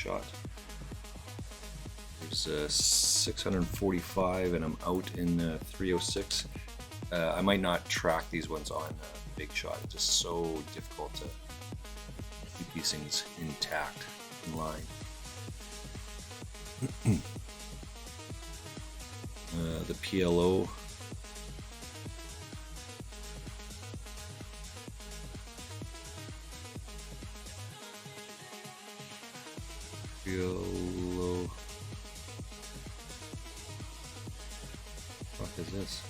shot. There's 645 and I'm out in 306. I might not track these ones on Big Shot. It's just so difficult to keep these things intact, in line. The PLO. PLO. What the fuck is this?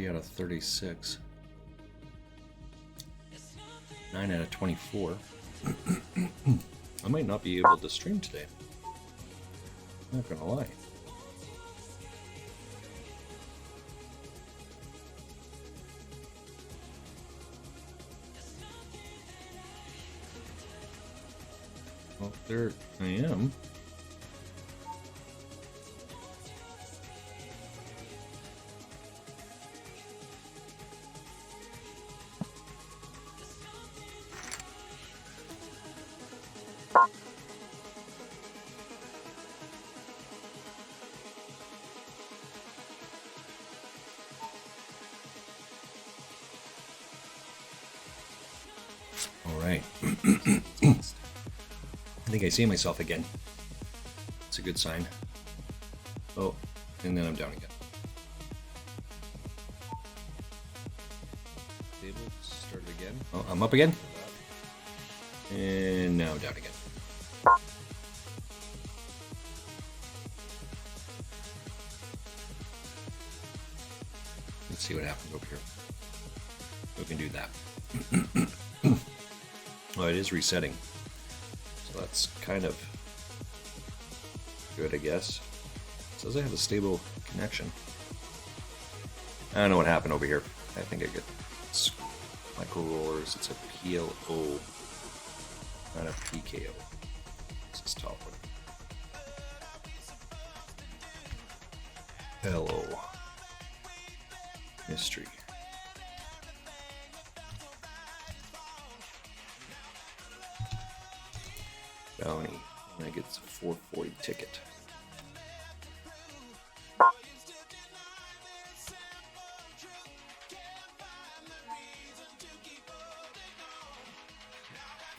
Out of 36, 9 out of 24. I might not be able to stream today. I'm not gonna lie. Well, there I am. Alright. I think I see myself again. It's a good sign. Oh, and then I'm down again. Stable, start it again. Oh, I'm up again. And now I'm down again. Let's see what happens over here. We can do that. Well, it is resetting. So that's kind of good, I guess. It says I have a stable connection. I don't know what happened over here. I think I get micro rollers. It's a PLO, not a PKO. This is top one. Hello. Mystery. Bounty. And I get a 440 ticket.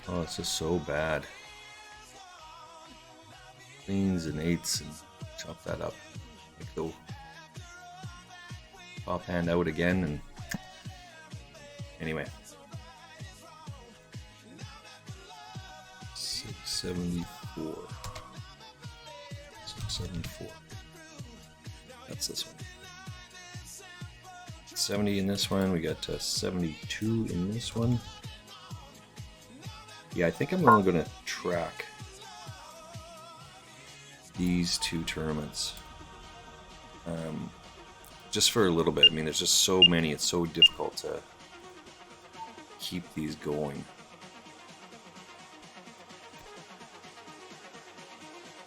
Oh, this is so bad. Queens and eights and chop that up. Like the top hand out again and anyway. 674. 674. That's this one. 70 in this one. We got 72 in this one. Yeah, I think I'm only going to track these two tournaments. Just for a little bit. I mean, there's just so many. It's so difficult to keep these going.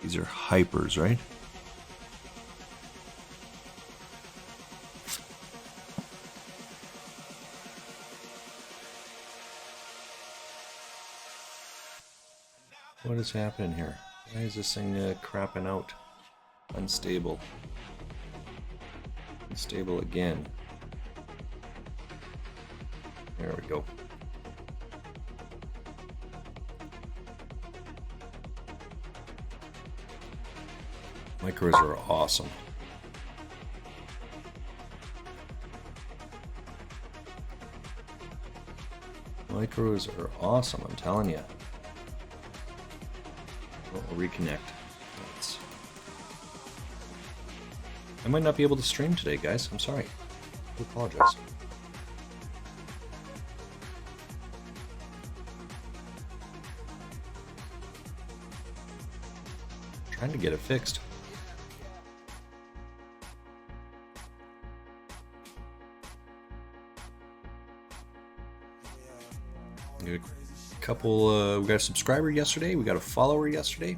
These are hypers, right? What is happening here? Why is this thing crapping out? Unstable. Unstable again. There we go. Micros are awesome. Micros are awesome, I'm telling you. We'll reconnect. I might not be able to stream today, guys. I'm sorry. I apologize. Trying to get it fixed. I'm gonna We got a subscriber yesterday. We got a follower yesterday.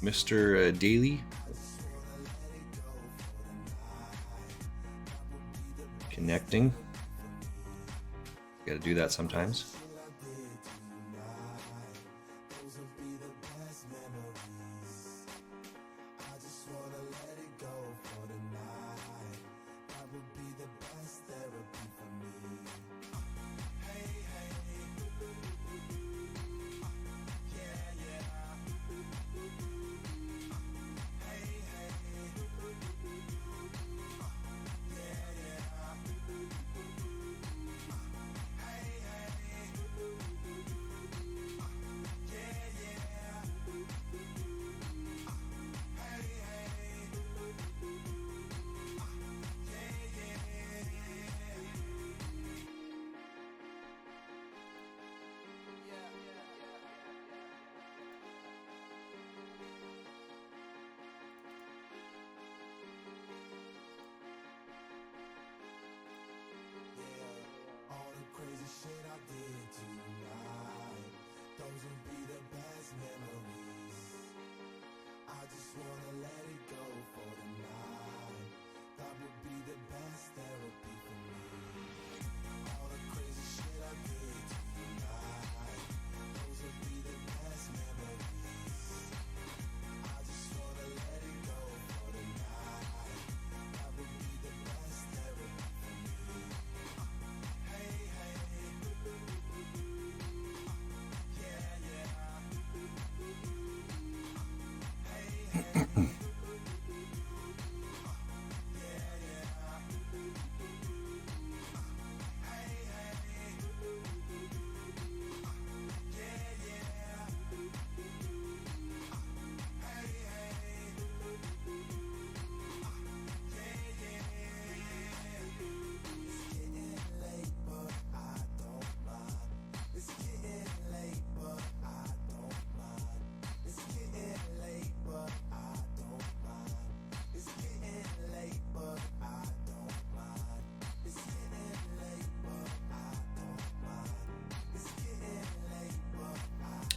Mr. Daly. Connecting. Got to do that sometimes.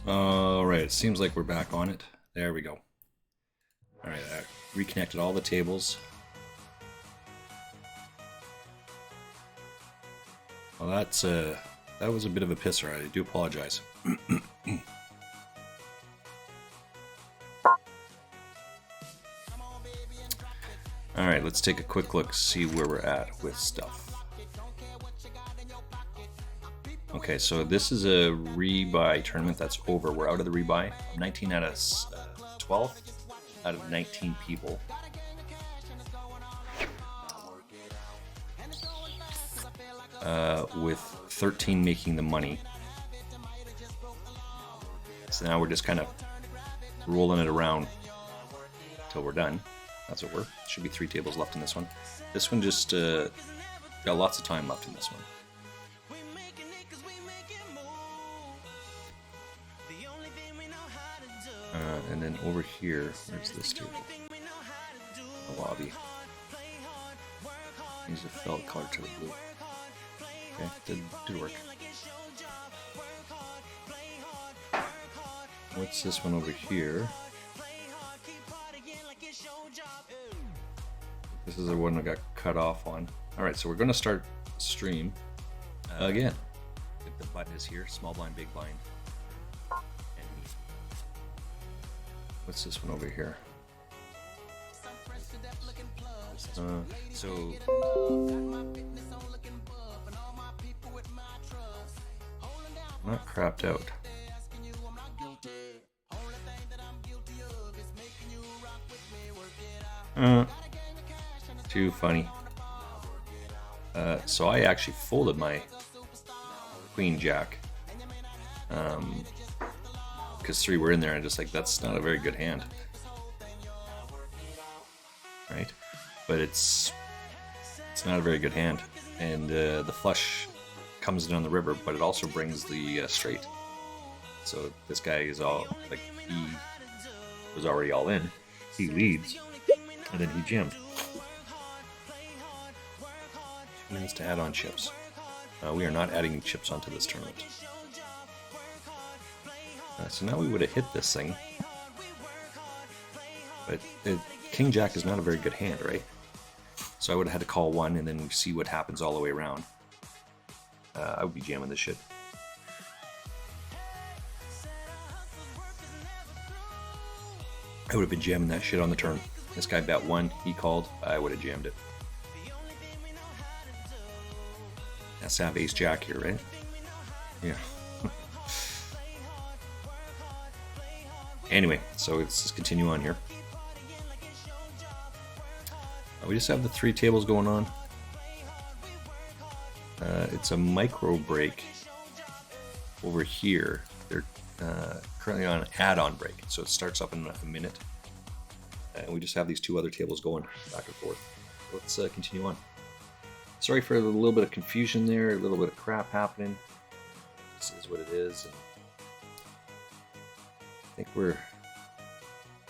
All right, it seems like we're back on it. There we go. All right, I reconnected all the tables. Well, that was a bit of a pisser. I do apologize. All right, let's take a quick look, see where we're at with stuff. Okay, so this is a rebuy tournament that's over. We're out of the rebuy. 19 out of 12 out of 19 people. With 13 making the money. So now we're just kind of rolling it around till we're done. That's what should be 3 tables left in this one. This one just got lots of time left in this one. And then over here, where's this table? The lobby. Needs a felt color to the blue. Okay, did work. What's this one over here? This is the one I got cut off on. Alright, so we're going to start stream again. The button is here, small blind, big blind. What's this one over here? So not crapped out. Too funny. So I actually folded my Queen Jack. Because 3 were in there, and just like, that's not a very good hand, right? But it's not a very good hand, and the flush comes in on the river, but it also brings the straight. So this guy is all like, he was already all in. He leads, and then he jammed. 2 minutes to add on chips. We are not adding chips onto this tournament. So now we would have hit this thing. But King Jack is not a very good hand, right? So I would have had to call one and then see what happens all the way around. I would be jamming this shit. I would have been jamming that shit on the turn. This guy bet one, he called, I would have jammed it. Has to have ace jack here, right? Yeah. Anyway, so let's just continue on here. We just have the 3 tables going on. It's a micro break over here. They're currently on an add-on break, so it starts up in a minute. And we just have these 2 other tables going back and forth. Let's continue on. Sorry for a little bit of confusion there, a little bit of crap happening. This is what it is. And I think it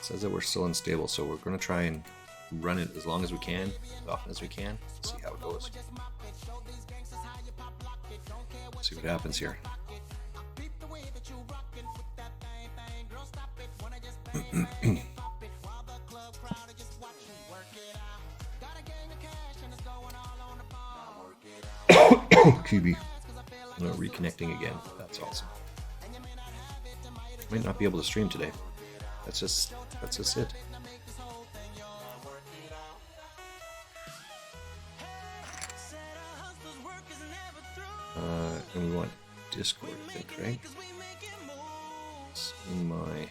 says that we're still unstable, so we're going to try and run it as long as we can, as often as we can. See how it goes. See what happens here. QB. Reconnecting again. That's awesome. Might not be able to stream today. That's just it. And we want Discord, I think, right? It's in my...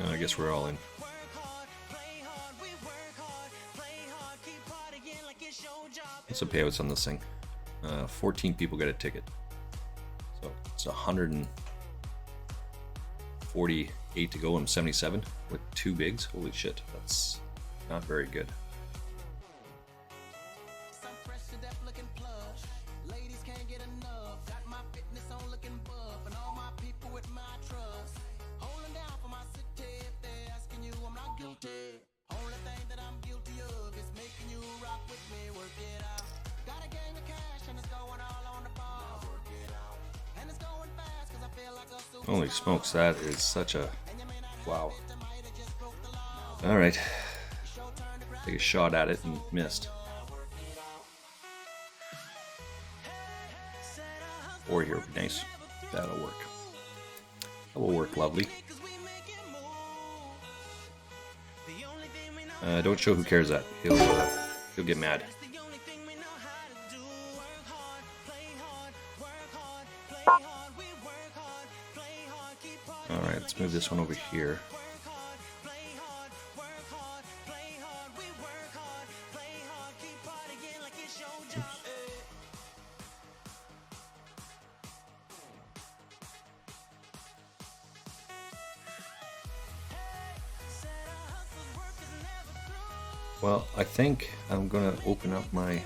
I guess we're all in. What's the payouts on this thing? 14 people get a ticket. So it's 148 to go. I'm 77 with 2 bigs. Holy shit, that's not very good. Holy smokes, that is such a... wow. Alright. Take a shot at it and missed. 4 here, nice. That'll work. That will work lovely. Don't show who cares that. He'll get mad. Alright, let's move this one over here. Oops. Well, I think I'm gonna open up my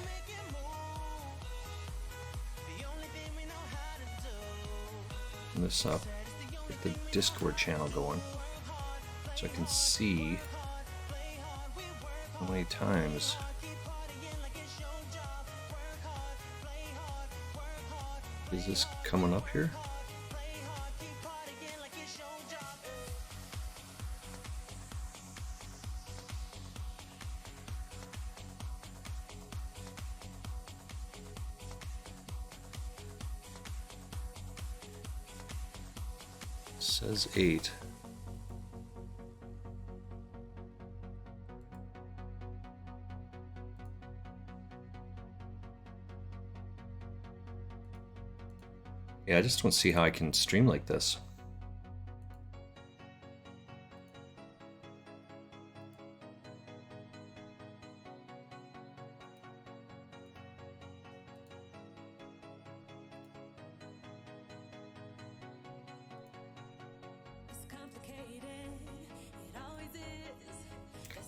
this up, get the Discord channel going, so I can see how many times is this coming up here. Says 8. Yeah, I just want to see how I can stream like this.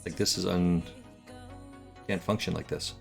Like this is can't function like this.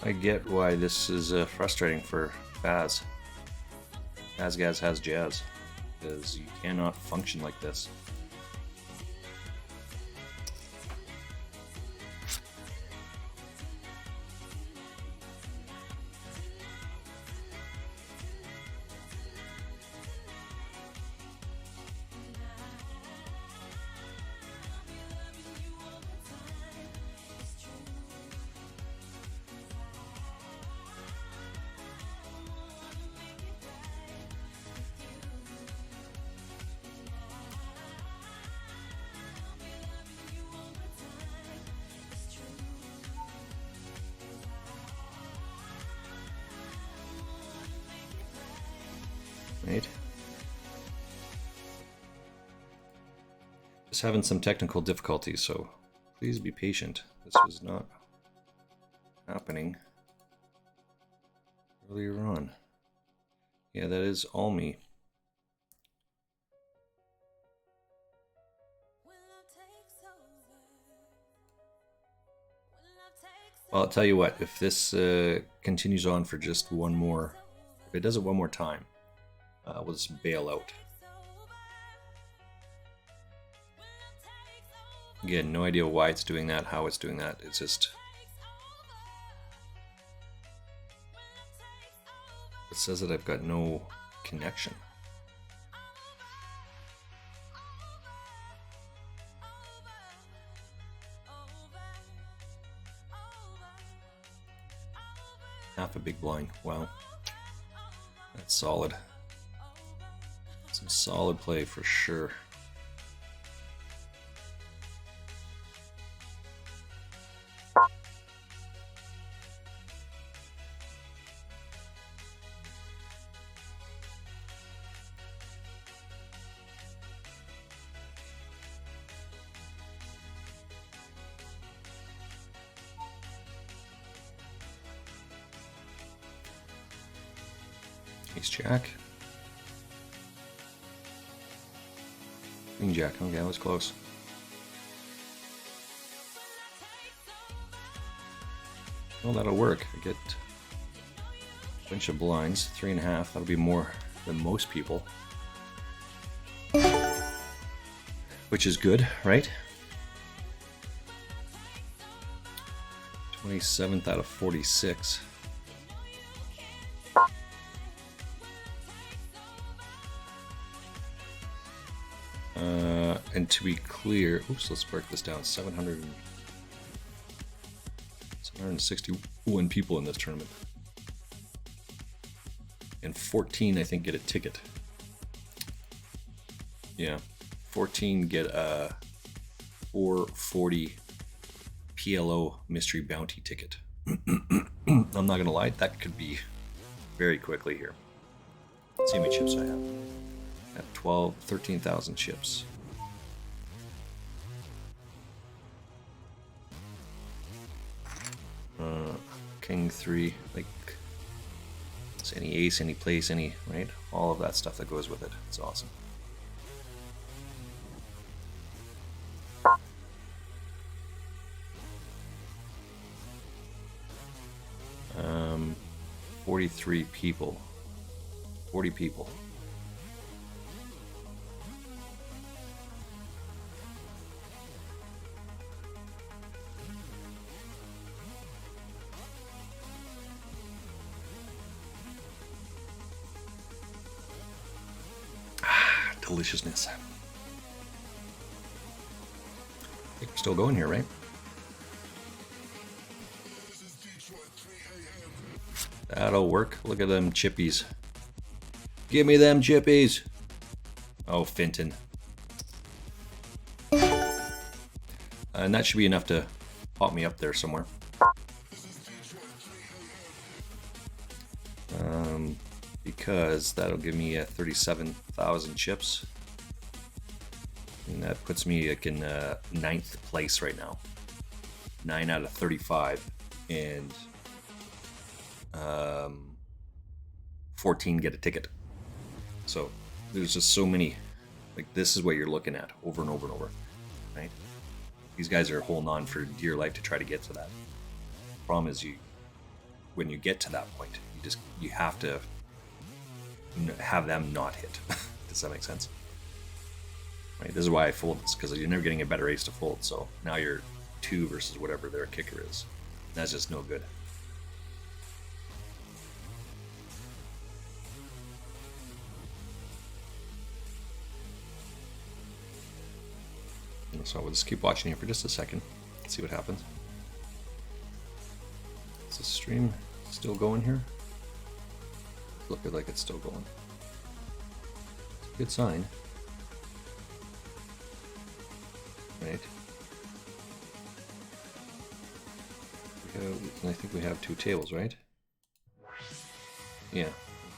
I get why this is frustrating for Faz. Fazgaz has jazz, because you cannot function like this. Right. Just having some technical difficulties, so please be patient. This was not happening earlier on. Yeah, that is all me. Well, I'll tell you what, if this continues on for just one more, if it does it one more time, we'll just bail out. Again, no idea why it's doing that, how it's doing that. It's just... It says that I've got no connection. Half a big blind. Wow. That's solid. Some solid play for sure. Ace Jack. Queen Jack. Okay, that was close. Well, that'll work. I get a bunch of blinds, 3.5. That'll be more than most people, which is good, right? 27th out of 46. And to be clear, oops, let's break this down. 761 people in this tournament. And 14, I think, get a ticket. Yeah, 14 get a 440 PLO mystery bounty ticket. I'm not gonna lie, that could be very quickly here. Let's see how many chips I have. I have 13,000 chips. King 3, like, it's any ace, any place, any, right? All of that stuff that goes with it. It's awesome. Um, 43 people. 40 people. Deliciousness. I think we're still going here, right? That'll work. Look at them chippies. Give me them chippies. Oh, Finton. And that should be enough to pop me up there somewhere. Because that'll give me 37,000 chips. And that puts me like in 9th place right now. 9 out of 35. And 14 get a ticket. So there's just so many. Like, this is what you're looking at over and over and over. Right? These guys are holding on for dear life to try to get to that. Problem is, you when you get to that point, you have to have them not hit. Does that make sense? Right. This is why I fold this, because you're never getting a better ace to fold. So now you're 2 versus whatever their kicker is. That's just no good. So we'll just keep watching here for just a second, see what happens. Is the stream still going here? Looking like it's still going. It's a good sign. Right. I think we have 2 tables, right? Yeah,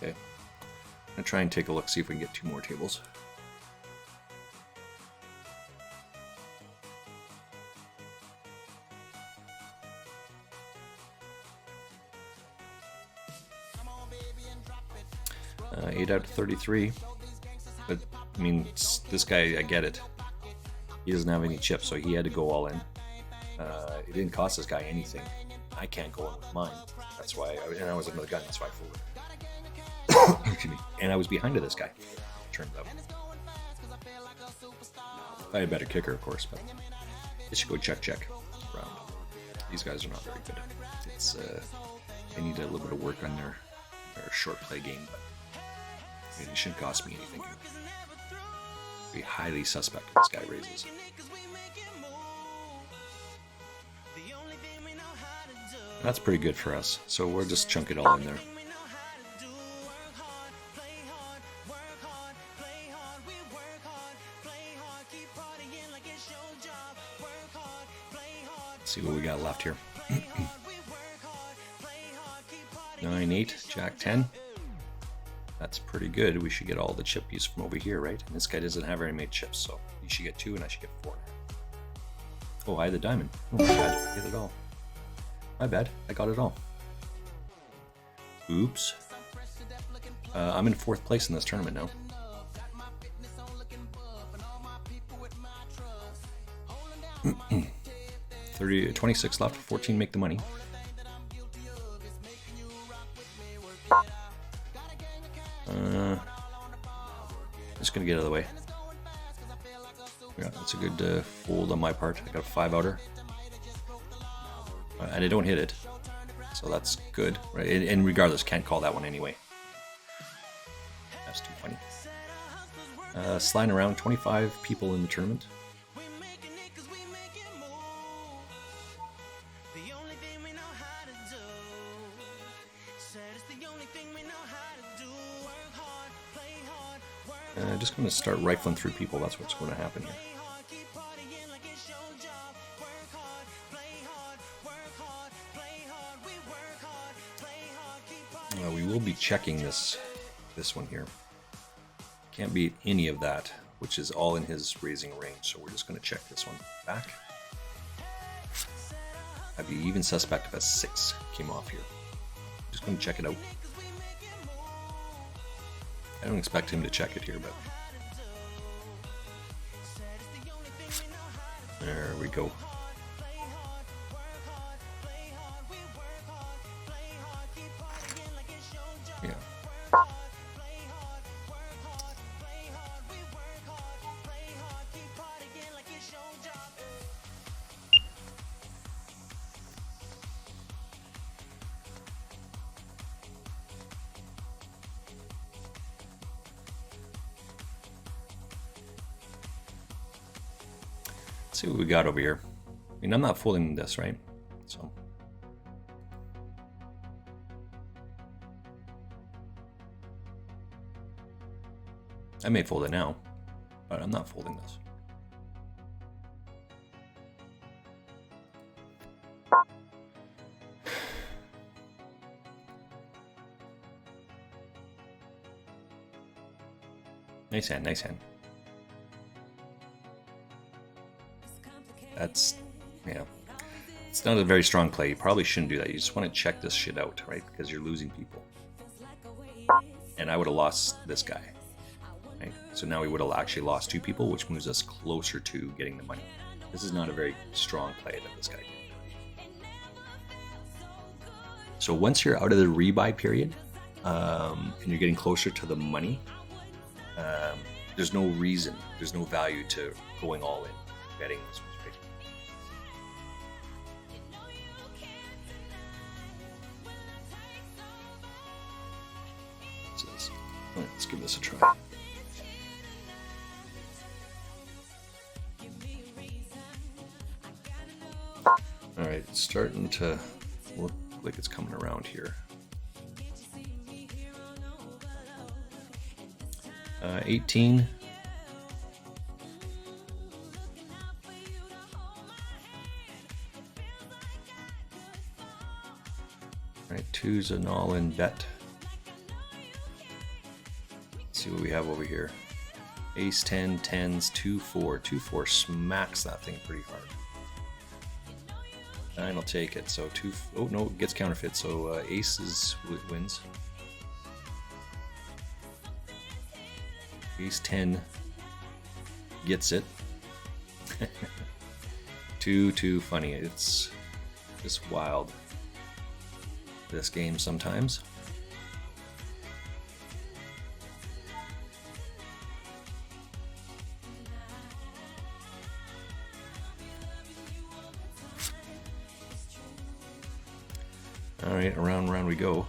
okay. I'm gonna try and take a look, see if we can get 2 more tables. Uh, 8 out of 33. But, I mean, this guy, I get it. He doesn't have any chips, so he had to go all in. It didn't cost this guy anything. I can't go in with mine. That's why, and I was another gun, that's why I folded. Excuse me. And I was behind to this guy, turns out. I had a better kicker, of course, but it should go check round. These guys are not very good. It's they need a little bit of work on their short play game, but I mean, it shouldn't cost me anything. Be highly suspect if this guy raises. That's pretty good for us, so we'll just chunk it all in there. Let's see what we got left here. 9-8, Jack 10. That's pretty good. We should get all the chip piece from over here, right? And this guy doesn't have very many chips, so you should get 2 and I should get 4. Oh, I had the diamond. Oh my bad, I get it all. My bad, I got it all. Oops. I'm in 4th place in this tournament now. 26 left, 14 make the money. Just gonna get out of the way. Yeah, that's a good fold on my part. I got a 5-outer. And I don't hit it, so that's good, right? And regardless, can't call that one anyway. That's too funny. Sliding around, 25 people in the tournament. Just going to start rifling through people. That's what's going to happen here. We will be checking this one here. Can't beat any of that, which is all in his raising range. So we're just going to check this one back. I'd be even suspect if a 6 came off here. Just going to check it out. I don't expect him to check it here, but there we go. Yeah. Let's see what we got over here. I mean, I'm not folding this, right? So I may fold it now, but I'm not folding this. Nice hand, nice hand. That's, yeah. It's not a very strong play. You probably shouldn't do that. You just want to check this shit out, right? Because you're losing people. And I would have lost this guy. Right? So now we would have actually lost 2 people, which moves us closer to getting the money. This is not a very strong play that this guy did. So once you're out of the rebuy period and you're getting closer to the money, there's no reason, there's no value to going all in, betting this one's right. Let's give this a try. All right, it's starting to look like it's coming around here. 18. All right, 2's an all-in bet. Let's see what we have over here. Ace 10, 10s, 2-4. 2-4 smacks that thing pretty hard. 9 will take it. So 2. Oh no, it gets counterfeit. So aces wins. Ace 10 gets it. Too funny. It's just wild, this game sometimes. All right, around we go.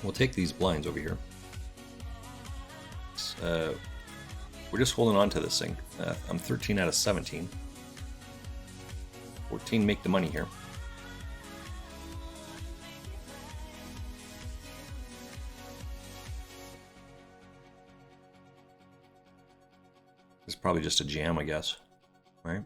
We'll take these blinds over here. We're just holding on to this thing. I'm 13 out of 17. 14 make the money here. It's probably just a jam, I guess. Right?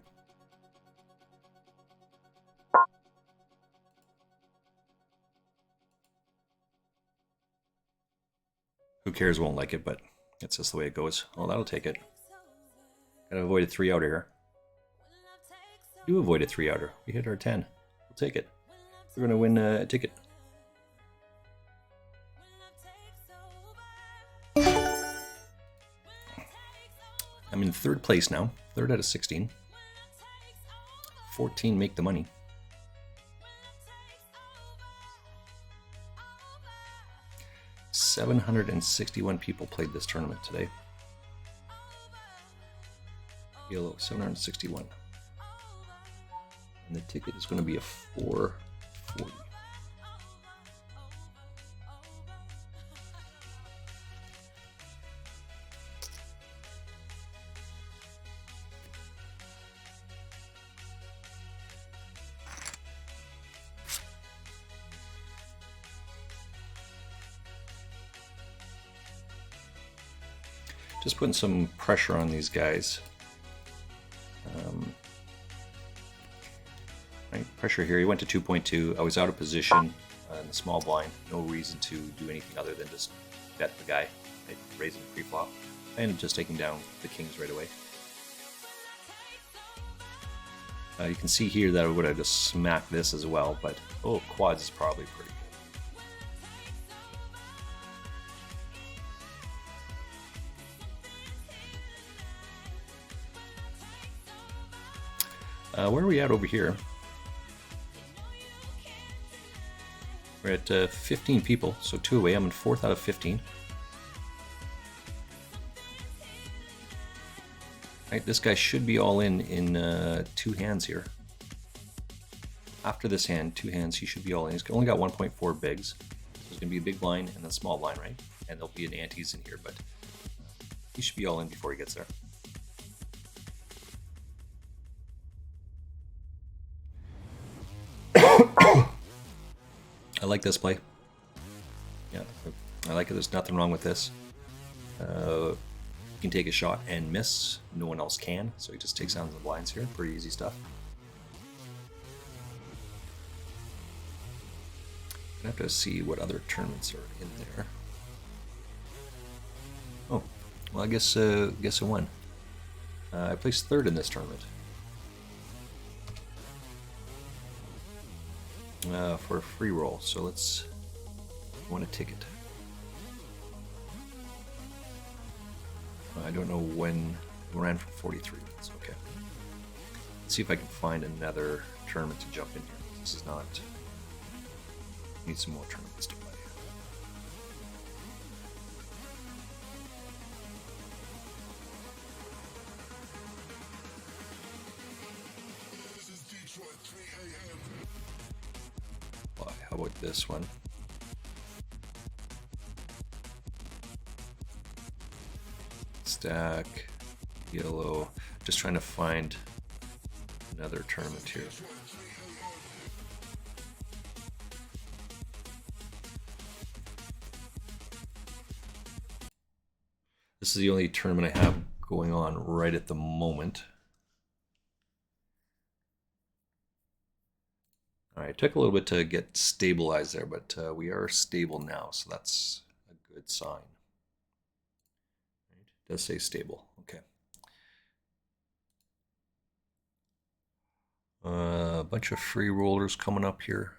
Who cares, won't like it, but it's just the way it goes. Oh, that'll take it. Gotta avoid a 3-outer here. Do avoid a 3-outer. We hit our 10. We'll take it. We're gonna win a ticket. I'm in 3rd place now. 3rd out of 16. 14 make the money. $761 people played this tournament today. Yellow, 761. And the ticket is going to be a 440. Just putting some pressure on these guys. Right, pressure here. He went to 2.2. I was out of position in the small blind. No reason to do anything other than just bet the guy, raising pre-flop. I ended up just taking down the kings right away. You can see here that I would have just smacked this as well, but oh, quads is probably pretty good. Where are we at over here? We're at 15 people, so 2 away. I'm in 4th out of 15. Right, this guy should be all in 2 hands here. After this hand, 2 hands, he should be all in. He's only got 1.4 bigs. So there's going to be a big blind and a small blind, right? And there'll be an antes in here, but he should be all in before he gets there. I like this play. Yeah, I like it. There's nothing wrong with this. You can take a shot and miss. No one else can, so he just takes down the blinds here. Pretty easy stuff. I have to see what other tournaments are in there. Oh, well, I guess I won. I placed 3rd in this tournament. For a free roll, so let's win a ticket. I don't know when it ran from 43. That's okay. Let's see if I can find another tournament to jump in here. This is not. Need some more tournaments to play. How about this one? Stack, yellow. Just trying to find another tournament here. This is the only tournament I have going on right at the moment. All right, it took a little bit to get stabilized there, but we are stable now, so that's a good sign. Right. It does say stable. Okay. A bunch of free rollers coming up here.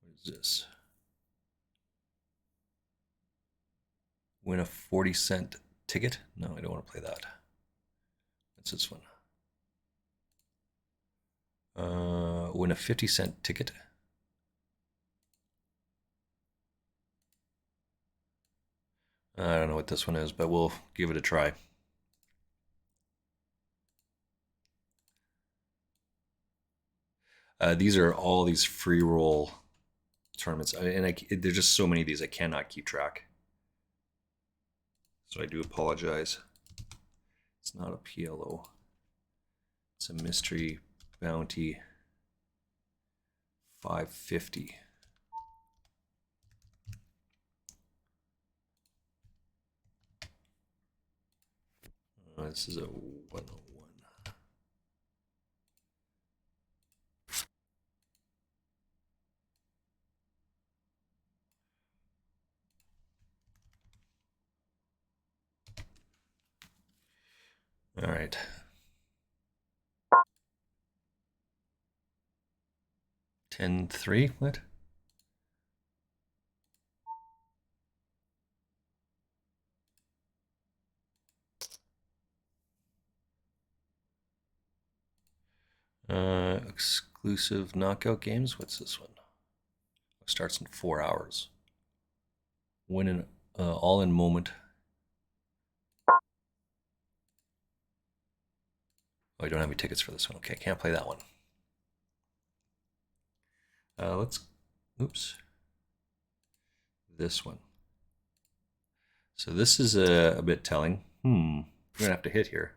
What is this? Win a 40-cent ticket? No, I don't want to play that. What's this one? Win a 50-cent ticket. I don't know what this one is, but we'll give it a try. These are all these free roll tournaments, and there's just so many of these I cannot keep track. So I do apologize. It's not a PLO. It's a mystery bounty 550. This is a 101. All right. $10-3, what? Exclusive knockout games. What's this one? It starts in 4 hours. Win an all-in moment. Oh, I don't have any tickets for this one. Okay, can't play that one. Oops. This one. So this is a bit telling. We're gonna have to hit here.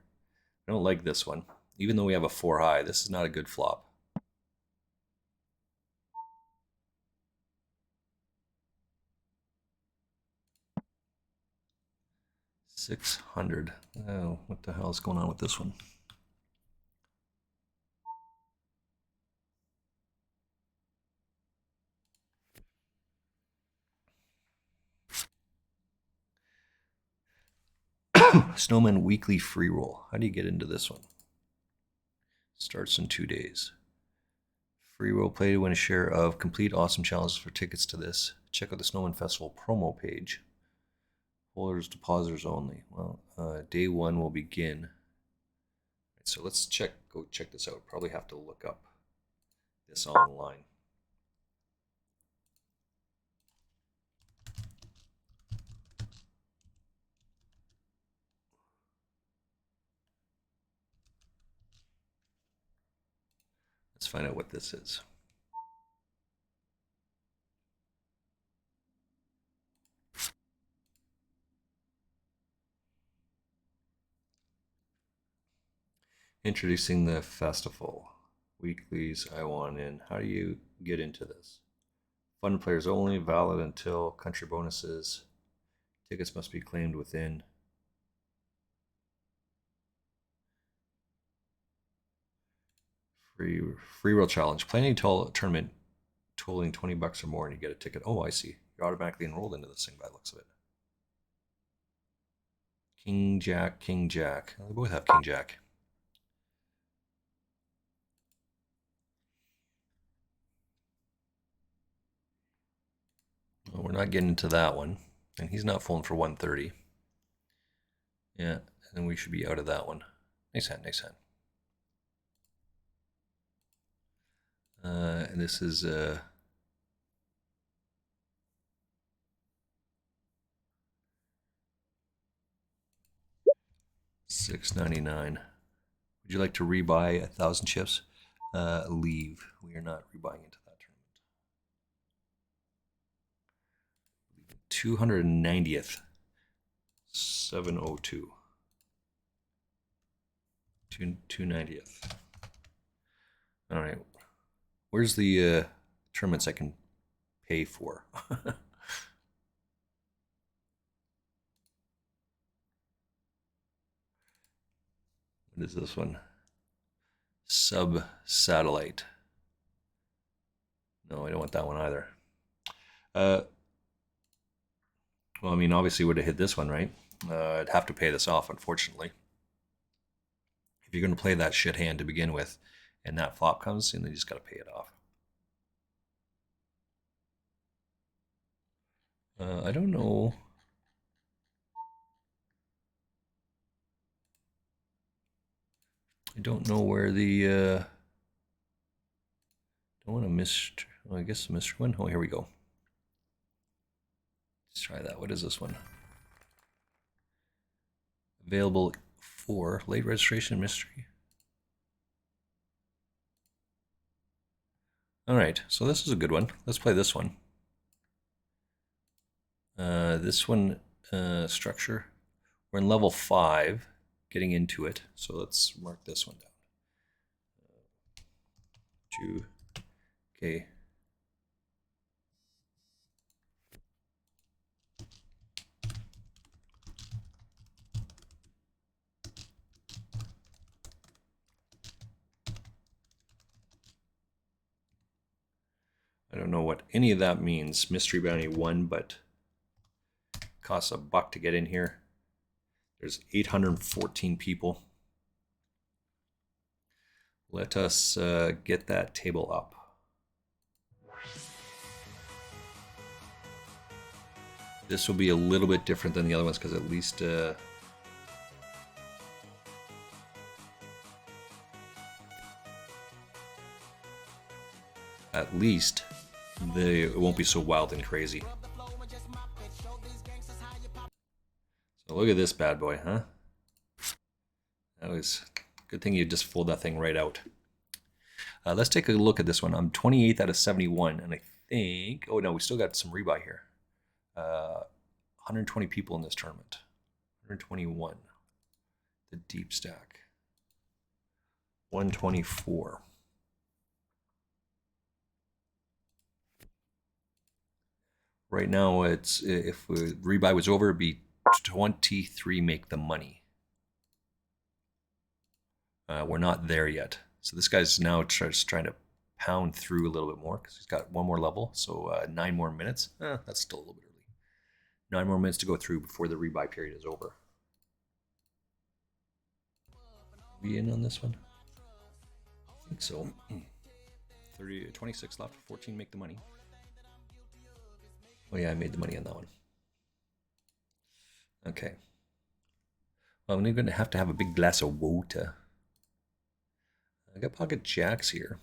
I don't like this one. Even though we have a 4 high, this is not a good flop. $600. Oh, what the hell is going on with this one? Snowman weekly free roll. How do you get into this one? Starts in 2 days. Free roll play to win a share of complete awesome challenges for tickets to this. Check out the Snowman Festival promo page. Holders, depositors only. Well, day 1 will begin. Right, so let's go check this out. Probably have to look up this online. Let's find out what this is. Introducing the festival. Weeklies I want in. How do you get into this? Fun players only, valid until country bonuses. Tickets must be claimed within. Free roll challenge. Play any tournament totaling $20 or more and you get a ticket. Oh, I see. You're automatically enrolled into this thing by the looks of it. King, Jack, King, Jack. They both have King, Jack. Well, we're not getting into that one. And he's not falling for 130. Yeah, and we should be out of that one. Nice hand, nice hand. And this is $6.99. Would you like to rebuy 1,000 chips? Leave. We are not rebuying into that tournament. 290th. 702. 290th. All right. Where's the tournaments I can pay for? What is this one? Sub-satellite. No, I don't want that one either. Well, I mean, obviously would have hit this one, right? I'd have to pay this off, unfortunately. If you're going to play that shit hand to begin with, and that flop comes, and then you just got to pay it off. I don't know. I don't know where the. Don't want to miss. Well, I guess the mystery one. Oh, here we go. Let's try that. What is this one? Available for late registration mystery. All right, so this is a good one. Let's play this one. This one structure. We're in level 5, getting into it. So let's mark this one down. 2. Okay. I don't know what any of that means. Mystery bounty 1, but costs $1 to get in here. There's 814 people. Let us get that table up. This will be a little bit different than the other ones because at least it won't be so wild and crazy. So look at this bad boy, huh? That was good thing you just fold that thing right out. Let's take a look at this one. I'm 28th out of 71, and I think, oh no, we still got some rebuy here. 120 people in this tournament. 121. The deep stack. 124. Right now, it's if rebuy was over, it'd be 23 make the money. We're not there yet. So this guy's now just trying to pound through a little bit more because he's got one more level. So 9 more minutes. That's still a little bit early. 9 more minutes to go through before the rebuy period is over. We in on this one? I think so. 26 left. 14 make the money. Oh yeah, I made the money on that one. Okay. Well, I'm going to have a big glass of water. I got pocket jacks here.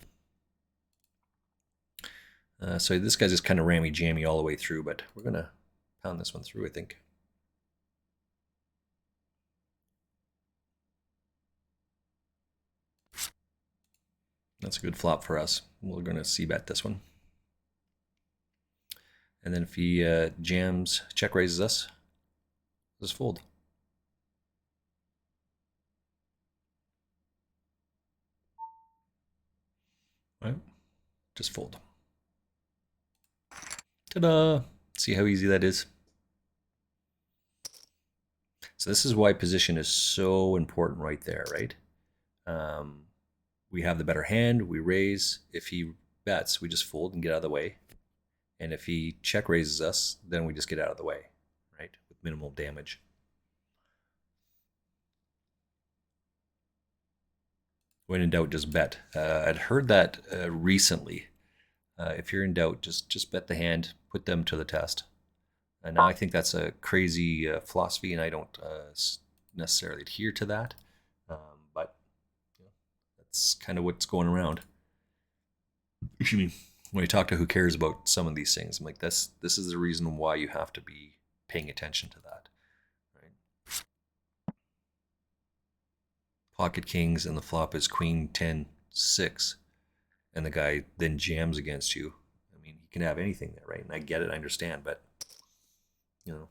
So this guy's just kind of rammy-jammy all the way through, but we're going to pound this one through, I think. That's a good flop for us. We're going to c-bet this one. And then if he jams, check raises us, just fold. All right, just fold. Ta-da! See how easy that is? So this is why position is so important right there, right? We have the better hand, we raise. If he bets, we just fold and get out of the way. And if he check raises us, then we just get out of the way, right? With minimal damage. When in doubt, just bet. I'd heard that recently. If you're in doubt, just bet the hand, put them to the test. And now I think that's a crazy philosophy, and I don't necessarily adhere to that. But you know, that's kind of what's going around. Excuse me. When I talk to who cares about some of these things, I'm like, this is the reason why you have to be paying attention to that. Right? Pocket kings and the flop is queen 10 6, and the guy then jams against you. I mean, he can have anything there, right? And I get it, I understand, but you know,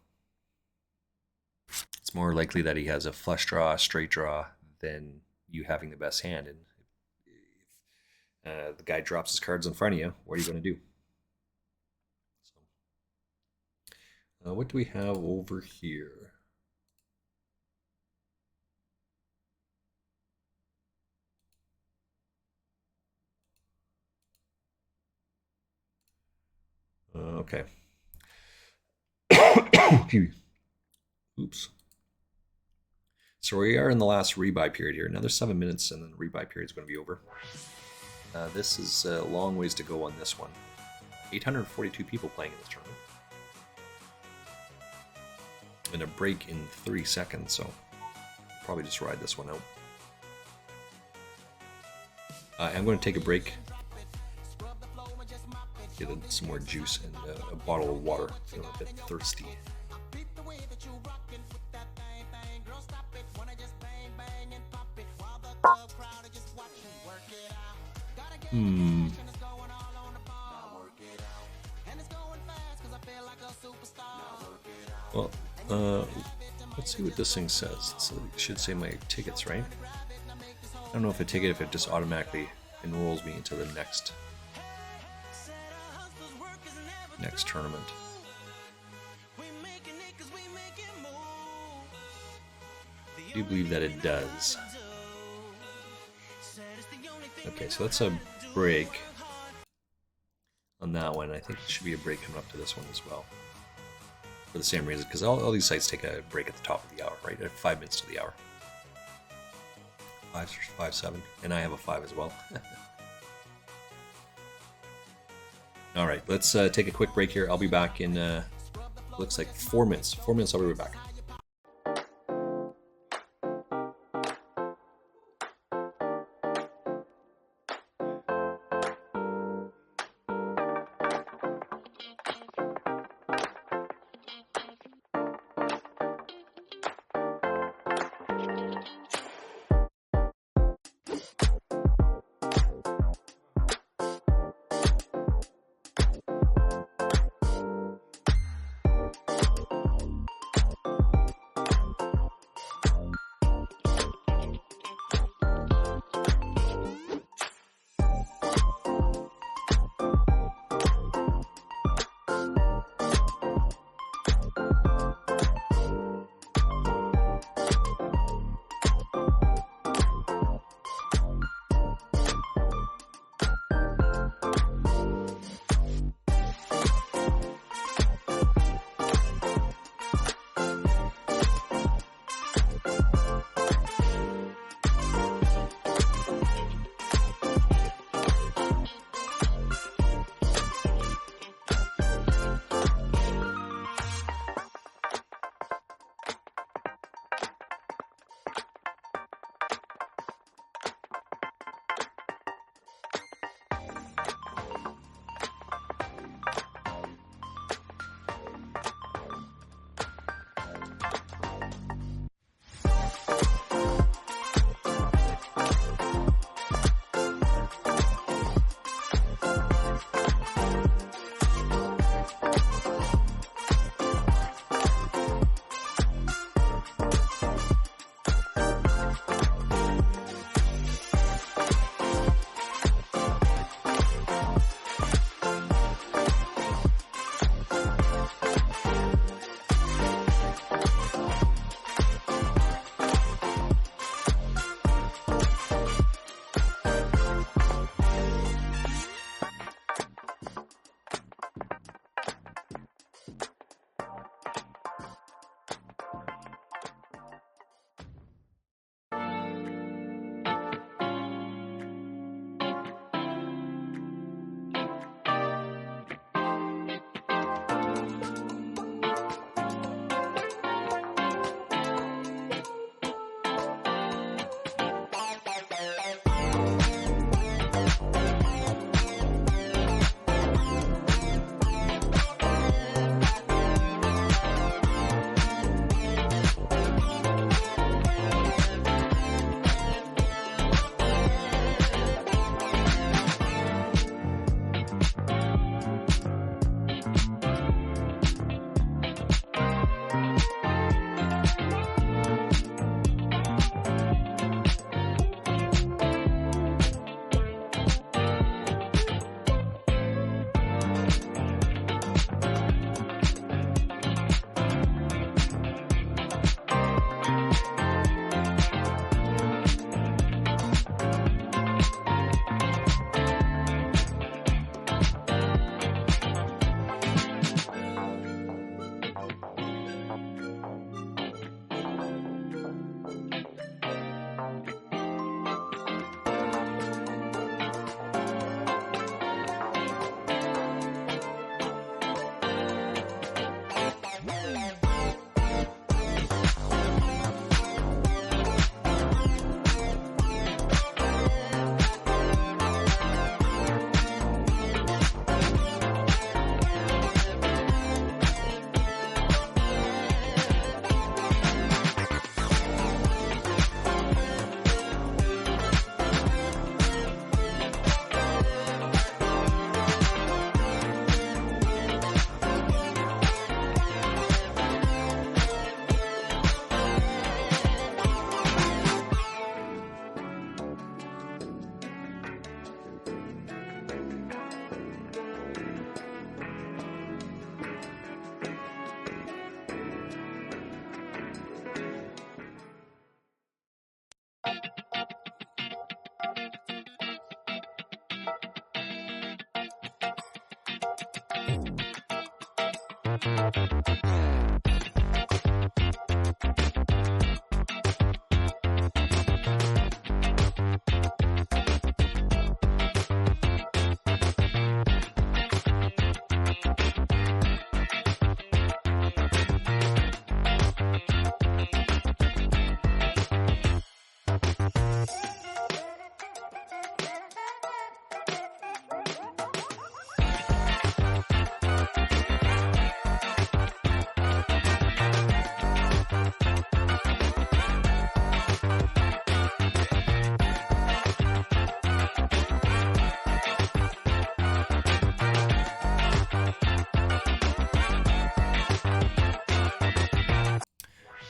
it's more likely that he has a flush draw, a straight draw, than you having the best hand. And if the guy drops his cards in front of you, what are you going to do? So, what do we have over here? Okay. Oops. So we are in the last rebuy period here. Another 7 minutes, and then the rebuy period is going to be over. This is a long ways to go on this one. 842 people playing in this tournament. And a break in 30 seconds, so I'll probably just ride this one out. I'm going to take a break. Get some more juice and a bottle of water. Feeling a bit thirsty. Well, let's see what this thing says. So it should say my tickets, right? I don't know if if it just automatically enrolls me into the next tournament. I do believe that it does. Okay, so that's a break on that one. I think there should be a break coming up to this one as well. For the same reason, because all these sites take a break at the top of the hour, right? At 5 minutes to the hour. 5, 7, and I have a 5 as well. All right, let's take a quick break here. I'll be back in, looks like 4 minutes. 4 minutes, I'll be right back.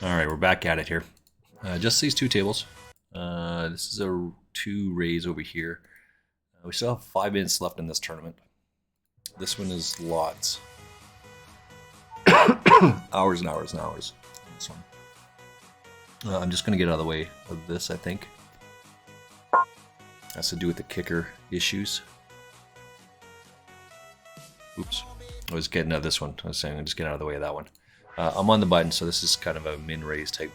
Alright, we're back at it here. Just these two tables. This is a 2 rays over here. We still have 5 minutes left in this tournament. This one is lots. Hours and hours and hours. This one. I'm just going to get out of the way of this, I think. Has to do with the kicker issues. Oops. I was getting out of this one. I was saying just get out of the way of that one. I'm on the button, so this is kind of a min-raise type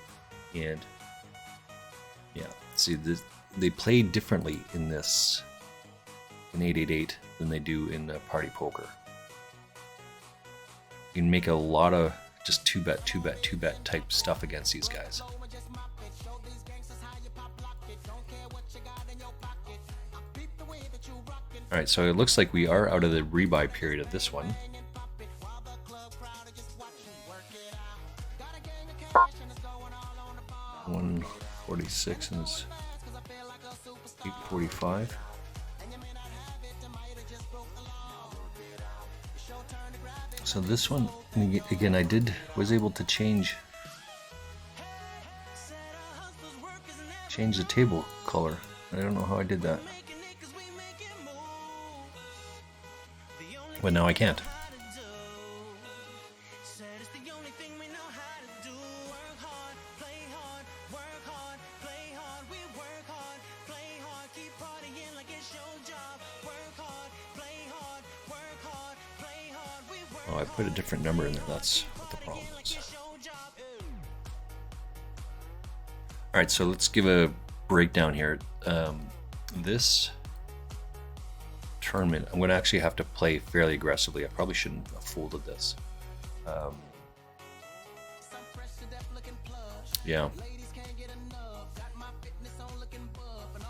hand. Yeah, see, they play differently in this, in 888, than they do in Party Poker. You can make a lot of just 2-bet, 2-bet, 2-bet type stuff against these guys. Alright, so it looks like we are out of the rebuy period of this one. 146 and it's 845. So this one, again, I was able to change the table color. I don't know how I did that. But now I can't. Oh, I put a different number in there. That's what the problem is. Alright, so let's give a breakdown here. This tournament, I'm going to actually have to play fairly aggressively. I probably shouldn't have folded this. Yeah.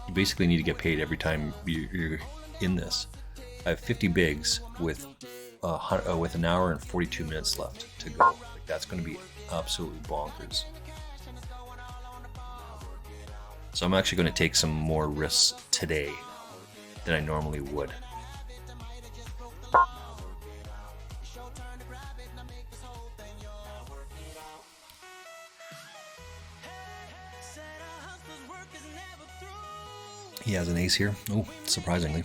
You basically need to get paid every time you're in this. I have 50 bigs with an hour and 42 minutes left to go. Like, that's going to be absolutely bonkers. So I'm actually going to take some more risks today than I normally would. He has an ace here. Oh, surprisingly.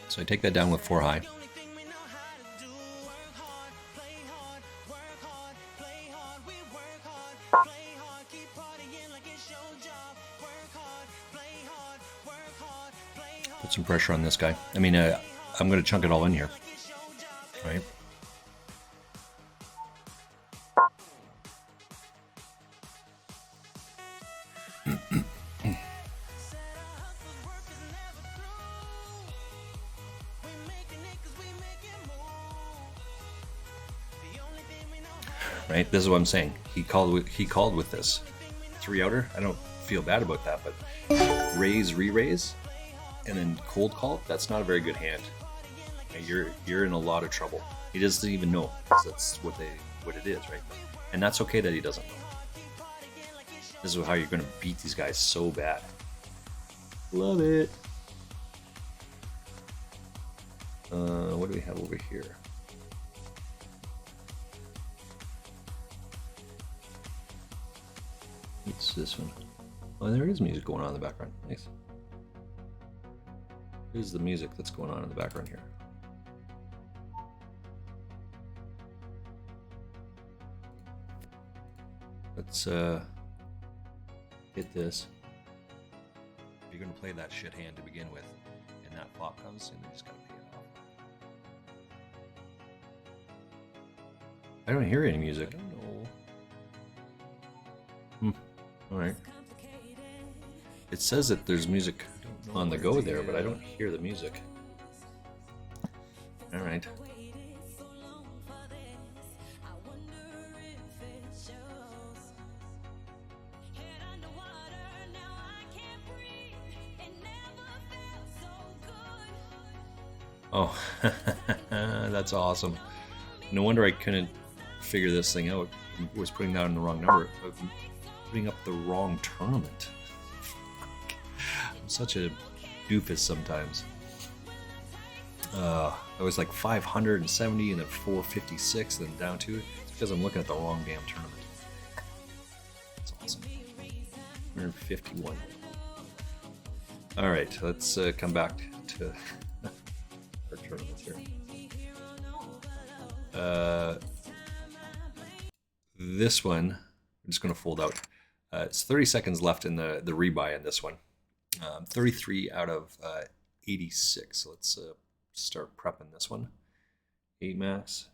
So I take that down with 4 high. Put some pressure on this guy. I mean, I'm going to chunk it all in here, right? Right, this is what I'm saying. He called with this 3-outer. I don't feel bad about that, but raise, re-raise, and then cold call. That's not a very good hand. You're in a lot of trouble. He doesn't even know. That's what it is, right? And that's okay that he doesn't know. This is how you're going to beat these guys so bad. Love it. What do we have over here? It's this one. Oh, there is music going on in the background. Nice. Here's the music that's going on in the background here. Let's hit this. You're going to play that shit hand to begin with, and that flop comes, and then just gotta pay it off. I don't hear any music. I don't know. Alright. It says that there's music on the go there, but I don't hear the music. Alright. Oh, that's awesome. No wonder I couldn't figure this thing out. I was putting down the wrong number. Putting up the wrong tournament. I'm such a doofus sometimes. I was like 570 and then 456, then down to it. It's because I'm looking at the wrong damn tournament. That's awesome. 151. Alright, let's come back to our tournament here. This one, I'm just going to fold out. It's 30 seconds left in the rebuy in this one. 33 out of 86. So let's start prepping this one. 8 max.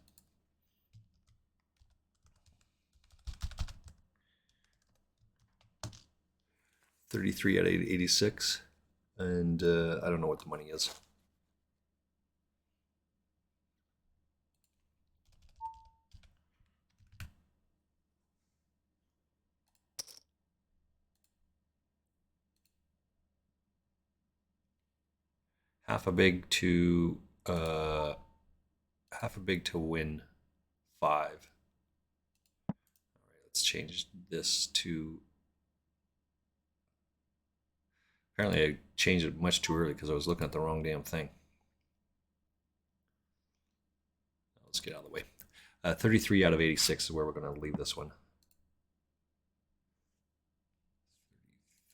$33 out of 86. And I don't know what the money is. Half a big to win 5. All right, let's change this to. Apparently, I changed it much too early because I was looking at the wrong damn thing. Let's get out of the way. 33 out of 86 is where we're going to leave this one.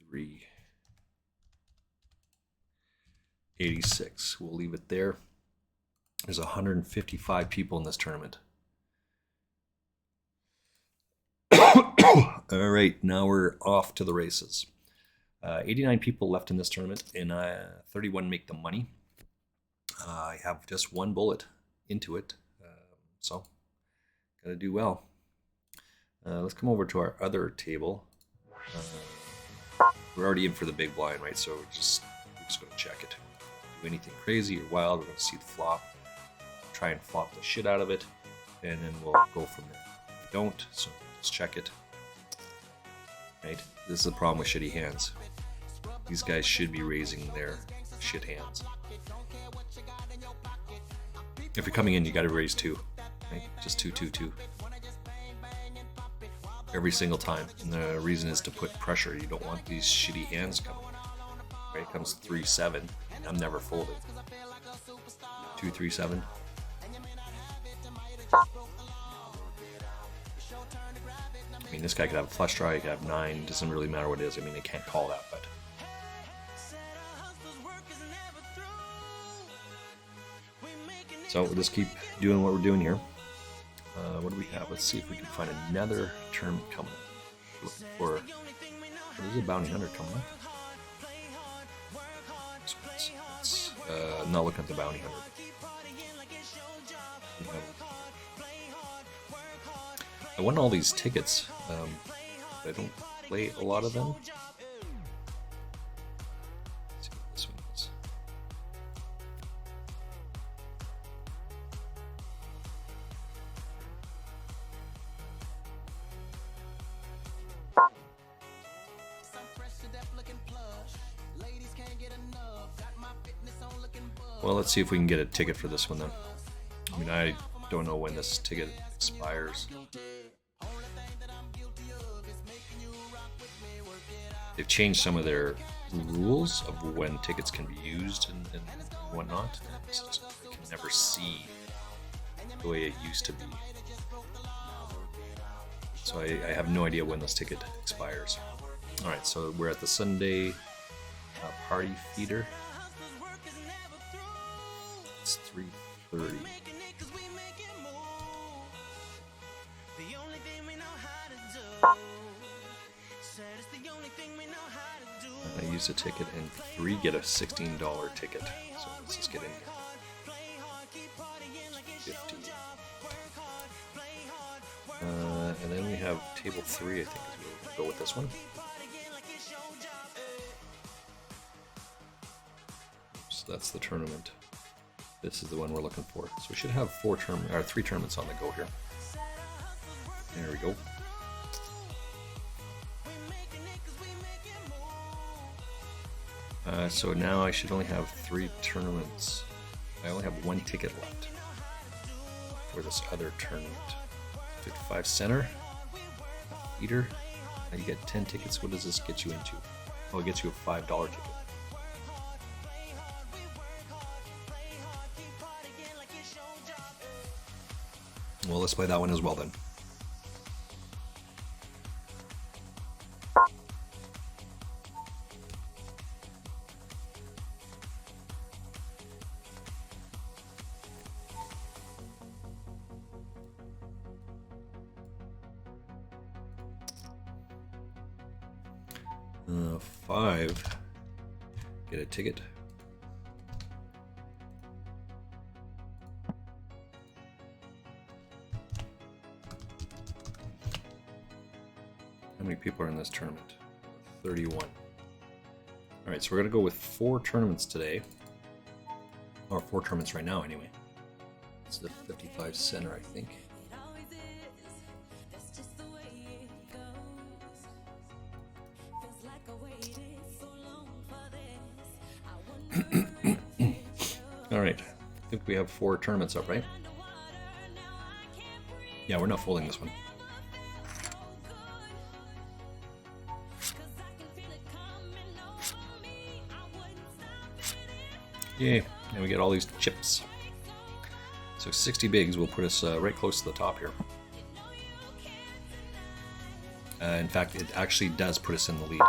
33. 86. We'll leave it there. There's 155 people in this tournament. All right, now we're off to the races. 89 people left in this tournament, and 31 make the money. I have just one bullet into it, so gotta do well. Let's come over to our other table. We're already in for the big blind, right? So we're just gonna check it. Do anything crazy or wild, we're gonna see the flop, try and flop the shit out of it, and then we'll go from there. If we don't, so let's check it. Right? This is the problem with shitty hands. These guys should be raising their shit hands. If you're coming in, you gotta raise 2. Right? Just 2, 2, 2. Every single time. And the reason is to put pressure. You don't want these shitty hands coming. Right? It comes 3, 7. I'm never folding. 2, 3, 7. I mean, this guy could have a flush draw, he could have 9, doesn't really matter what it is. I mean, they can't call that, but. So we'll just keep doing what we're doing here. What do we have? Let's see if we can find another term coming up. Looking for. There's a bounty hunter coming up. I'm not looking at the bounty hunter. I won all these tickets. I don't play a lot of them. Let's see what this one is. Well, let's see if we can get a ticket for this one then. I mean, I don't know when this ticket expires. They've changed some of their rules of when tickets can be used and whatnot. So I can never see the way it used to be. So I have no idea when this ticket expires. Alright, so we're at the Sunday party feeder. It's 3:30. I used a ticket and 3 get a $16 ticket. So let's just get in here. 50. And then we have table 3, I think, is where we'll go with this one. So that's the tournament. This is the one we're looking for. So we should have 3 tournaments on the go here. There we go. So now I should only have 3 tournaments. I only have 1 ticket left for this other tournament. 55 center, eater. Now you get 10 tickets. What does this get you into? Oh, it gets you a $5 ticket. Well, let's play that one as well then. Five. Get a ticket. How many people are in this tournament? 31. Alright, so we're going to go with 4 tournaments today. Or 4 tournaments right now, anyway. It's the 55 center, I think. Alright, I think we have 4 tournaments up, right? Yeah, we're not folding this one. Yay, and we get all these chips. So 60 bigs will put us right close to the top here. In fact, it actually does put us in the lead.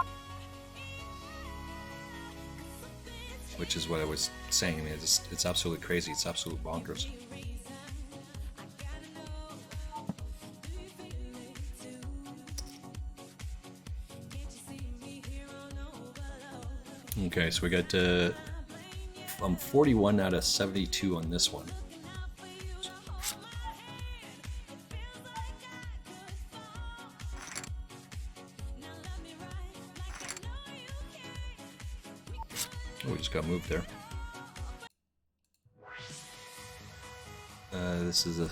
Which is what I was saying. I mean, it's absolutely crazy. It's absolute bonkers. Okay, so we got I'm 41 out of 72 on this one. Oh, we just got moved there. This is a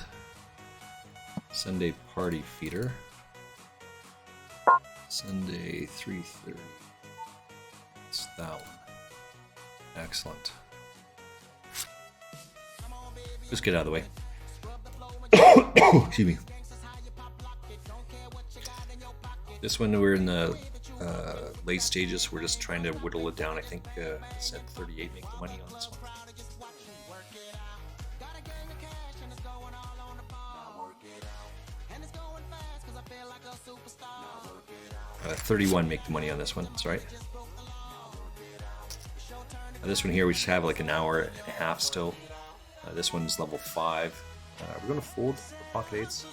Sunday party feeder. Sunday 3:30. It's that one. Excellent. Just get out of the way. Excuse me. This one we're in the late stages. We're just trying to whittle it down. I think I said 38 make the money on this one. 31 make the money on this one. That's right. This one here we just have like an hour and a half still. This one's level 5. We're going to fold the pocket 8s.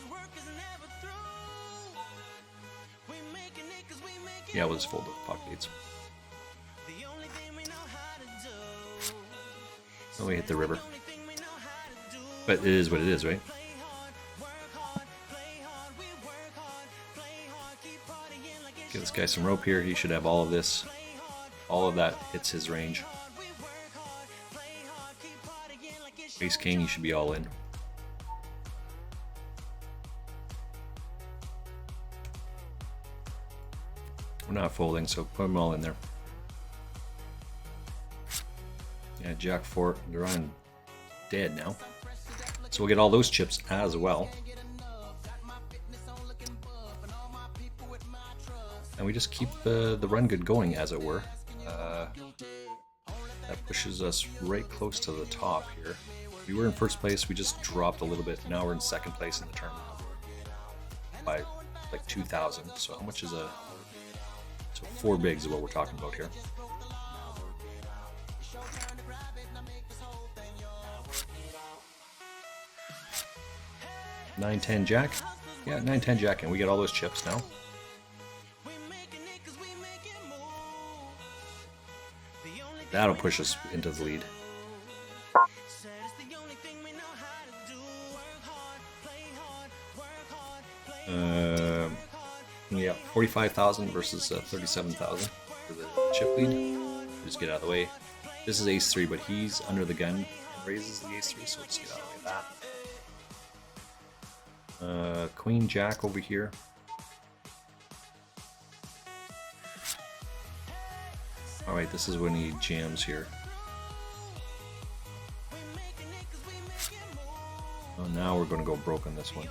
Yeah, we'll just fold the pocket 8s. Then we hit the river. But it is what it is, right? Give this guy some rope here. He should have all of this. All of that hits his range. Ace King, you should be all in. We're not folding, so put them all in there. Yeah, Jack 4, they're on dead now. So we'll get all those chips as well. And we just keep the run good going, as it were. That pushes us right close to the top here. We were in first place, we just dropped a little bit. Now we're in second place in the tournament by like 2,000. So how much is a... So 4 bigs is what we're talking about here. $9-10 Jack. Yeah, $9-10 Jack, and we get all those chips now. That'll push us into the lead. Yeah, 45,000 versus 37,000 for the chip lead. Just get out of the way. This is ace 3, but he's under the gun and raises the ace 3, so let's get out of the way of that. Queen Jack over here. Alright, this is when he jams here. Oh, now we're going to go broke on this one.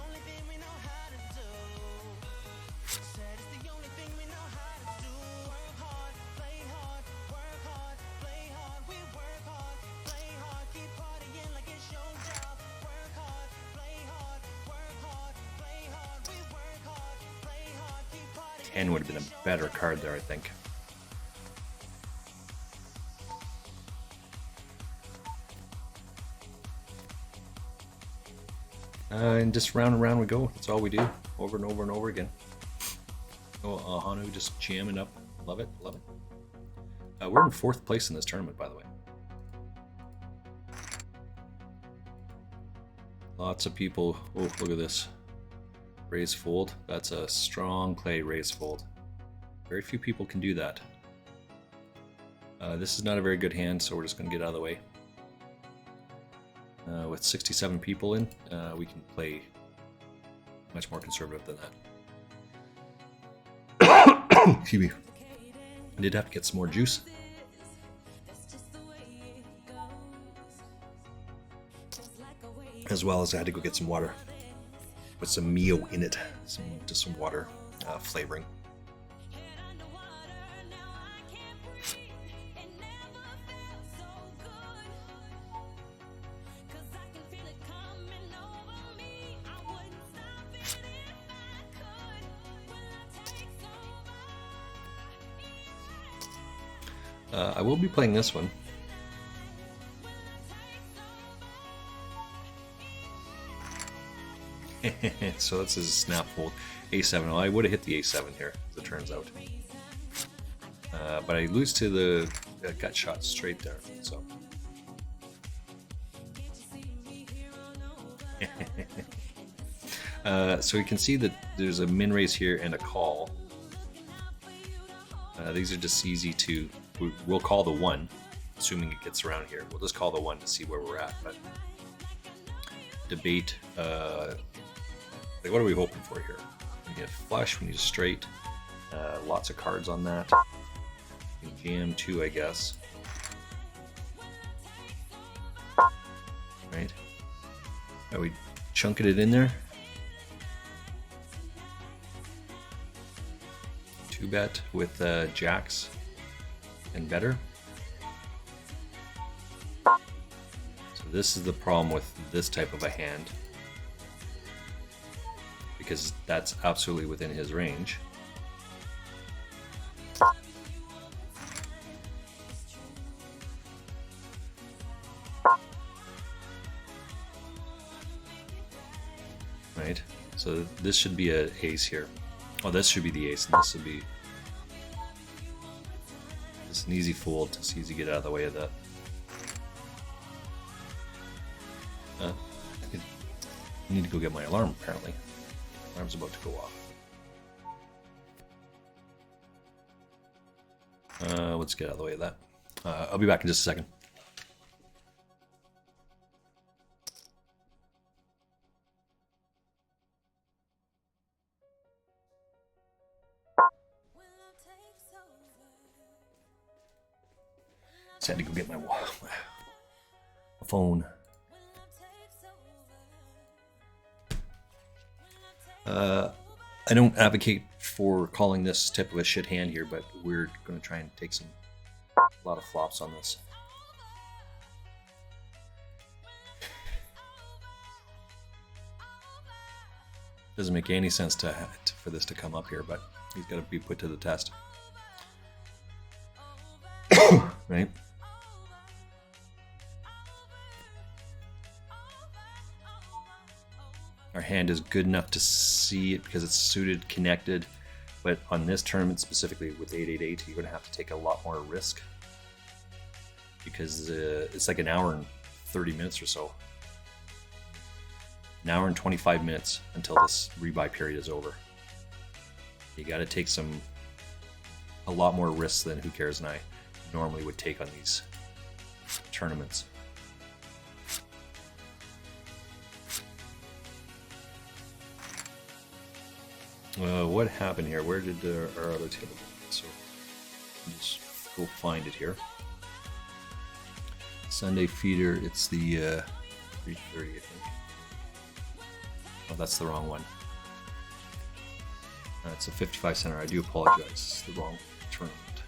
Would have been a better card there, I think. And just round and round we go. That's all we do, over and over and over again. Oh, Hanu just jamming up. Love it, love it. We're in 4th place in this tournament, by the way. Lots of people. Oh, look at this. Raise fold. That's a strong play, raise fold. Very few people can do that. This is not a very good hand, so we're just going to get out of the way. With 67 people in, we can play much more conservative than that. Excuse me. I did have to get some more juice. As well as I had to go get some water. With some Mio in it, just some water flavoring. I will be playing this one. So this is a snap fold. A7. Well, I would have hit the A7 here, as it turns out. But I lose to the gut shot straight there. So. So you can see that there's a min raise here and a call. These are just easy to. We'll call the 1, assuming it gets around here. We'll just call the 1 to see where we're at. But debate. Like, what are we hoping for here? We get flush, we need a straight. Lots of cards on that. Jam 2, I guess. Right? Are we chunking it in there? 2-bet with jacks and better. So this is the problem with this type of a hand, because that's absolutely within his range. Right, so this should be an ace here. Oh, this should be the ace, and this would be just an easy fold. It's easy to get out of the way of that. I need to go get my alarm, apparently. Alarm's about to go off. Let's get out of the way of that. I'll be back in just a second. Just had to go get my phone. I don't advocate for calling this type of a shit hand here, but we're going to try and take a lot of flops on this. Doesn't make any sense for this to come up here, but he's got to be put to the test. Right? Our hand is good enough to see it because it's suited, connected, but on this tournament specifically with 888, you're going to have to take a lot more risk. because it's like an hour and 30 minutes or so. An hour and 25 minutes until this rebuy period is over. You got to take a lot more risks than Who Cares and I normally would take on these tournaments. What happened here? Where did our other table go? So just go find it here. Sunday feeder. It's the 3:30, I think. Oh, that's the wrong one. It's a 55 center. I do apologize. It's the wrong tournament.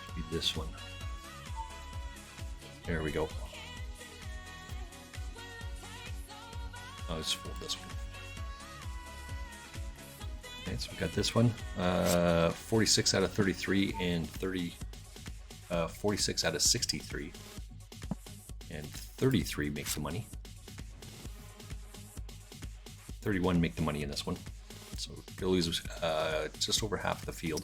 Should be this one. There we go. I'll just fold this one. Okay, so we got this one. 46 out of 33 and 46 out of 63. And 33 make the money. 31 make the money in this one. So you'll lose just over half the field.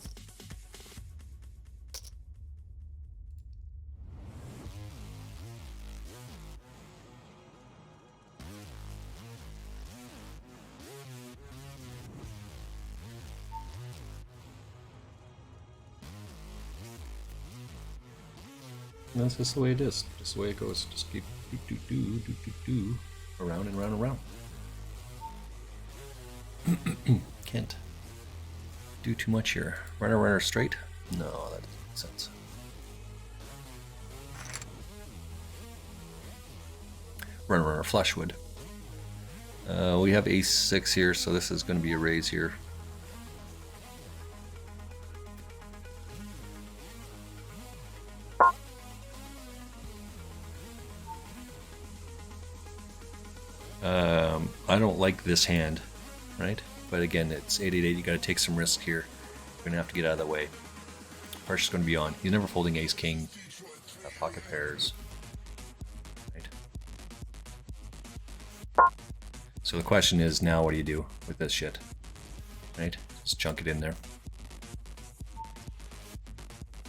And that's just the way it is. Just the way it goes. Just keep do around and round and round. Can't do too much here. Runner straight? No, that doesn't make sense. Runner flush would. We have ace 6 here, so this is going to be a raise here. I don't like this hand, right? But again, it's 888. You got to take some risk here. You're gonna have to get out of the way. Pressure's going to be on. He's never folding ace king, pocket pairs. Right. So the question is now, what do you do with this shit? Right? Just chunk it in there.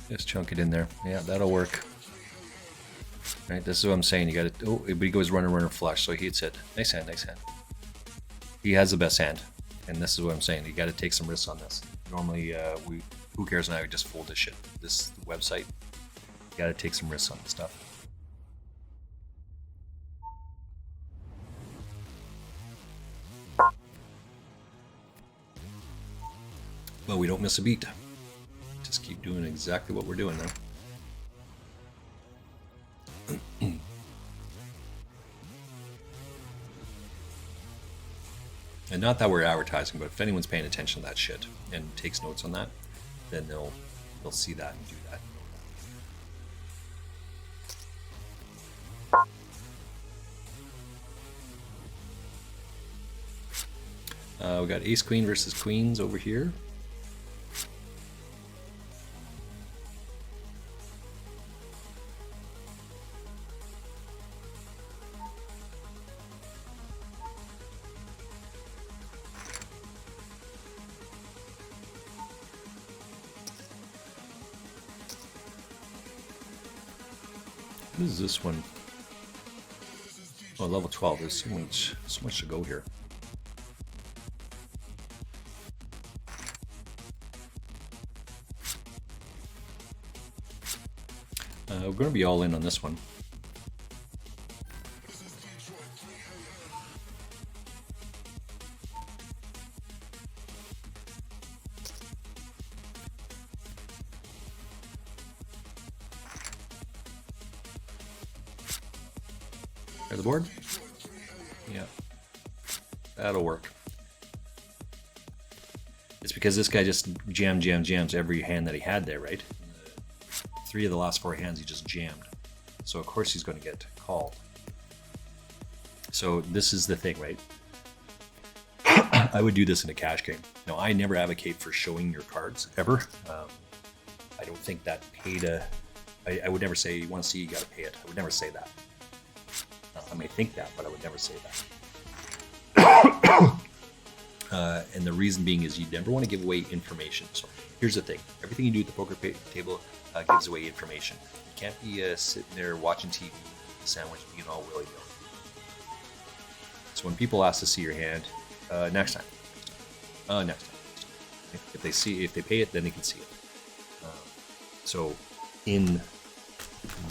Just chunk it in there. Yeah, that'll work. Right, this is what I'm saying. You got to. Oh, but he goes runner flush, so he hits it. Nice hand, nice hand. He has the best hand, and this is what I'm saying. You got to take some risks on this. Normally, Who Cares and I would just fold this shit. This website. You got to take some risks on this stuff. But we don't miss a beat. Just keep doing exactly what we're doing now. And not that we're advertising, but if anyone's paying attention to that shit and takes notes on that, then they'll see that and do that. We got ace queen versus queens over here. What is this one? Oh, level 12. There's so much to go here. We're going to be all in on this one. The board? Yeah. That'll work. It's because this guy just jams every hand that he had there, right? 3 of the last 4 hands he just jammed. So of course he's going to get called. So this is the thing, right? I would do this in a cash game. Now, I never advocate for showing your cards, ever. I don't think that pay to... I would never say, you want to see, you got to pay it. I would never say that. I may think that, but I would never say that. And And the reason being is you never want to give away information. So here's the thing. Everything you do at the poker table gives away information. You can't be sitting there watching TV, a sandwich, being all willy-nilly. So when people ask to see your hand, next time. Next time. If they pay it, then they can see it. So in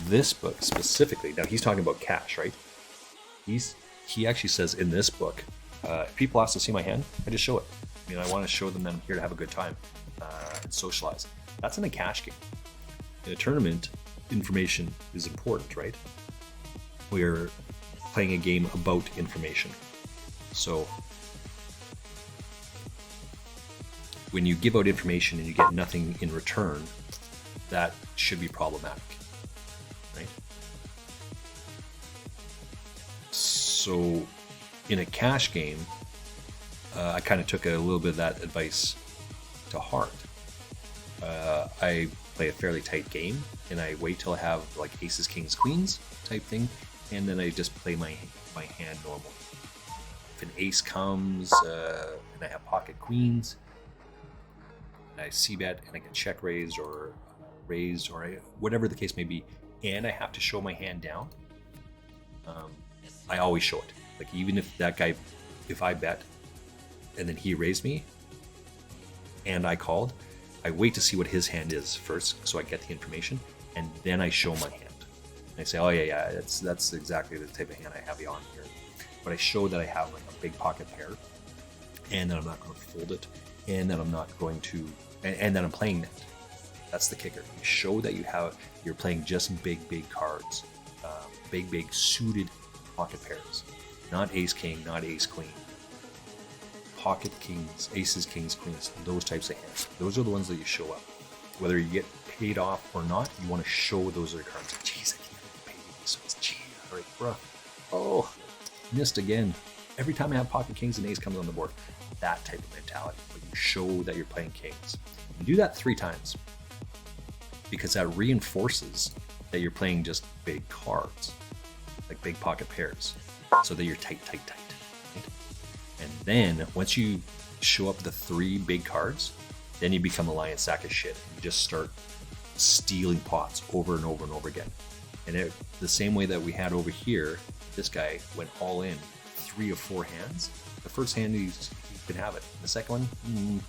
this book specifically, now he's talking about cash, right? He actually says in this book, if people ask to see my hand, I just show it. I mean, I want to show them that I'm here to have a good time and socialize. That's in a cash game. In a tournament, information is important, right? We're playing a game about information. So when you give out information and you get nothing in return, that should be problematic, right? So in a cash game, I kind of took a little bit of that advice to heart. I play a fairly tight game, and I wait till I have like aces, kings, queens type thing, and then I just play my hand normally. If an ace comes and I have pocket queens, and I c-bet and I can check raise or whatever the case may be, and I have to show my hand down, I always show it. Like even if that guy, if I bet and then he raised me and I called, I wait to see what his hand is first so I get the information, and then I show my hand. And I say, oh yeah, that's exactly the type of hand I have you on here. But I show that I have like a big pocket pair, and that I'm not going to fold it, and that I'm not going to, and that I'm playing net. That's the kicker. You show that you're playing just big cards, big suited pocket pairs, not ace king, not ace queen, pocket kings, aces, kings, queens, those types of hands. Those are the ones that you show up. Whether you get paid off or not, you want to show those other cards. Jeez, I can't get paid, so it's cheap. All right, bruh. Oh, missed again. Every time I have pocket kings and ace comes on the board, that type of mentality. But you show that you're playing kings. You do that 3 times, because that reinforces that you're playing just big cards, like big pocket pairs, so that you're tight. Right? And then once you show up the 3 big cards, then you become a lion sack of shit. You just start stealing pots over and over and over again. And the same way that we had over here, this guy went all in 3 of 4 hands. The first hand he could have it. The second one,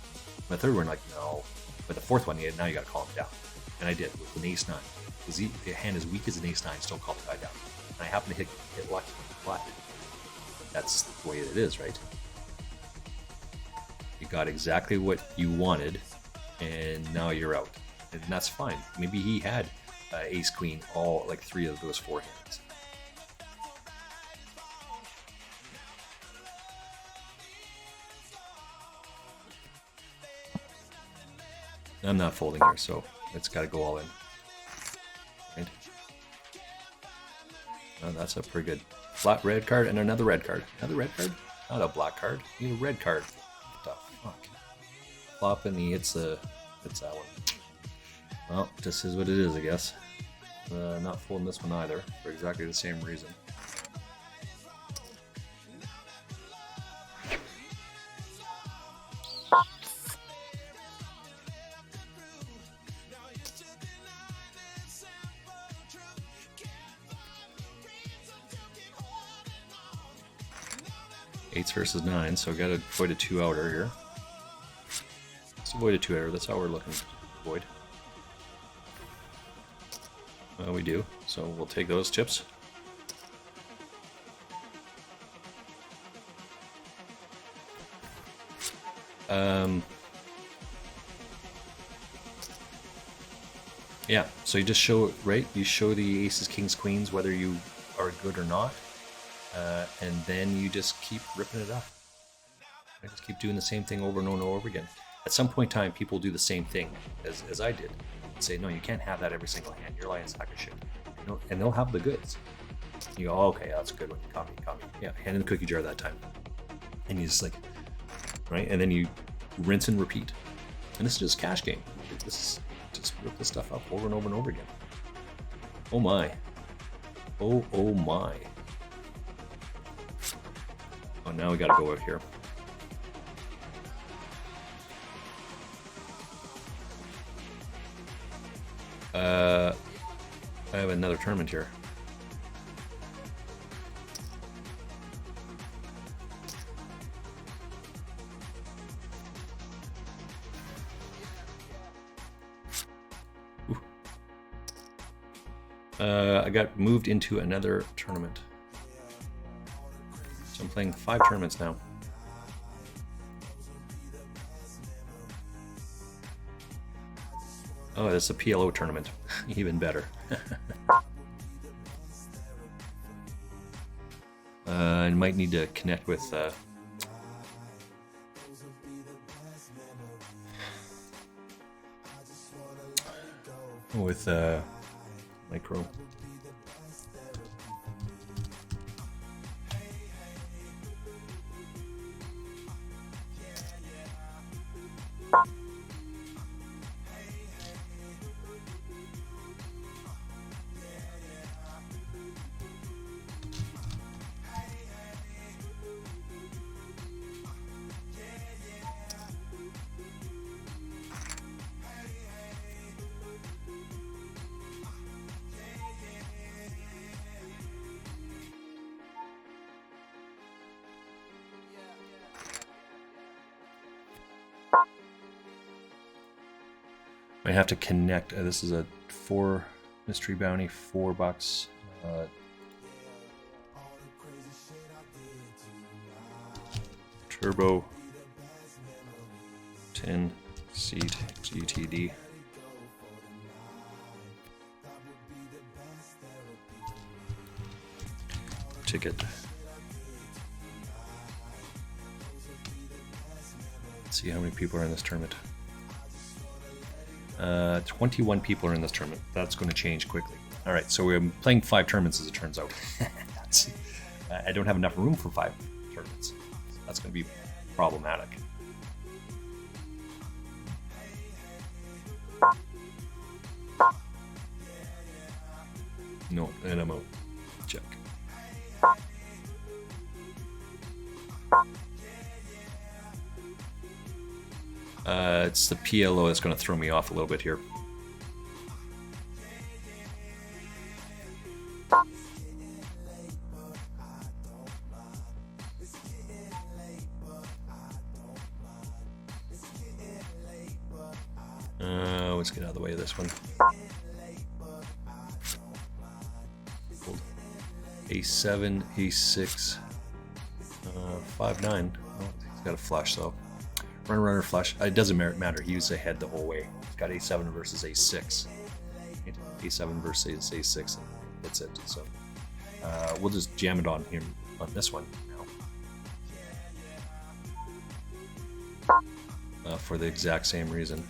the third one, like no. But the fourth one, now you got to calm him down. And I did with an ace 9. Because a hand as weak as an ace 9 still calmed the guy down. And I happened to hit lucky, but that's the way it is, right? You got exactly what you wanted, and now you're out. And that's fine. Maybe he had ace queen, all like 3 of those 4 hands. I'm not folding here, so it's got to go all in. Right? Oh, that's a pretty good flat red card and another red card. Another red card? Not a black card. You need a red card. What the fuck? Flop and he hits that one. Well, this is what it is, I guess. Not folding this one either for exactly the same reason. Eights versus 9, so got to avoid a 2-outer here. Let's avoid a 2-outer. That's how we're looking to avoid. Well, we do. So we'll take those chips. Yeah, so you just show, right? You show the aces, kings, queens, whether you are good or not. And then you just keep ripping it up. I just keep doing the same thing over and over and over again. At some point in time, people do the same thing as I did. Say, no, you can't have that every single hand. You're lying sack of shit. You know, and they'll have the goods. You go, oh, okay, that's a good one. Copy. Yeah, hand in the cookie jar that time. And you just like, right? And then you rinse and repeat. And this is just cash game. This is just rip this stuff up over and over and over again. Oh my. Oh my. Oh, now we gotta go out here. I have another tournament here. I got moved into another tournament. So I'm playing 5 tournaments now. Oh, it's a PLO tournament. Even better. I might need to connect with Micro. I have to connect. This is a 4 mystery bounty, $4. Turbo 10 seat GTD. Ticket. Let's see how many people are in this tournament. 21 people are in this tournament. That's going to change quickly. All right, so we're playing 5 tournaments as it turns out. I don't have enough room for 5 tournaments. That's going to be problematic. No, NMO. Check. It's the PLO that's going to throw me off a little bit here. Let's get out of the way of this one. A7, A6, 5-9. Oh, he's got a flush though. Runner flush. It doesn't matter. He was ahead the whole way. He's got A7 versus A6. A7 versus A6. And that's it. So we'll just jam it on him on this one now. For the exact same reason.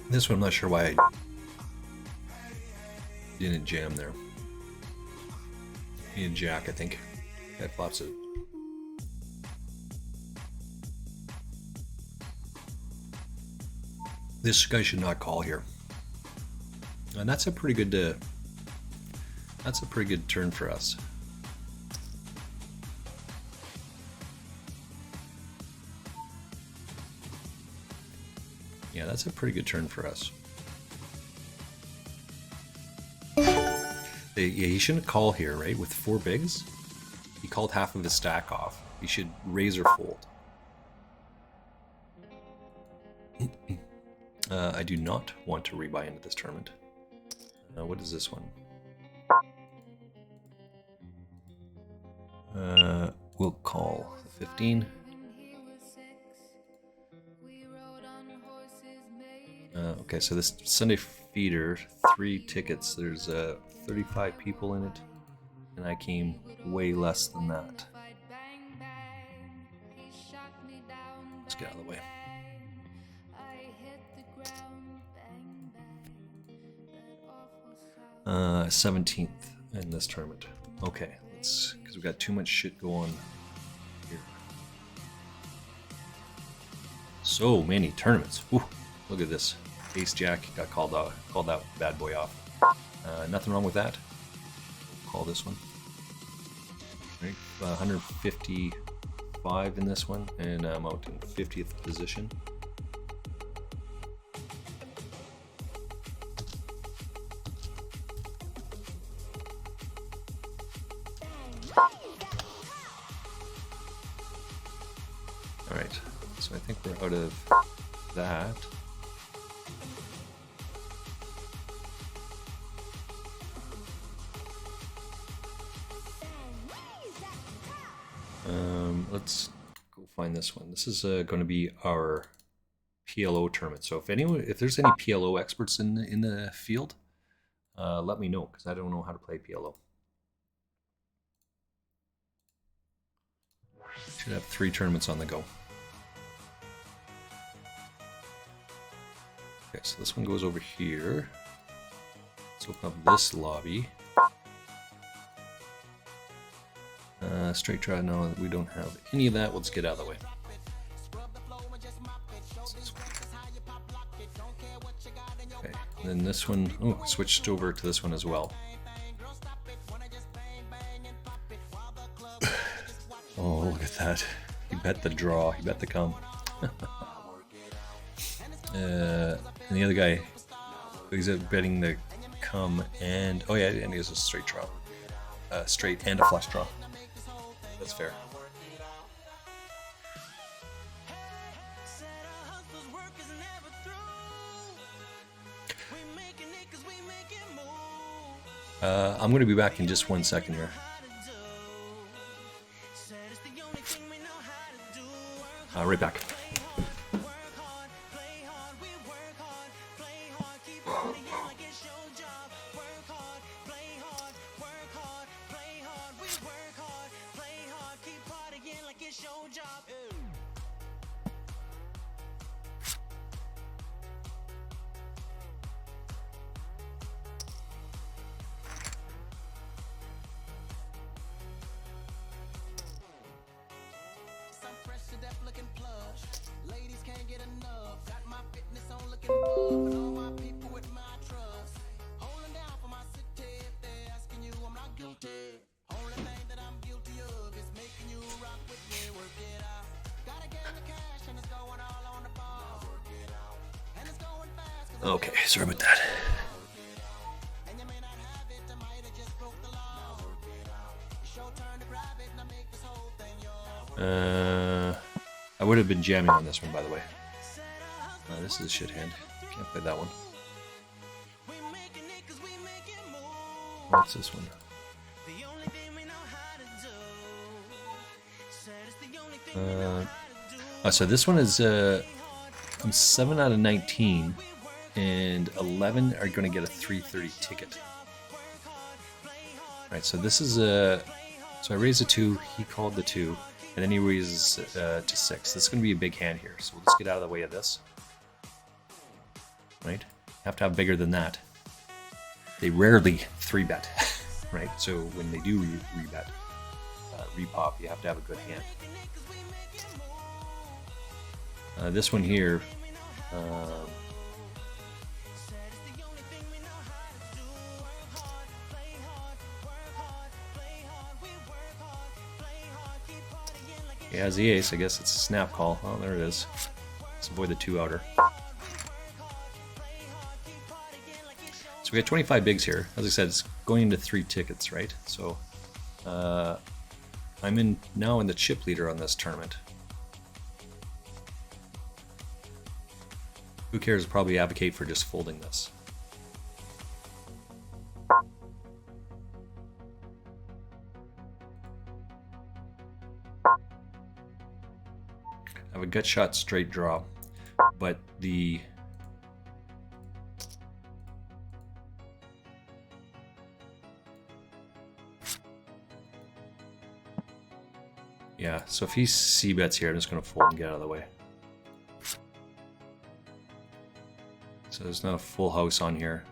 This one, I'm not sure why I didn't jam there. He and Jack, I think. That flops it. This guy should not call here. And that's a pretty good turn for us. Yeah, that's a pretty good turn for us. Yeah, he shouldn't call here, right? With 4 bigs? He called half of his stack off. He should raise or fold. I do not want to rebuy into this tournament. What is this one? We'll call 15. Okay, so this Sunday feeder, 3 tickets. There's 35 people in it, and I came way less than that. Let's get out of the way. Uh, 17th in this tournament. Okay, let's, because we've got too much shit going here. So many tournaments. Ooh, look at this. Ace Jack got called that bad boy off. Nothing wrong with that. Call this one. 155 in this one, and I'm out in 50th position. Alright, so I think we're out of that. Let's go find this one. This is going to be our PLO tournament. So if there's any PLO experts in the field, let me know, because I don't know how to play PLO. Should have 3 tournaments on the go. Okay, so this one goes over here. Let's open up this lobby. Straight draw, no, we don't have any of that. Let's get out of the way. Okay, and then this one, oh, switched over to this one as well. Oh, look at that. He bet the draw, he bet the come. And the other guy, he's betting the come and, oh yeah, and he has a straight draw. Straight and a flush draw. That's fair. I'm going to be back in just 1 second here. Right back. Okay, sorry about that. I would have been jamming on this one, by the way. This is a shit hand. Can't play that one. What's this one? So this one is I'm 7 out of 19, and 11 are going to get a 330 ticket. Right, so this is a. So I raised a 2, he called the 2, and then he raises to 6. This is going to be a big hand here, so we'll just get out of the way of this. Right? Have to have bigger than that. They rarely 3-bet, right? So when they do re-bet, repop, you have to have a good hand. This one here, he has the ace. I guess it's a snap call. Oh, there it is. Let's avoid the 2-outer. So we got 25 bigs here. As I said, it's going into 3 tickets, right? So I'm now in the chip leader on this tournament. Who cares? Probably advocate for just folding this. I have a gut shot straight draw, but the yeah, so if he c-bets here, I'm just going to fold and get out of the way. So there's not a full house on here.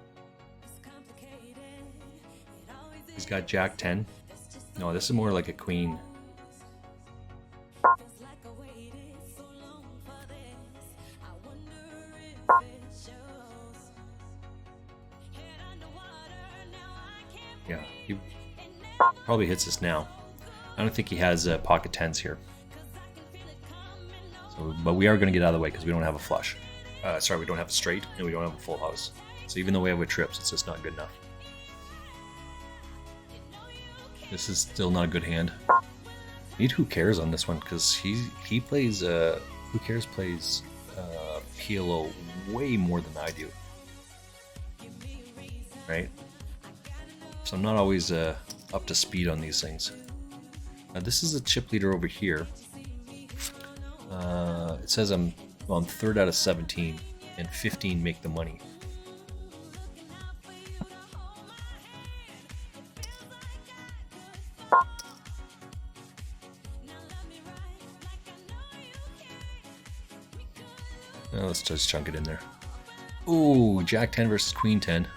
He's got Jack 10. No, this is more like a queen. Yeah, he probably hits us now. I don't think he has pocket tens here. So, but we are going to get out of the way because we don't have a flush. Sorry, we don't have a straight and we don't have a full house. So even though we have a trips, it's just not good enough. This is still not a good hand. Need Who Cares on this one because he plays Who Cares plays PLO way more than I do. Right? So I'm not always up to speed on these things. Now this is a chip leader over here. It says I'm third out of 17 and 15 make the money. Now let's just chunk it in there. Ooh, Jack 10 versus Queen 10.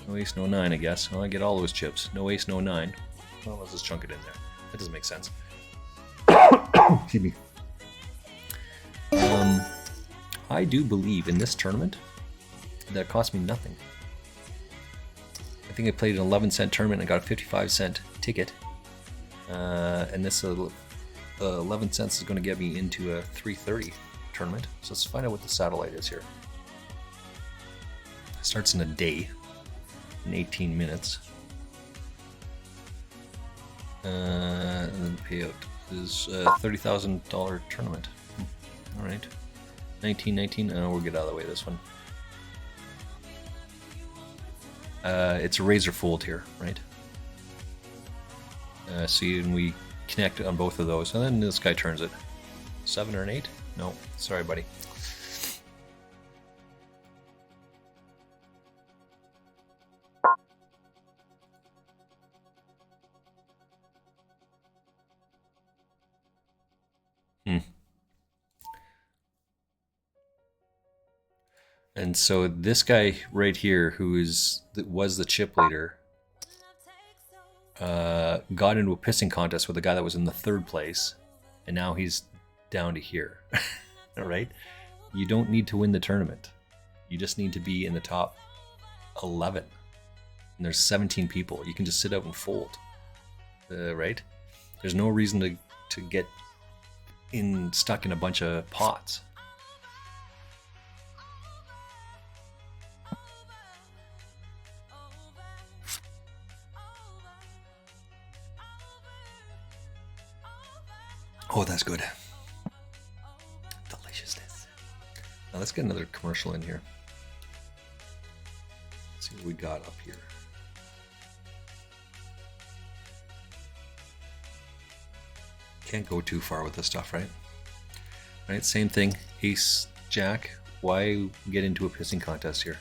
No ace, no 9, I guess. Well, I get all those chips. No ace, no 9. Well, let's just chunk it in there. That doesn't make sense. Excuse me. I do believe in this tournament that cost me nothing. I think I played an 11-cent tournament and got a 55-cent ticket. And this 11 cents is going to get me into a 330 tournament. So let's find out what the satellite is here. It starts in a day, in 18 minutes. And then the payout is a $30,000 tournament. All right, 1919. Oh, we'll get out of the way of this one. It's a razor fold here, right? See, and we connect on both of those, and then this guy turns it. 7 or an 8? No, sorry, buddy. And so this guy right here, who was the chip leader, got into a pissing contest with a guy that was in the 3rd place, and now he's down to here. All right, you don't need to win the tournament. You just need to be in the top 11. And there's 17 people. You can just sit out and fold. Right? There's no reason to get stuck in a bunch of pots. Oh, that's good. Deliciousness. Now let's get another commercial in here. Let's see what we got up here. Can't go too far with this stuff, right? Right, same thing. Ace, Jack. Why get into a pissing contest here?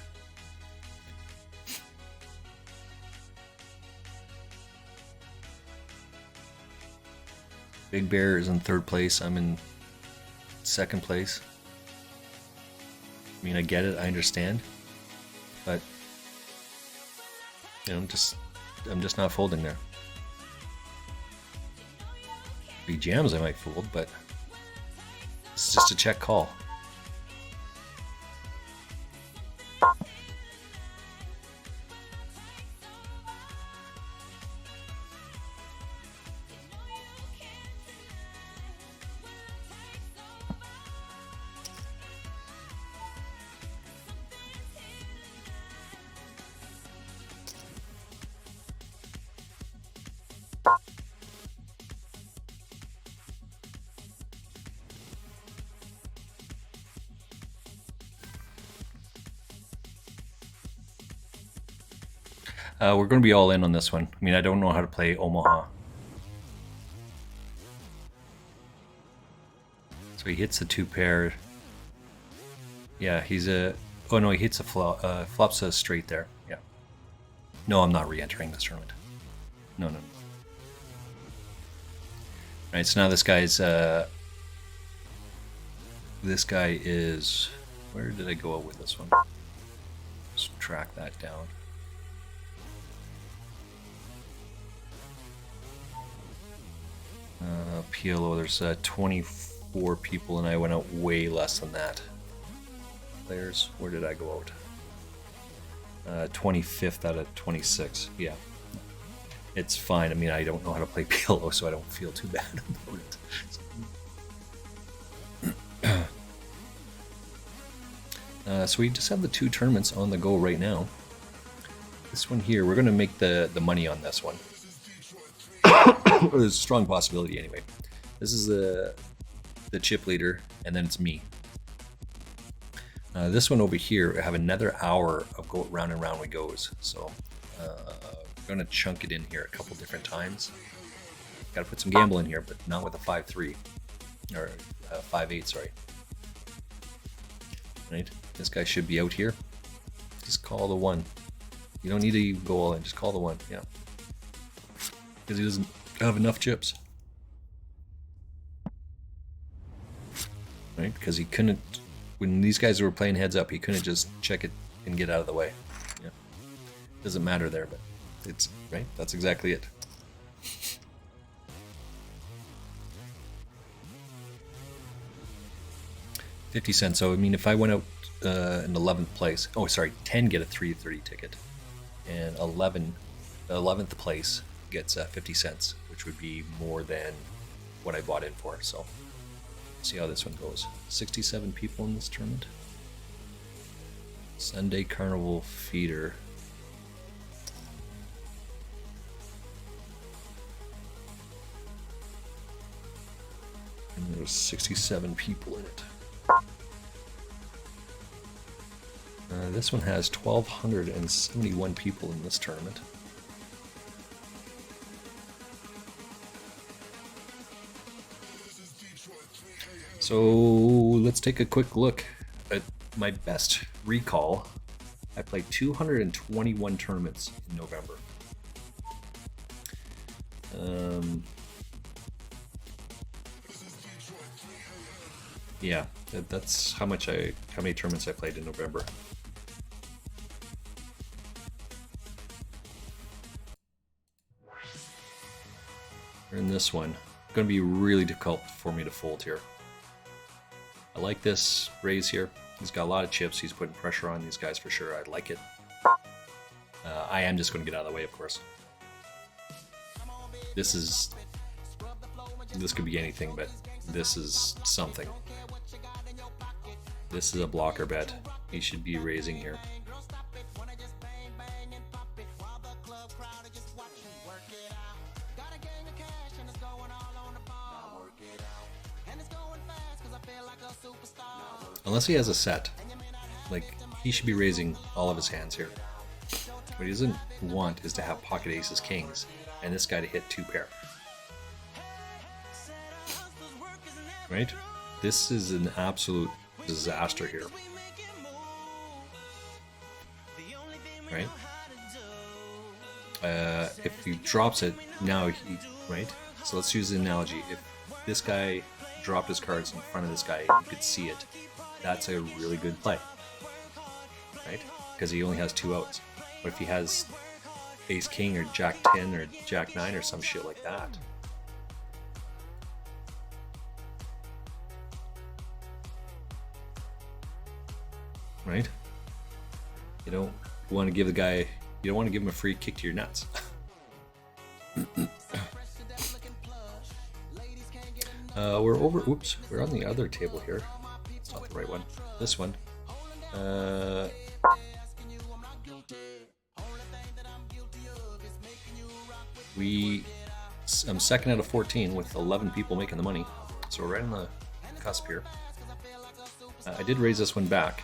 Big Bear is in 3rd place. I'm in 2nd place. I mean, I get it. I understand. But, you know, I'm just not folding there. Big jams I might fold, but it's just a check call. We're going to be all in on this one. I mean, I don't know how to play Omaha. So he hits the 2 pair. Yeah, he's a... Oh no, he hits a flop. Flops a straight there. Yeah. No, I'm not re-entering this tournament. No. Alright, so now this guy's... This guy is... Where did I go out with this one? Let's track that down. PLO, there's 24 people and I went out way less than that. Players, where did I go out? 25th out of 26, yeah. It's fine. I mean, I don't know how to play PLO, so I don't feel too bad about it. So we just have the 2 tournaments on the go right now. This one here, we're going to make the money on this one. There's a strong possibility anyway. This is the chip leader, and then it's me. This one over here, I have another hour of go round and round we goes. So we're going to chunk it in here a couple different times. Got to put some gamble in here, but not with a 5-3 or 5-8. Sorry. Right, this guy should be out here. Just call the 1. You don't need to go all in. Just call the 1. Yeah, because he doesn't have enough chips. Right, because he couldn't. When these guys were playing heads up, he couldn't just check it and get out of the way. Yeah, doesn't matter there, but it's right. That's exactly it. $0.50. So I mean, if I went out in 11th place, oh sorry, 10 get a 3.30 ticket, and 11th place gets 50 cents, which would be more than what I bought in for. So see how this one goes. 67 people in this tournament. Sunday Carnival feeder. And there's 67 people in it. This one has 1,271 people in this tournament. So let's take a quick look at my best recall. I played 221 tournaments in November. Yeah, that's how many tournaments I played in November. In this one, going to be really difficult for me to fold here. I like this raise here. He's got a lot of chips. He's putting pressure on these guys for sure. I like it. I am just going to get out of the way, of course. This could be anything, but this is something. This is a blocker bet. He should be raising here. Unless he has a set, like he should be raising all of his hands here. What he doesn't want is to have pocket aces, kings, and this guy to hit 2 pair. Right? This is an absolute disaster here. Right? If he drops it now, right? So let's use the analogy. If this guy dropped his cards in front of this guy, you could see it. That's a really good play, right? Because he only has 2 outs. But if he has ace king or jack 10 or jack 9 or some shit like that, right? You don't want to give the guy, you don't want to give him a free kick to your nuts. We're on the other table here. It's not the right one. This one. I'm second out of 14 with 11 people making the money. So we're right on the cusp here. I did raise this one back.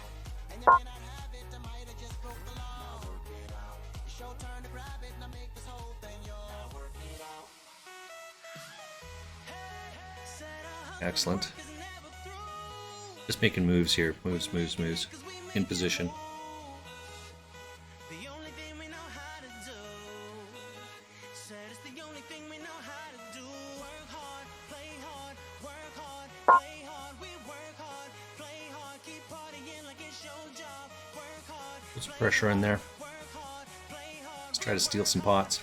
Excellent. Just making moves here. Moves. In position. Put some pressure in there. Let's try to steal some pots.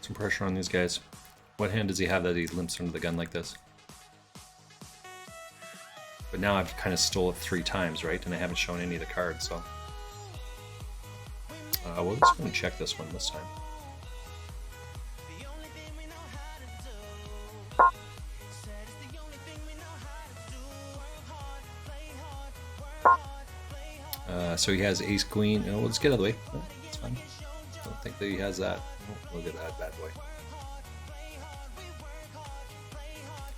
Some pressure on these guys. What hand does he have that he limps under the gun like this? But now I've kind of stole it 3 times, right? And I haven't shown any of the cards, so... We're just going to check this one this time. So he has ace queen. Oh, let's get out of the way. Oh, that's fine. Don't think that he has that. Oh, look at that bad boy.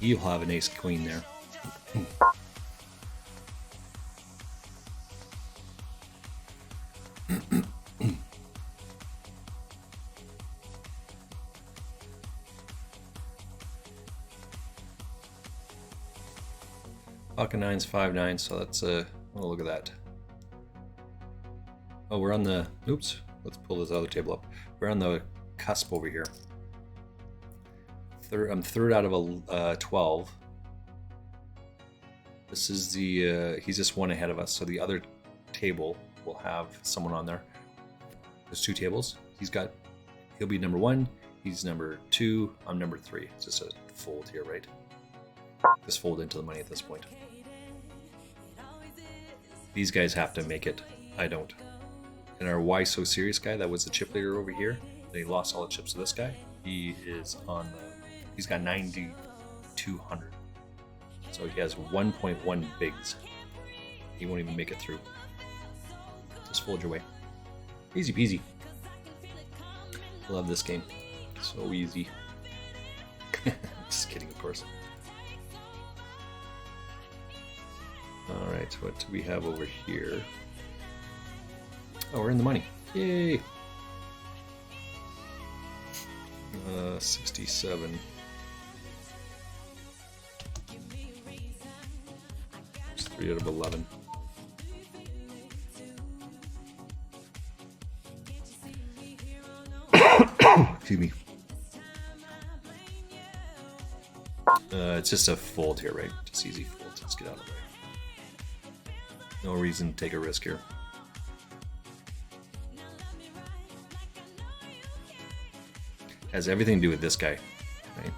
He'll have an ace queen there. Pocket nine's 5-9, so that's oh, look at that. Oh, we're on the, oops, let's pull this other table up. We're on the cusp over here. I'm third out of a 12. This is the, he's just one ahead of us, so the other table will have someone on there. There's 2 tables. He'll be number 1, he's number 2, I'm number 3. It's just a fold here, right? Just fold into the money at this point. These guys have to make it. I don't. And our Why So Serious guy, that was the chip leader over here. They lost all the chips to this guy. He is on he's got 9,200. So he has 1.1 bigs. He won't even make it through. Just fold your way. Easy peasy. Love this game. So easy. Just kidding, of course. Alright, what do we have over here? Oh, we're in the money. Yay! 67. It's 3 out of 11. Excuse me. It's just a fold here, right? Just easy fold. Let's get out of the way. No reason to take a risk here. Has everything to do with this guy, right?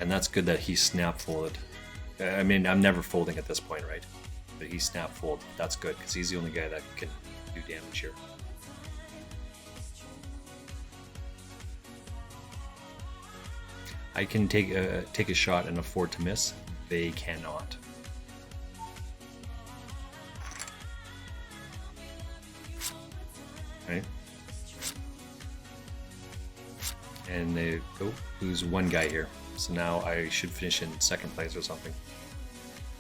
And that's good that he snap folded. I mean, I'm never folding at this point, right? But he snap folded. That's good because he's the only guy that can do damage here. I can take a shot and afford to miss. They cannot. Right? And they lose one guy here. So now I should finish in 2nd place or something.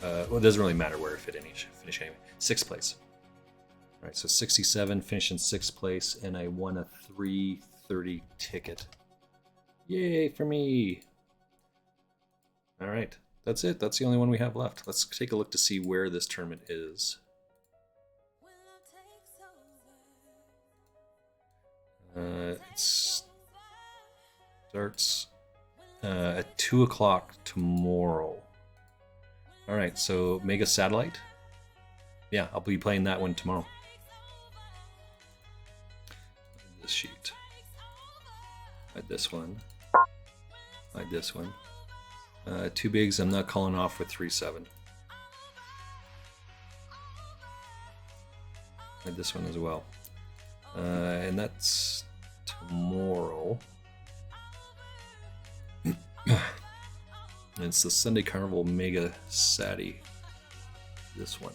Well, it doesn't really matter where I finish anyway. 6th place. All right, so 67, finish in 6th place, and I won a 330 ticket. Yay for me! All right, that's it. That's the only one we have left. Let's take a look to see where this tournament is. It starts at 2 o'clock tomorrow. All right, so Mega Satellite. Yeah, I'll be playing that one tomorrow. This sheet. Like this one. Like this one. 2 bigs. I'm not calling off with 3-7. Like this one as well. And that's tomorrow. And it's the Sunday Carnival Mega Satty. This one.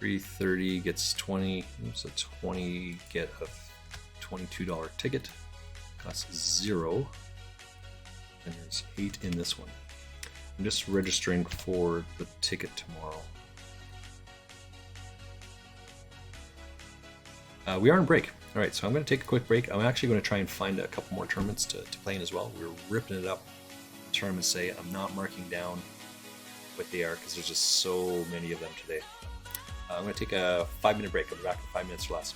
$330 gets 20. Oops, a 20 get a $22 ticket. Costs 0. And there's 8 in this one. I'm just registering for the ticket tomorrow. We are on break. All right, so I'm going to take a quick break. I'm actually going to try and find a couple more tournaments to play in as well. We're ripping it up. Tournaments say I'm not marking down what they are because there's just so many of them today. I'm going to take a 5-minute break. I'll be back in 5 minutes or less.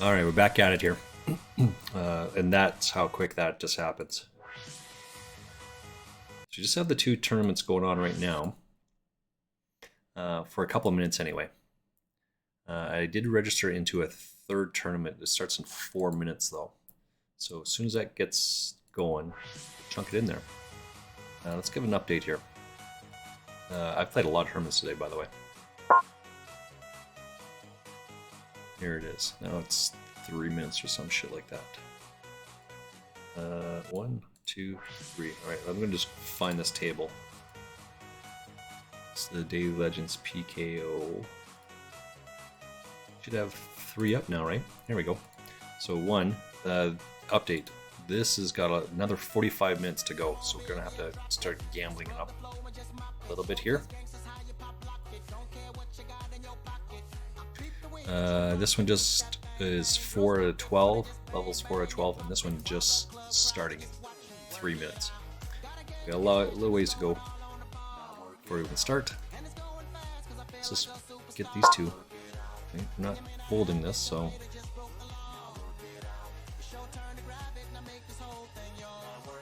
All right, we're back at it here. And that's how quick that just happens. So you just have the 2 tournaments going on right now. For a couple of minutes anyway. I did register into a 3rd tournament. It starts in 4 minutes though. So as soon as that gets going, chunk it in there. Let's give an update here. I've played a lot of tournaments today, by the way. Here it is. Now it's 3 minutes or some shit like that. 1, 2, 3. Alright, I'm going to just find this table. It's the Daily Legends PKO. Should have 3 up now, right? Here we go. So 1, update. This has got another 45 minutes to go, so we're going to have to start gambling it up a little bit here. This one just is 4 out of 12, levels 4 out of 12, and this one just starting in 3 minutes. We got a little ways to go before we even start. Let's just get these 2. Okay, I'm not holding this, so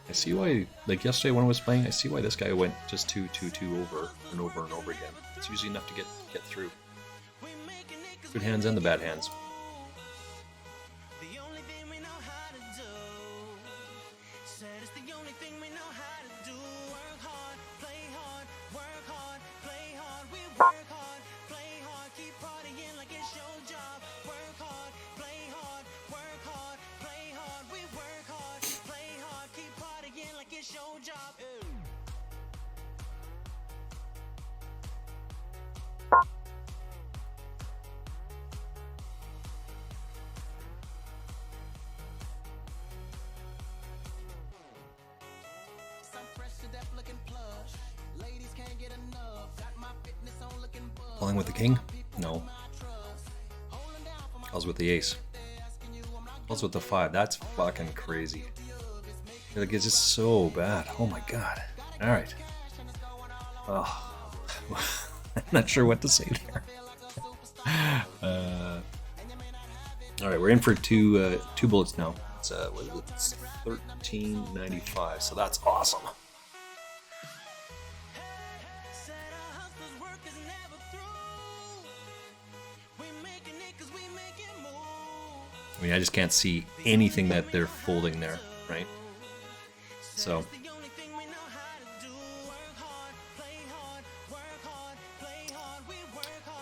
I see why, like yesterday when I was playing, I see why this guy went just 2, 2, 2 over and over and over again. It's usually enough to get through. Good hands and the bad hands. Playing with the king? No. I was with the ace. I was with the 5. That's fucking crazy. Like, it's just so bad. Oh my god. Alright. Oh. I'm not sure what to say there. Alright, we're in for two bullets now. It's what is it? It's 13.95, so that's awesome. I mean, I just can't see anything that they're folding there, right? So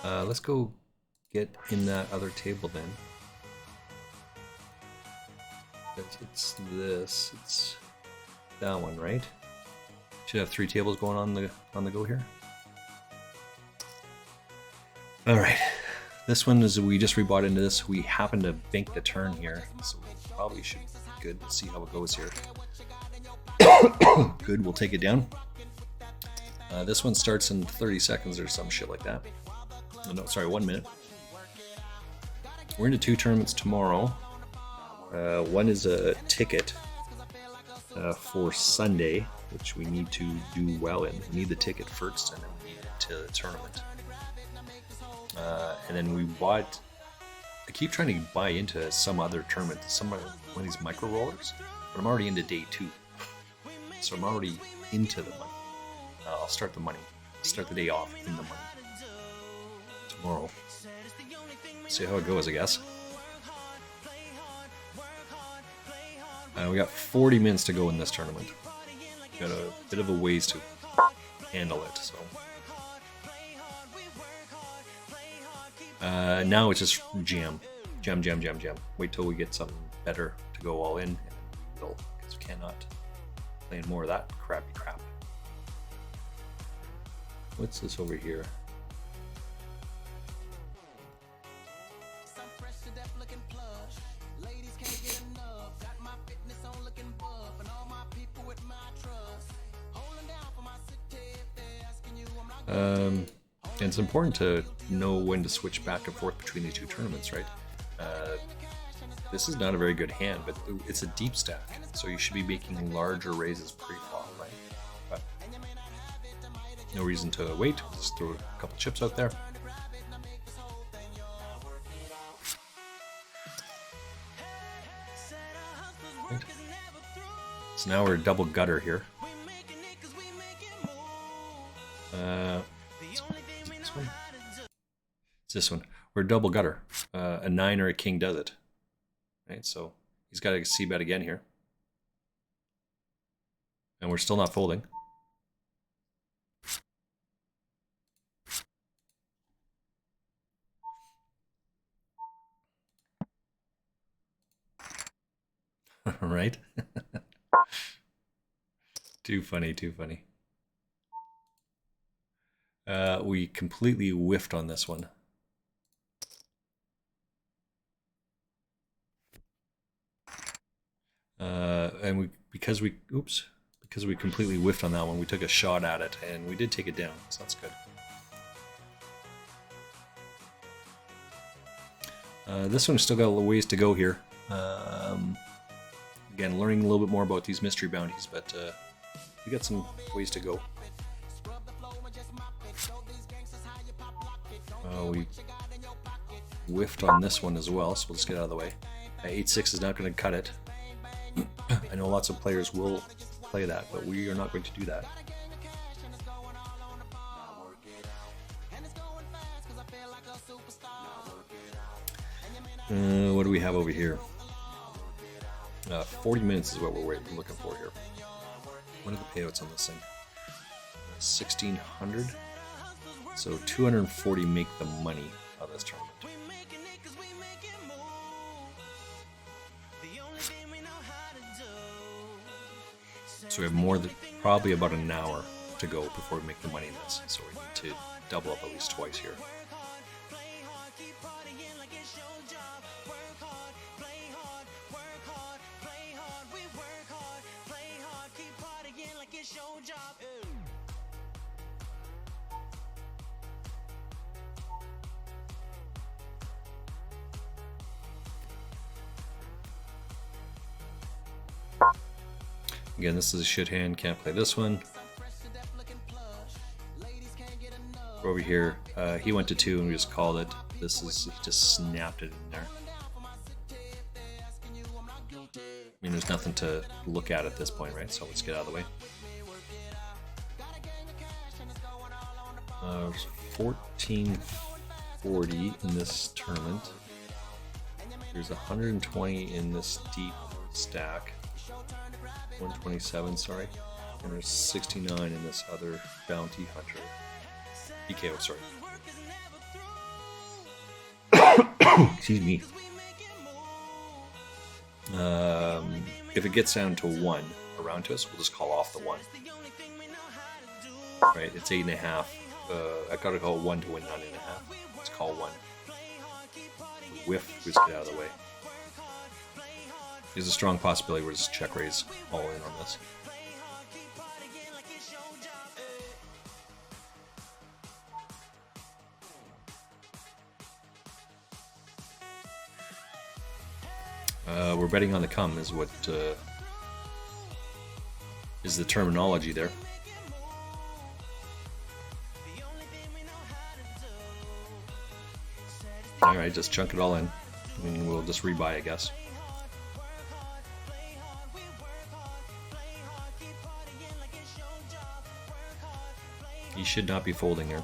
let's go get in that other table then. It's this. It's that one, right? Should have 3 tables going on the go here. All right. This one is, we just rebought into this. We happen to bank the turn here, so we probably should be good. Let's see how it goes here. Good, we'll take it down. This one starts in 30 seconds or some shit like that. Oh, no, sorry, 1 minute. We're into 2 tournaments tomorrow. One is a ticket for Sunday, which we need to do well in. We need the ticket first, and then we need it to the tournament. And then we bought. I keep trying to buy into some other tournament, one of these micro rollers, but I'm already into day 2, so I'm already into the money. I'll start the money, start the day off in the money tomorrow. See how it goes, I guess. We got 40 minutes to go in this tournament. Got a bit of a ways to handle it, so. Now it's just jam. Wait till we get something better to go all in, and we will, because we cannot play in more of that crappy crap. What's this over here? And it's important to know when to switch back and forth between the 2 tournaments, right? This is not a very good hand, but it's a deep stack, so you should be making larger raises pre-flop, right? But no reason to wait. Just throw a couple chips out there. So now we're double gutter here. This one? It's this one. We're double gutter. A 9 or a king does it. Right, so he's got a c-bet again here. And we're still not folding. Right? Too funny, too funny. We completely whiffed on this one. And because we completely whiffed on that one, we took a shot at it, and we did take it down, so that's good. This one's still got a little ways to go here. Again, learning a little bit more about these mystery bounties, but we got some ways to go. We whiffed on this one as well, so we'll just get out of the way. 8-6 is not going to cut it. I know lots of players will play that, but we are not going to do that. What do we have over here? 40 minutes is what we're looking for here. What are the payouts on this thing? 1,600. So 240 make the money of this tournament. So we have probably about an hour to go before we make the money in this. So we need to double up at least twice here. Again, this is a shit hand, can't play this one. We're over here, he went to 2 and we just called it. He just snapped it in there. I mean, there's nothing to look at this point, right? So let's get out of the way. 1440 in this tournament. There's 120 in this deep stack. 127, sorry. And there's 69 in this other bounty hunter. PKO, sorry. Excuse me. If it gets down to 1 around to us, we'll just call off the 1. Right, it's 8.5. I gotta call 1 to win 9.5. Let's call 1. Whiff, we just get out of the way. There's a strong possibility we're just check raise all in on this. We're betting on the come is what is the terminology there. Alright, just chunk it all in and we'll just rebuy, I guess. He should not be folding here.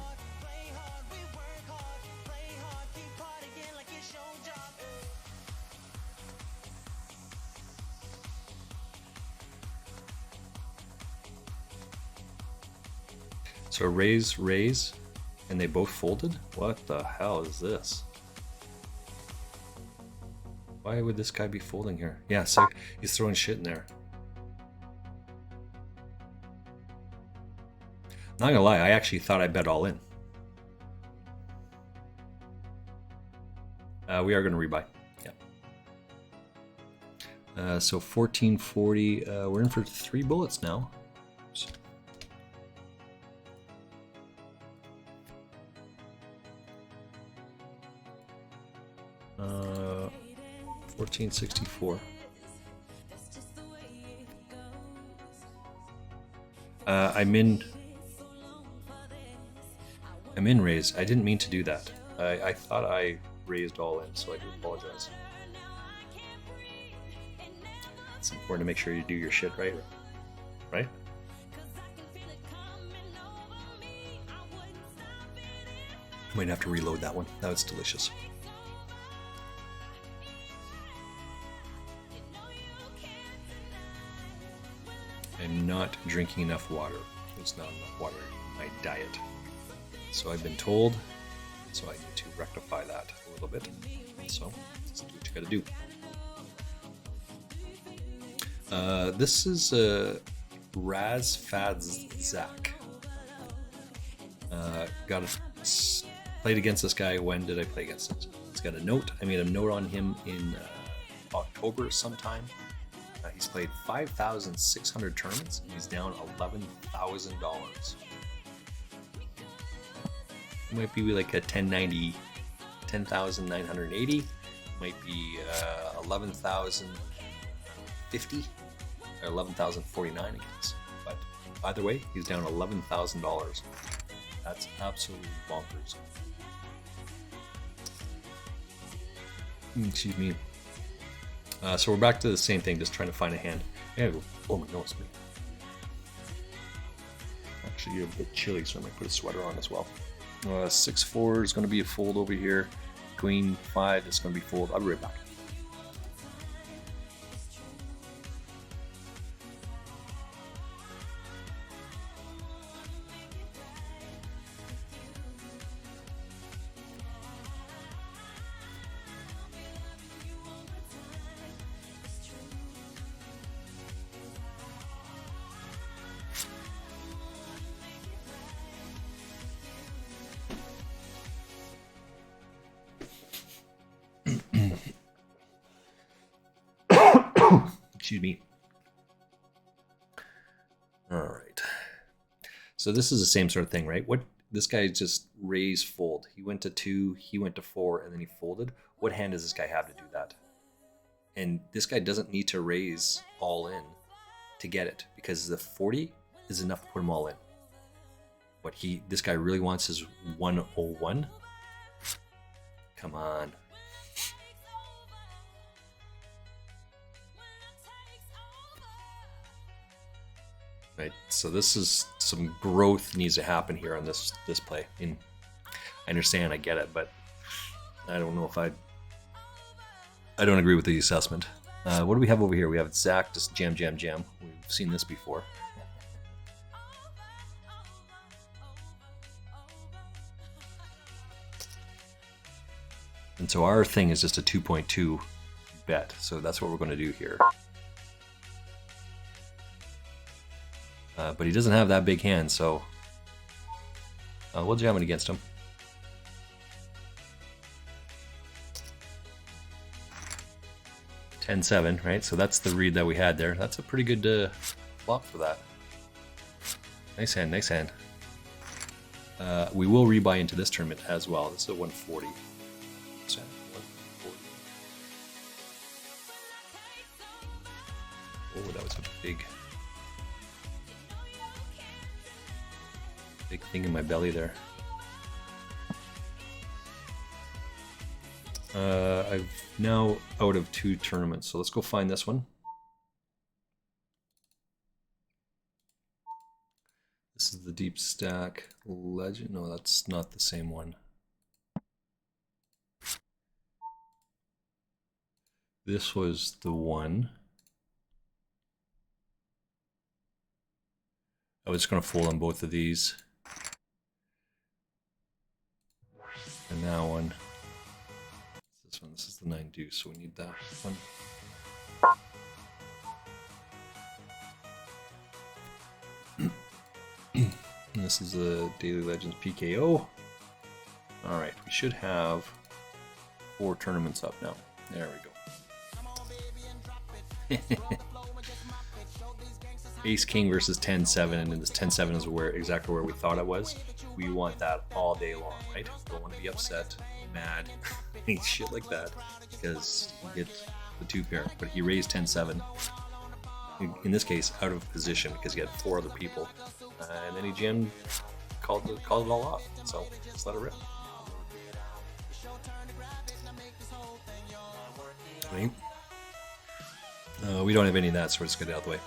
So raise, and they both folded? What the hell is this? Why would this guy be folding here? Yeah, so he's throwing shit in there. Not gonna lie, I actually thought I bet all in. We are gonna rebuy. Yeah. So 1440. We're in for 3 bullets now. Oops. 1464. I'm in raise. I didn't mean to do that. I thought I raised all in, so I do apologize. It's important to make sure you do your shit right. Right? I might have to reload that one. That was delicious. I'm not drinking enough water. There's not enough water in my diet. So I've been told, so I need to rectify that a little bit. So that's what you gotta do. This is Raz Fadzak. Played against this guy. When did I play against him? He's got a note. I made a note on him in October sometime. He's played 5,600 tournaments and he's down $11,000. It might be like a 10,980. Might be 11,050 or 11,049, I guess. But either way, he's down $11,000. That's absolutely bonkers. Excuse me. So we're back to the same thing, just trying to find a hand. Yeah, oh my nose, me. Actually, you're a bit chilly, so I might put a sweater on as well. 6-4 is going to be a fold over here. Queen 5 is going to be fold. I'll be right back. Excuse me. All right. So this is the same sort of thing, right? What this guy just raised fold. He went to 2, he went to 4, and then he folded. What hand does this guy have to do that? And this guy doesn't need to raise all in to get it because the 40 is enough to put them all in. What this guy really wants is 101. Come on. Right, so this is some growth needs to happen here on this play. I understand, I get it, but I don't know if I don't agree with the assessment. What do we have over here? We have Zach just jam. We've seen this before. And so our thing is just a 2.2 bet. So that's what we're going to do here. But he doesn't have that big hand, so we'll jam it against him. $10-7, right? So that's the read that we had there. That's a pretty good flop for that. Nice hand, nice hand. We will rebuy into this tournament as well. This is a 140. So, 140. Oh, that was a big thing in my belly there. I've now out of 2 tournaments, so let's go find this one. This is the Deep Stack Legend. No, that's not the same one. This was the one. I was going to fold on both of these. And that one. This one. This is the 9 deuce, so we need that one. And this is the Daily Legends PKO. Alright, we should have 4 tournaments up now. There we go. Ace King versus 10-7, and this 10-7 is exactly where we thought it was. We want that all day long, right? Don't want to be upset, mad, shit like that, because he hit the 2 pair. But he raised 10-7. In this case, out of position because he had 4 other people, and then he jammed, called it all off. So let's let it rip. Right. We don't have any of that, so we're just get it out of the way.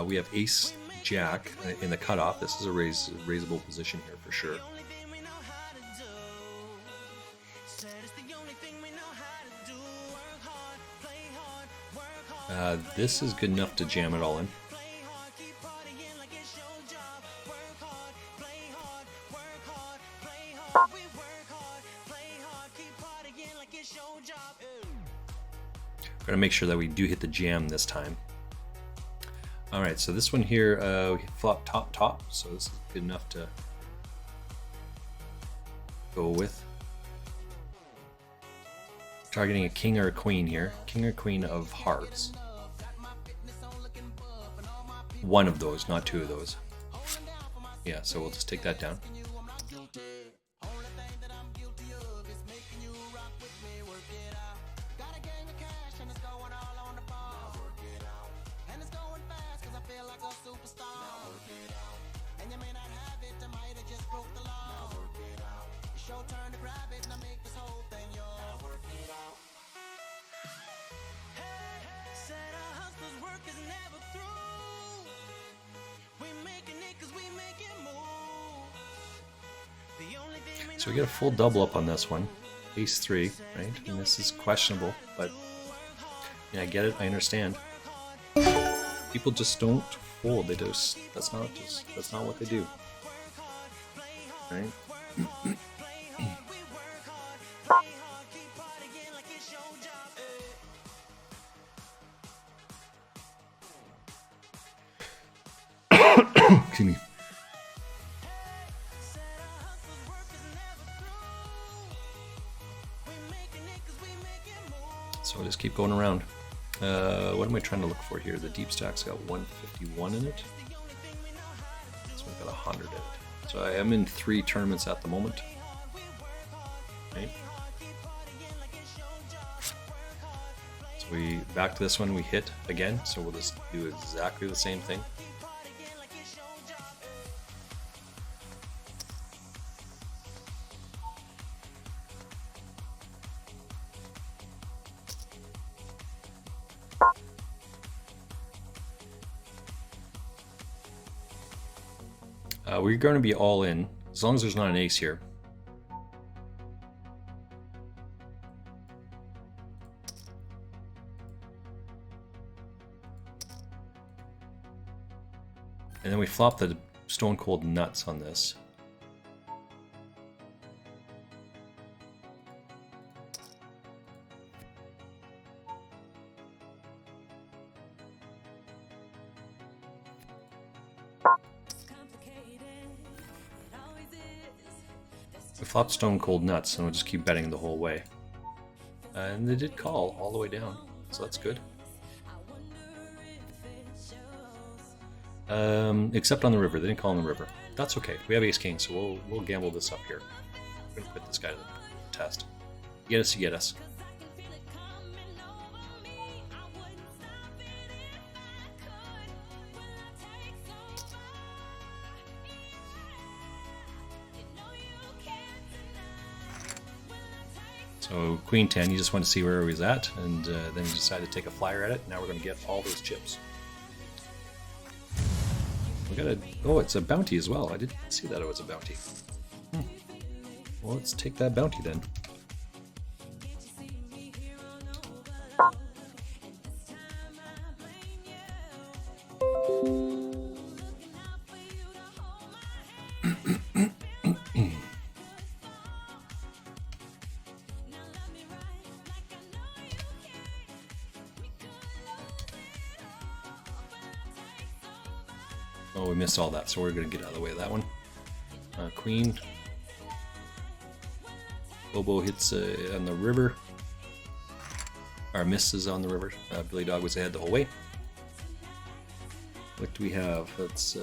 We have ace jack in the cutoff. This is a raisable position here for sure. This is good enough to jam it all in. We're gonna make sure that we do hit the jam this time. All right, so this one here, we flop top, so this is good enough to go with. Targeting a king or a queen here. King or queen of hearts. One of those, not two of those. Yeah, so we'll just take that down. So we get a full double up on this one. Ace 3, right? And this is questionable, but yeah, I get it, I understand. People just don't fold, they just that's not what they do. Right? Excuse me. So we'll just keep going around. What am I trying to look for here? The deep stack's got 151 in it. This one's got 100 in it. So I am in 3 tournaments at the moment. Right? So we back to this one, we hit again, so we'll just do exactly the same thing. We're going to be all in, as long as there's not an ace here. And then we flop the stone cold nuts on this. We flop stone cold nuts and we'll just keep betting the whole way. And they did call all the way down, so that's good. Except on the river, they didn't call on the river. That's okay. We have ace king, so we'll gamble this up here. We're gonna put this guy to the test. Get us, you get us. So queen 10, you just want to see where he was at, and then you decide to take a flyer at it. Now we're going to get all those chips. We got a, oh, it's a bounty as well. I didn't see that it was a bounty. Well, let's take that bounty then. Oh, we missed all that, so we're going to get out of the way of that one. Queen. Bobo hits on the river. Or misses on the river. Billy Dog was ahead the whole way. What do we have? Let's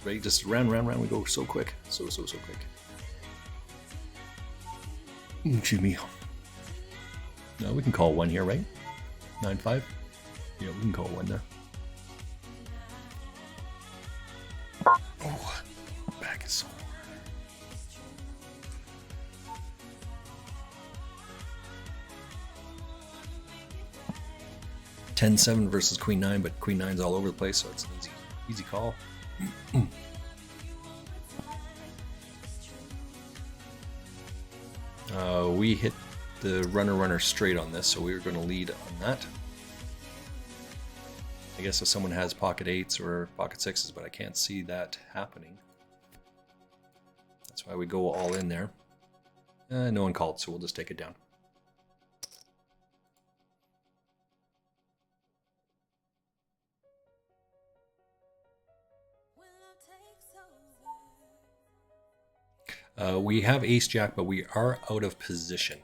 just round. We go so quick. So quick. Excuse me. No, we can call one here, right? 9-5? Yeah, we can call one there. Oh, back is so hard. 10-7 versus Queen 9, but Queen 9's all over the place, so it's an easy call. We hit the runner straight on this, so we were going to lead on that. I guess if someone has pocket 8s or pocket 6s, but I can't see that happening. That's why we go all in there. No one called, so we'll just take it down. We have ace jack, but we are out of position.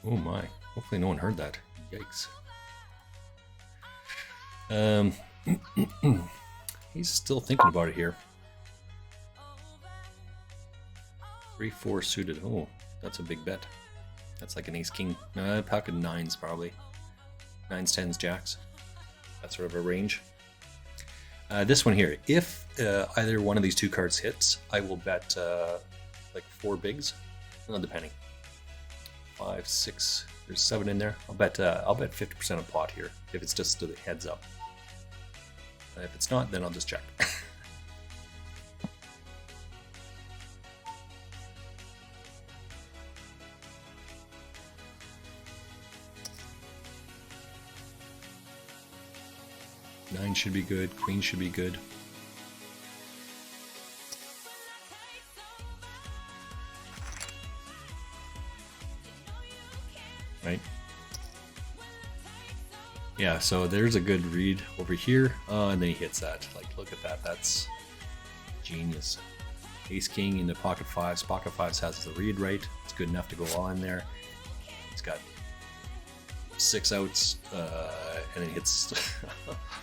Oh my, hopefully no one heard that. Yikes. He's still thinking about it here. 3-4 suited. Oh, that's a big bet. That's like an ace king. Pocket 9s probably. 9s, 10s, jacks. That sort of a range. This one here. If either one of these two cards hits, I will bet like 4 bigs. Depending. 5, 6. There's 7 in there. I'll bet 50% of pot here if it's just the heads up. If it's not, then I'll just check. Nine should be good. Queen should be good. Right? Yeah, so there's a good read over here. And then he hits that. Like, look at that. That's genius. Ace King into pocket 5s. Pocket 5s has the read right. It's good enough to go all in there. He's got 6 outs, and then he hits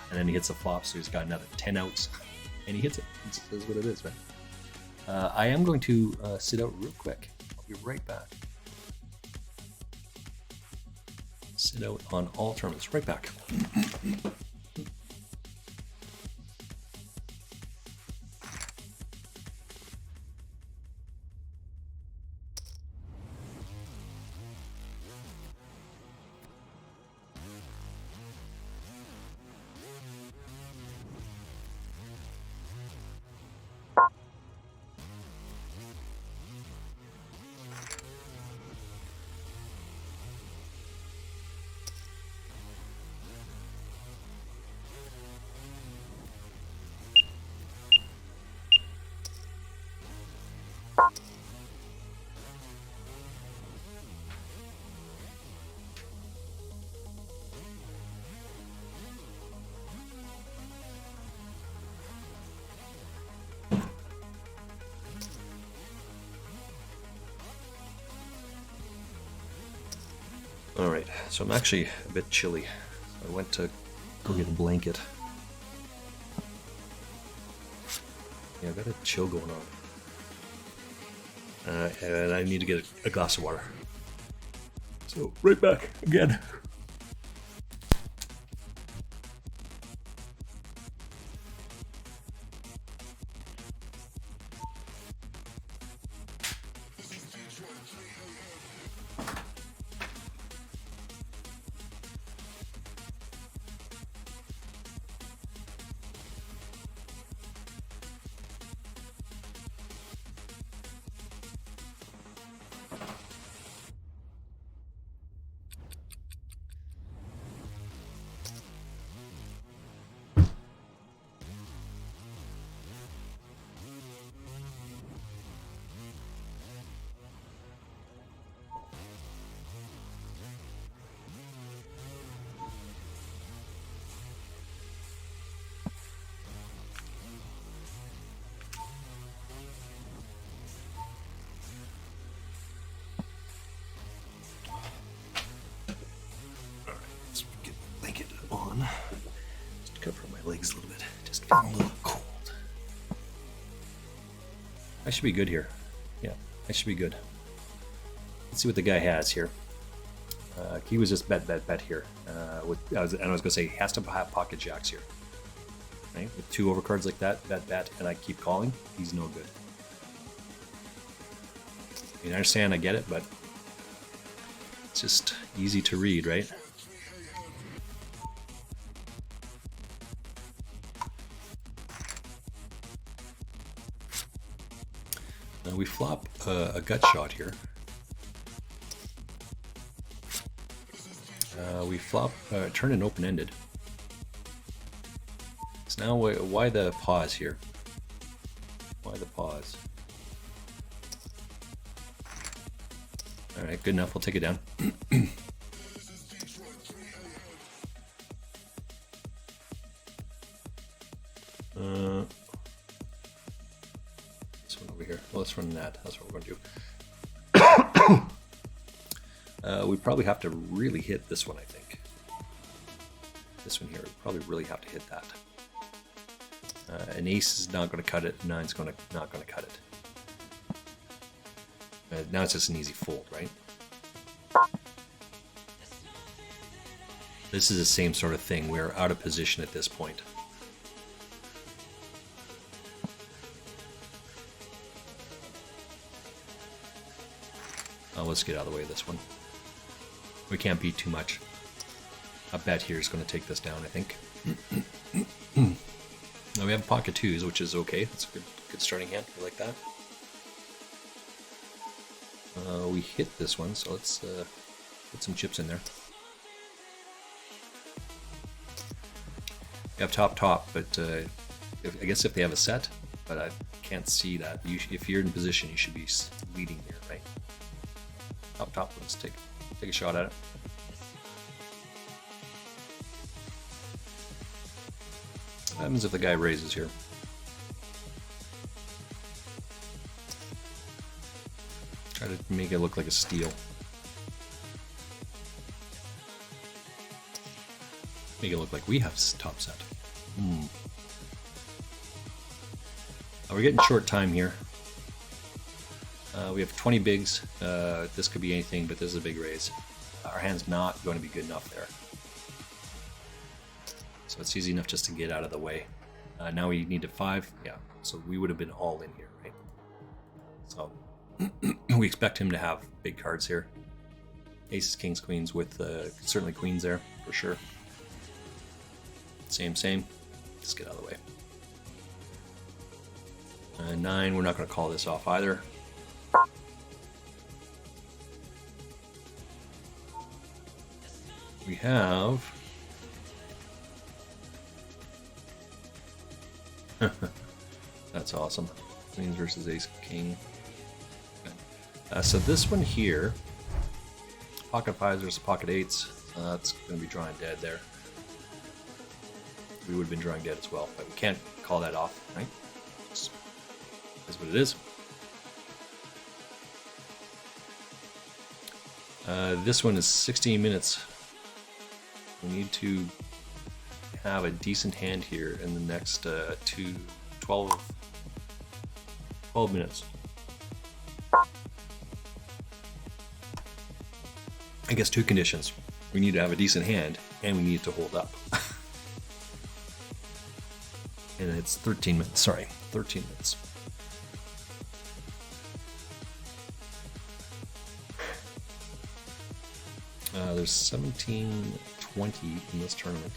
and then he hits a flop, so he's got another 10 outs, and he hits it. That's what it is, right? I am going to sit out real quick. I'll be right back. Sit out on all tournaments. Right back. All right, so I'm actually a bit chilly. I went to go get a blanket. Yeah, I've got a chill going on. And I need to get a glass of water. So, right back again. Just cover my legs a little bit. Just feeling a little cold. I should be good here. Yeah, I should be good. Let's see what the guy has here. He was just bet here. I was going to say, he has to have pocket jacks here. Right? With 2 overcards like that, and I keep calling, he's no good. I mean, I understand, I get it, but it's just easy to read, right? Now we flop a gut shot here. We flop, turn an open-ended. So now, why the pause here? Why the pause? All right, good enough. We'll take it down. This one over here. Well, let's run that. That's what we're going to do. We probably have to really hit this one, I think. This one here, we probably really have to hit that. An ace is not going to cut it. 9's not going to cut it. Now it's just an easy fold, right? This is the same sort of thing. We're out of position at this point. Let's get out of the way of this one. We can't beat too much. A bet here is going to take this down, I think. Now we have pocket 2s, which is okay. That's a good starting hand. I like that. We hit this one, so let's put some chips in there. You have top, but I guess if they have a set, but I can't see that. If you're in position, you should be leading here, right? Top. Let's take a shot at it. What happens if the guy raises here? Try to make it look like a steal. Make it look like we have top set. We're getting short time here. We have 20 bigs. This could be anything, but this is a big raise. Our hand's not going to be good enough there. So it's easy enough just to get out of the way. Now we need a 5. Yeah, so we would have been all in here, right? So we expect him to have big cards here. Aces, kings, queens with certainly queens there, for sure. Same. Just get out of the way. 9, we're not going to call this off either. We have... That's awesome. Queens versus ace, king. So this one here, pocket 5s versus pocket 8s, that's going to be drawing dead there. We would have been drawing dead as well, but we can't call that off, right? That's what it is. This one is 16 minutes. We need to have a decent hand here in the next 12 minutes. I guess 2 conditions. We need to have a decent hand, and we need it to hold up. And it's 13 minutes. Sorry, 13 minutes. There's 1720 in this tournament.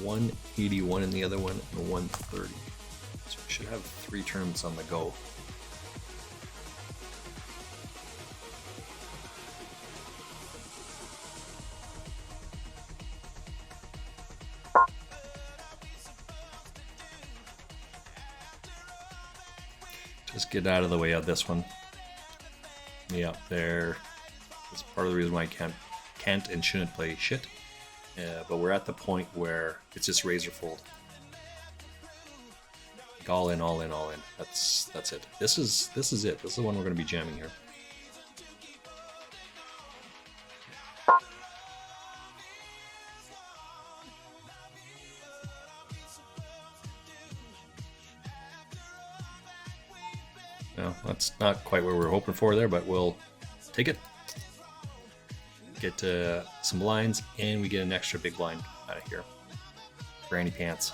181 in the other one, and 130. So we should have 3 tournaments on the go. Just get out of the way of this one. Yeah, there. That's part of the reason why I can't and shouldn't play shit. But we're at the point where it's just razor fold. Like all in. That's it. This is it. This is the one we're going to be jamming here. No, that's not quite what we were hoping for there, but we'll take it. get some blinds, and we get an extra big blind out of here. Granny pants.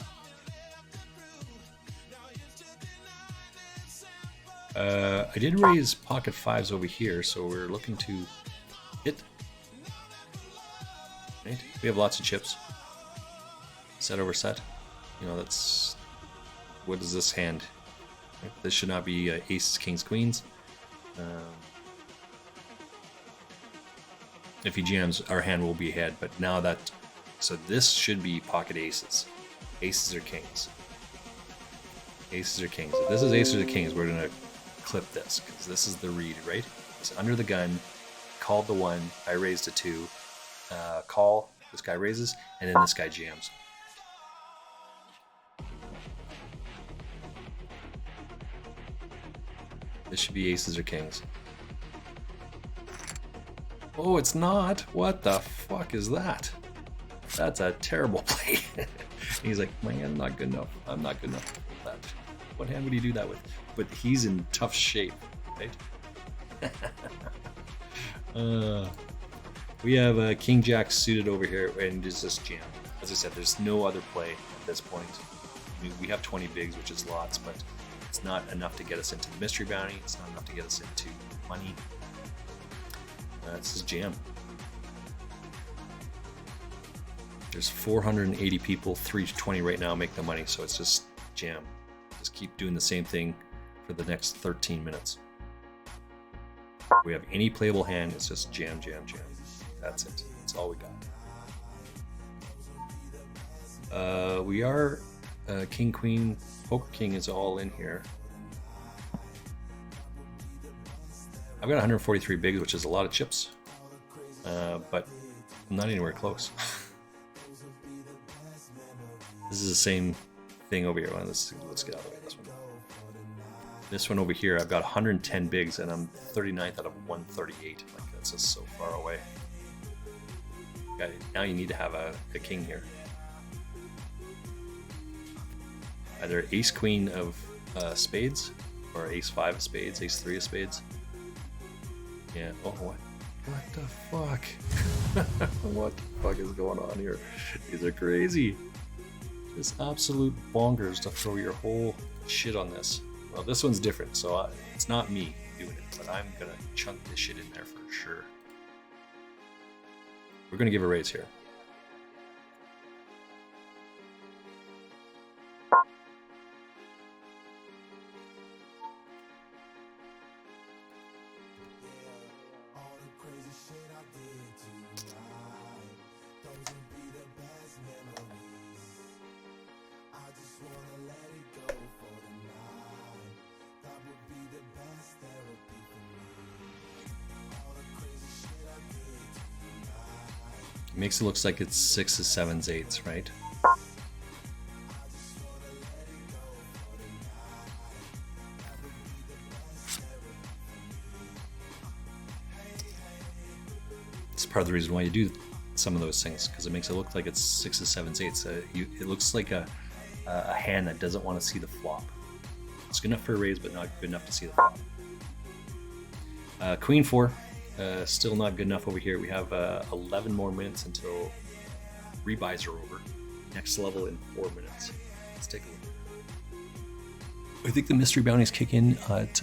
I did raise pocket fives over here, so we're looking to hit. Right? We have lots of chips. Set over set. You know, that's... What is this hand? Right? This should not be aces, kings, queens. If he jams, our hand will be ahead, but now that... So this should be pocket aces. Aces or kings. Aces or kings. If this is aces or kings, we're going to clip this, because this is the read, right? It's under the gun, called the 1, I raised a 2, call, this guy raises, and then this guy jams. This should be aces or kings. Oh, it's not. What the fuck is that? That's a terrible play. He's like, my hand's not good enough. I'm not good enough for that. What hand would he do that with? But he's in tough shape, right? We have King Jack suited over here, and it's just jam. As I said, there's no other play at this point. I mean, we have 20 bigs, which is lots, but it's not enough to get us into the mystery bounty. It's not enough to get us into money. This is jam. There's 480 people, 320 right now make the money, so it's just jam. Just keep doing the same thing for the next 13 minutes. If we have any playable hand, it's just jam, jam, jam. That's it. That's all we got. We are King, Queen, Poker King is all in here. I've got 143 bigs, which is a lot of chips, but I'm not anywhere close. This is the same thing over here. Well, let's get out of the way. This one over here, I've got 110 bigs, and I'm 39th out of 138. Like, that's just so far away. Now you need to have a king here. Either ace queen of spades, or ace 5 of spades, ace 3 of spades. Yeah. Oh, what the fuck? What the fuck is going on here? These are crazy. It's absolute bonkers to throw your whole shit on this. Well, this one's different, so it's not me doing it, but I'm gonna chunk this shit in there for sure. We're gonna give a raise here. Makes it look like it's 6s, 7s, 8s, right? It's part of the reason why you do some of those things, because it makes it look like it's 6s, 7s, 8s. It looks like a hand that doesn't want to see the flop. It's good enough for a raise, but not good enough to see the flop. Queen 4. Still not good enough over here. We have 11 more minutes until rebuys are over. Next level in 4 minutes. Let's take a look. I think the mystery bounties kick in at...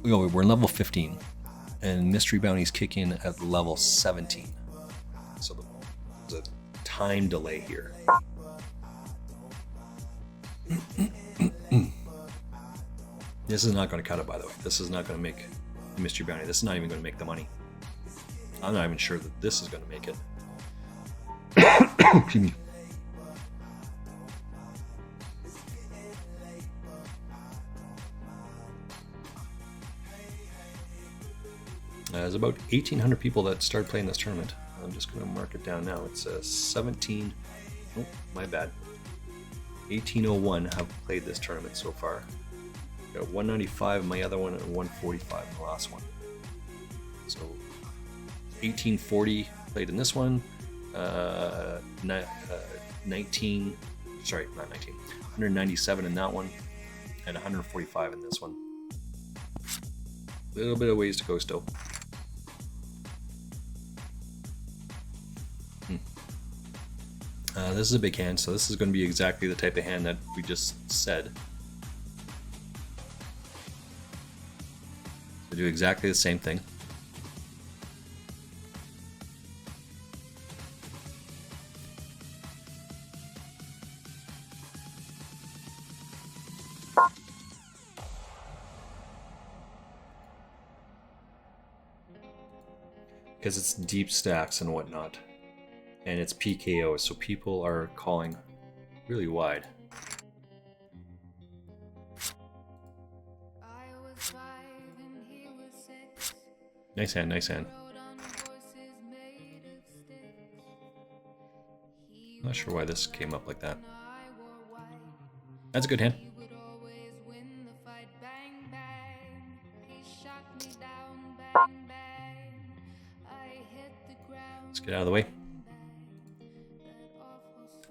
we're in level 15. And mystery bounties kick in at level 17. So there's a time delay here. This is not going to cut it, by the way. This is not going to make... mystery bounty. This is not even going to make the money. I'm not even sure that this is going to make it. Excuse me. There's about 1,800 people that started playing this tournament. I'm just going to mark it down now. It's 17. Oh, my bad. 1801 have played this tournament so far. Got 195 in my other one and 145 in the last one. So 1840 played in this one. 197 in that one, and 145 in this one. A little bit of ways to go still. This is a big hand, so this is going to be exactly the type of hand that we just said. So do exactly the same thing. Because it's deep stacks and whatnot. And it's PKO, so people are calling really wide. Nice hand, nice hand. I'm not sure why this came up like that. That's a good hand. Let's get out of the way.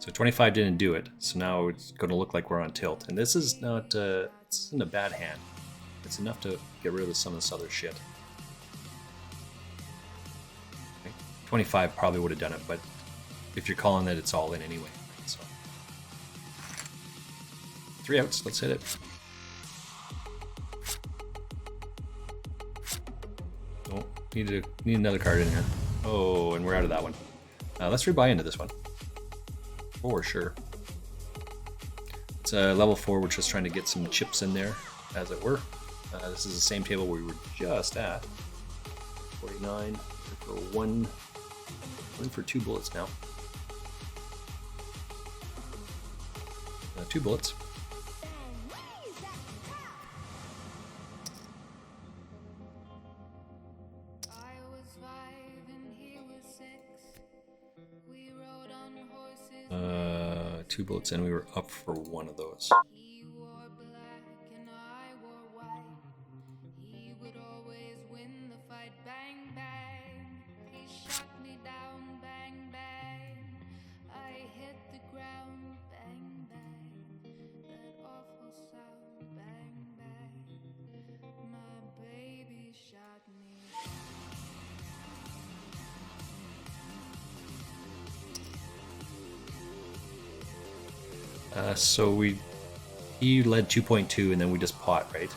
So 25 didn't do it, so now it's going to look like we're on tilt. And this is not, this isn't a bad hand. It's enough to get rid of some of this other shit. Okay. 25 probably would have done it, but if you're calling that, it's all in anyway. So 3 outs, let's hit it. Oh, need another card in here. Oh, and we're out of that one. Let's rebuy into this one. For sure. It's level 4, we're just trying to get some chips in there, as it were. This is the same table we were just at. 49 for one for 2 bullets now. 2 bullets. Two bullets in, we were up for one of those. So he led 2.2 and then we just pot, right?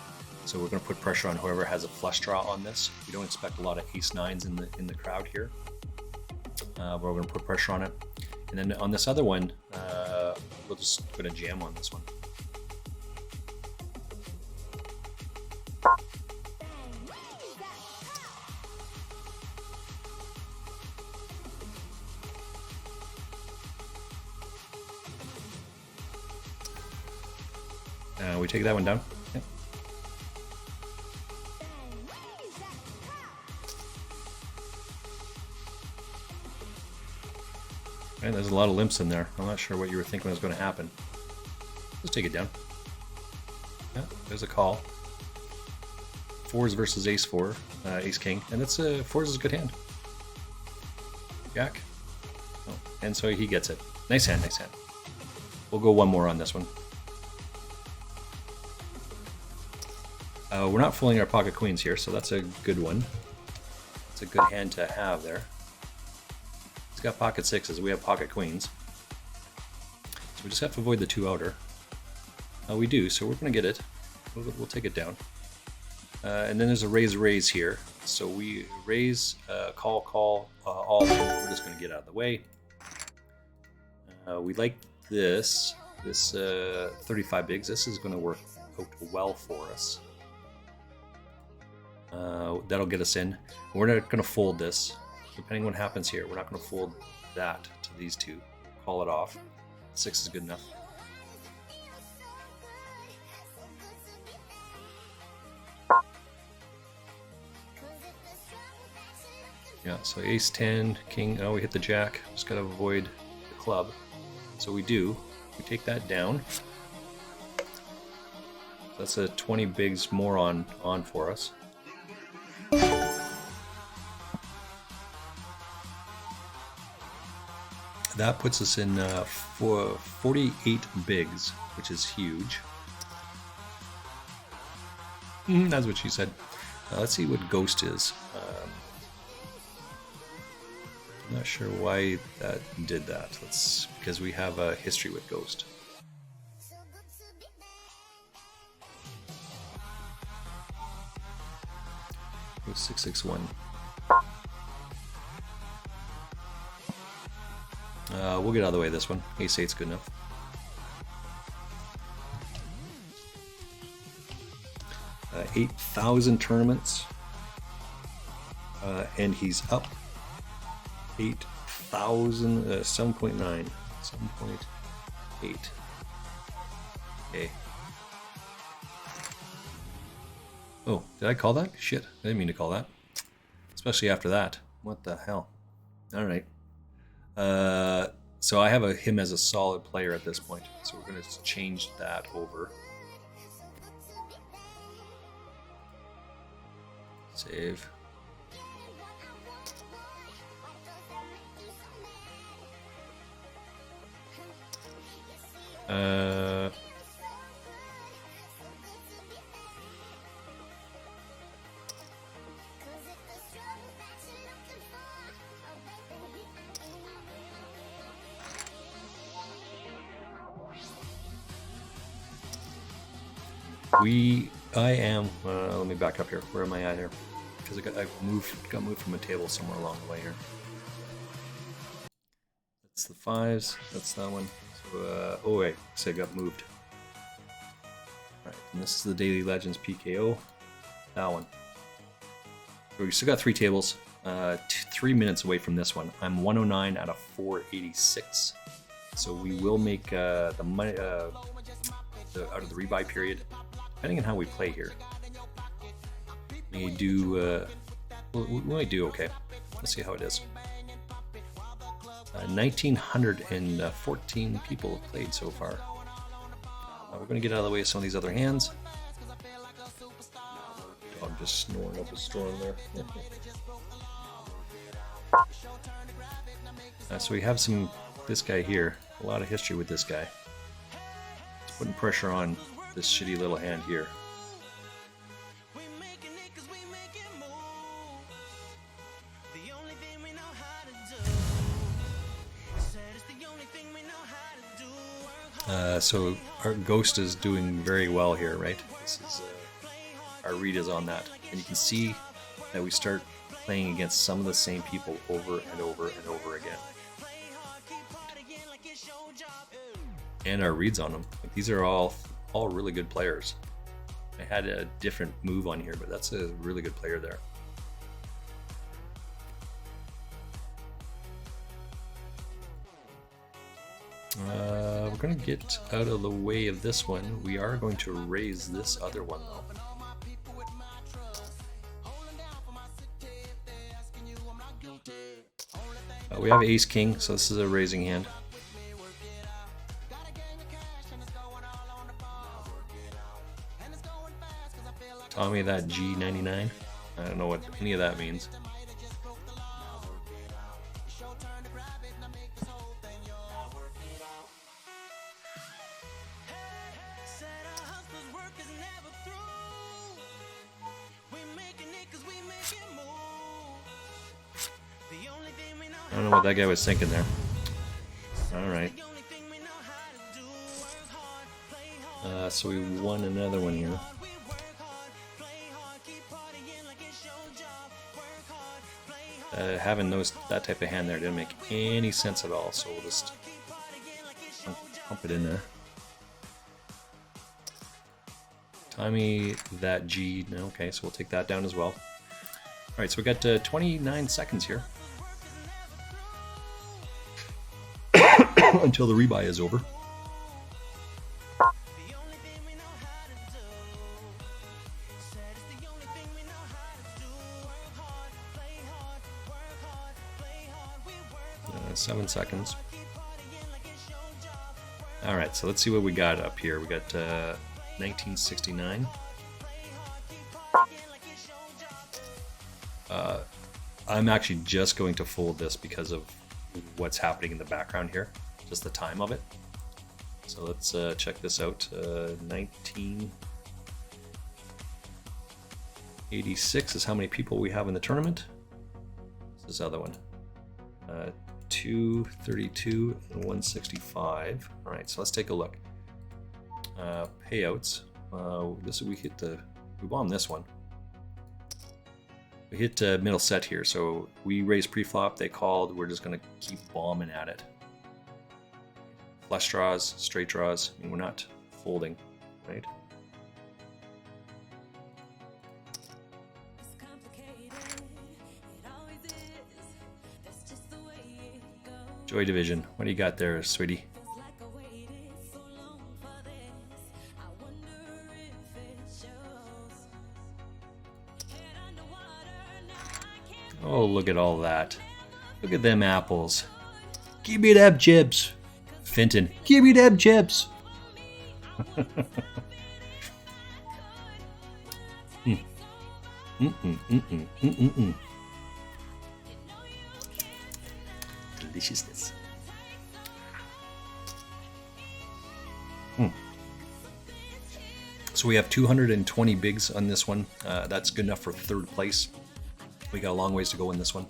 So we're going to put pressure on whoever has a flush draw on this. We don't expect a lot of ace-9s in the crowd here. But we're going to put pressure on it. And then on this other one, we're just going to jam on this one. We take that one down. Yep. And there's a lot of limps in there. I'm not sure what you were thinking was going to happen. Let's take it down. Yeah, there's a call. 4s versus ace 4, ace king, and it's 4s is a good hand. Jack. Oh, and so he gets it. Nice hand, nice hand. We'll go one more on this one. We're not fooling our pocket queens here, so that's a good one. It's a good hand to have there. He's got pocket 6s, we have pocket queens. So we just have to avoid the 2 outer. We do, so we're going to get it. We'll take it down. And then there's a raise here. So we raise, call, all. We're just going to get out of the way. We like this 35 bigs. This is going to work out well for us. That'll get us in. We're not going to fold this. Depending on what happens here, we're not going to fold that to these two. Call it off. 6 is good enough. Yeah, so ace 10, king, oh, we hit the jack. Just got to avoid the club. So we do. We take that down. That's a 20 bigs more on for us. That puts us in 48 bigs, which is huge. That's what she said. Let's see what Ghost is. Not sure why that did that. That's because we have a history with Ghost. Go 661. We'll get out of the way of this one. Ace 8's good enough. Uh, 8,000 tournaments. And he's up 8,000, 7.9, 7.8. Okay. Oh, did I call that? Shit, I didn't mean to call that. Especially after that. What the hell? All right. So I have him as a solid player at this point. So we're going to change that over. Save. I am. Let me back up here. Where am I at here? Because I got moved from a table somewhere along the way here. That's the 5s. That's that one. So, oh wait, so I got moved. All right, and this is the Daily Legends PKO. That one. So we still got 3 tables. 3 minutes away from this one. I'm 109 out of 486. So we will make the money out of the rebuy period. Depending on how we play here, we do. We might do okay. Let's see how it is. 1,914 people have played so far. We're going to get out of the way of some of these other hands. I'm just snoring up a storm there. So we have this guy here. A lot of history with this guy. It's putting pressure on this shitty little hand here. So our Ghost is doing very well here, right? This is our read is on that, and you can see that we start playing against some of the same people over and over and over again. And our reads on them. Like, these are all really good players. I had a different move on here, but that's a really good player there. We're going to get out of the way of this one. We are going to raise this other one, though. We have Ace King, so this is a raising hand. Tommy, that G99. I don't know what any of that means. I don't know what that guy was thinking there. Alright. So we won another one here. Having that type of hand there didn't make any sense at all, so we'll just pump it in there. Tommy, that G. Okay, so we'll take that down as well. Alright, so we got 29 seconds here until the rebuy is over. Uh, 7 seconds. Alright, so let's see what we got up here. We got 1969. I'm actually just going to fold this because of what's happening in the background here, just the time of it. So let's check this out. 1986 is how many people we have in the tournament. This is the other one. 232 and 165. All right, so let's take a look. Payouts. We bombed this one. We hit middle set here, so we raised pre-flop. They called. We're just gonna keep bombing at it. Flush draws, straight draws. I mean, we're not folding, right? Joy Division, what do you got there, sweetie? Oh, look at all that. Look at them apples. Give me them chips. Finton, give me them chips. Deliciousness. So we have 220 bigs on this one. That's good enough for third place. We got a long ways to go in this one.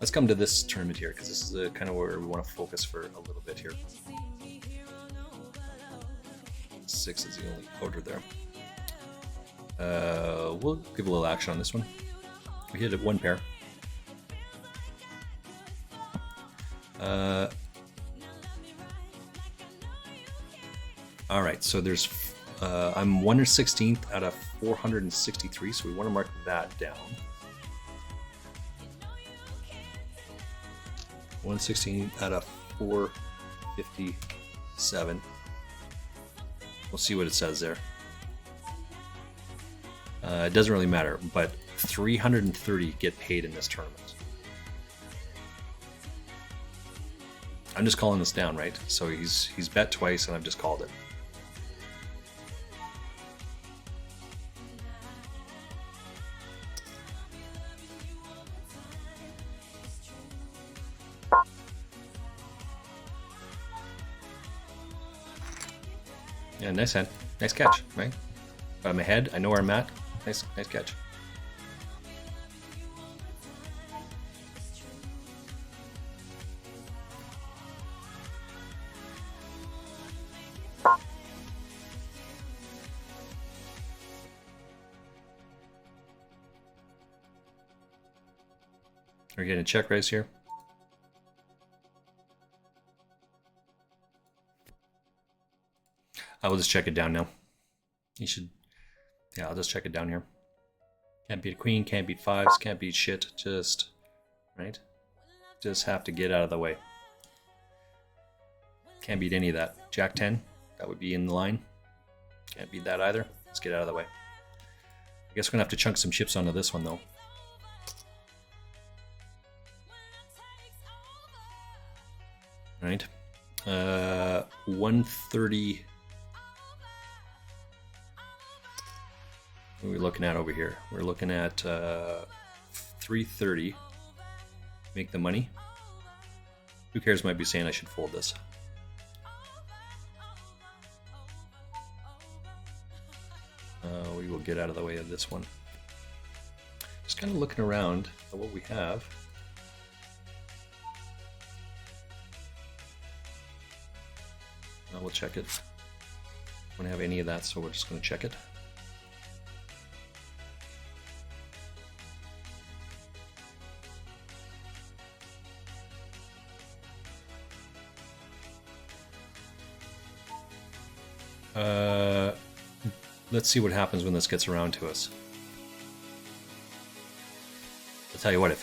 Let's come to this tournament here, because this is kind of where we want to focus for a little bit here. 6 is the only order there. We'll give a little action on this one. We hit it one pair. All right, so there's I'm 1/16th out of 463, so we want to mark that down. 1/16 out of 457. We'll see what it says there. It doesn't really matter, but 330 get paid in this tournament. I'm just calling this down, right? So he's bet twice, and I've just called it. Yeah, nice hand. Nice catch, right? I'm ahead. I know where I'm at. Nice catch. We're getting a check raise here. I will just check it down now. You should, yeah, I'll just check it down here. Can't beat a queen, can't beat fives, can't beat shit. Just, right? Just have to get out of the way. Can't beat any of that. Jack 10, that would be in the line. Can't beat that either. Let's get out of the way. I guess we're gonna have to chunk some chips onto this one though. Right? 130. What are we looking at over here? We're looking at 330. Make the money. Who cares? Might be saying I should fold this. We will get out of the way of this one. Just kind of looking around at what we have. We'll check it. We don't have any of that, so we're just going to check it. Let's see what happens when this gets around to us. I'll tell you what, if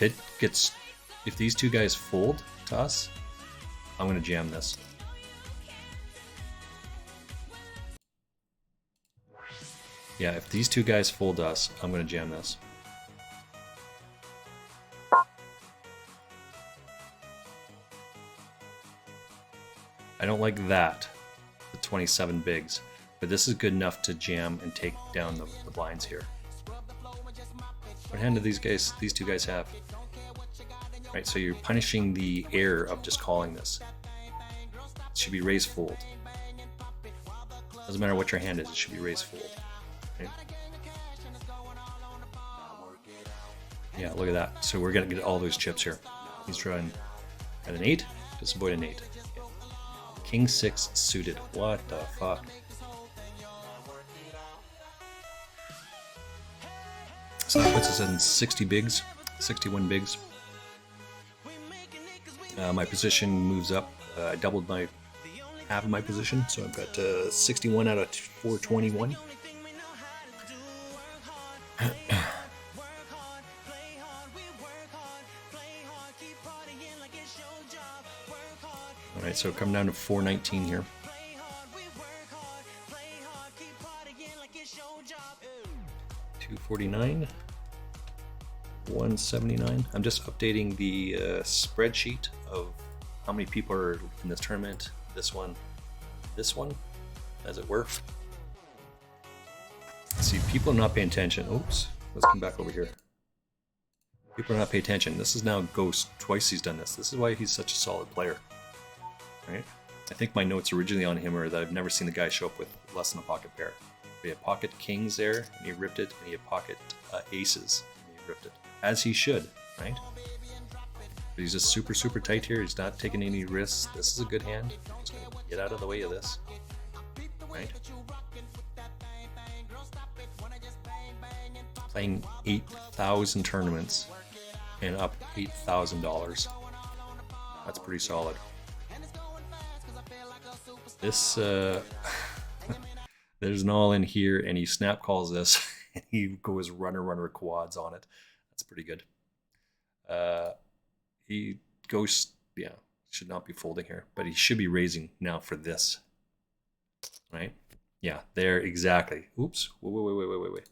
these two guys fold to us, I'm going to jam this. Yeah, if these two guys fold us, I'm going to jam this. I don't like that, the 27 bigs, but this is good enough to jam and take down the blinds here. What hand do these two guys have? Right, so you're punishing the error of just calling this. It should be raise fold. Doesn't matter what your hand is, it should be raise fold. Right? Yeah, look at that. So we're gonna get all those chips here. He's trying At an 8? Just avoid an 8. King 6 suited. What the fuck? So that puts us in 60 bigs, 61 bigs. My position moves up. I doubled my half of my position, so I've got 61 out of 421. All right, so come down to 419 here. 249, 179. I'm just updating the spreadsheet of how many people are in this tournament. This one, as it were. See, people are not paying attention. Oops, let's come back over here. People are not paying attention. This is now Ghost. Twice he's done this. This is why he's such a solid player. Right? I think my notes originally on him are that I've never seen the guy show up with less than a pocket pair. He had pocket kings there, and he ripped it, and he had pocket aces, and he ripped it. As he should, right? But he's just super, super tight here. He's not taking any risks. This is a good hand. I'm just going to get out of the way of this. Right? Playing 8,000 tournaments and up $8,000. That's pretty solid. This, there's an all in here, and he snap calls this, and he goes runner quads on it. That's pretty good. He goes, yeah, should not be folding here, but he should be raising now for this, right? Yeah, there, exactly. Oops, wait.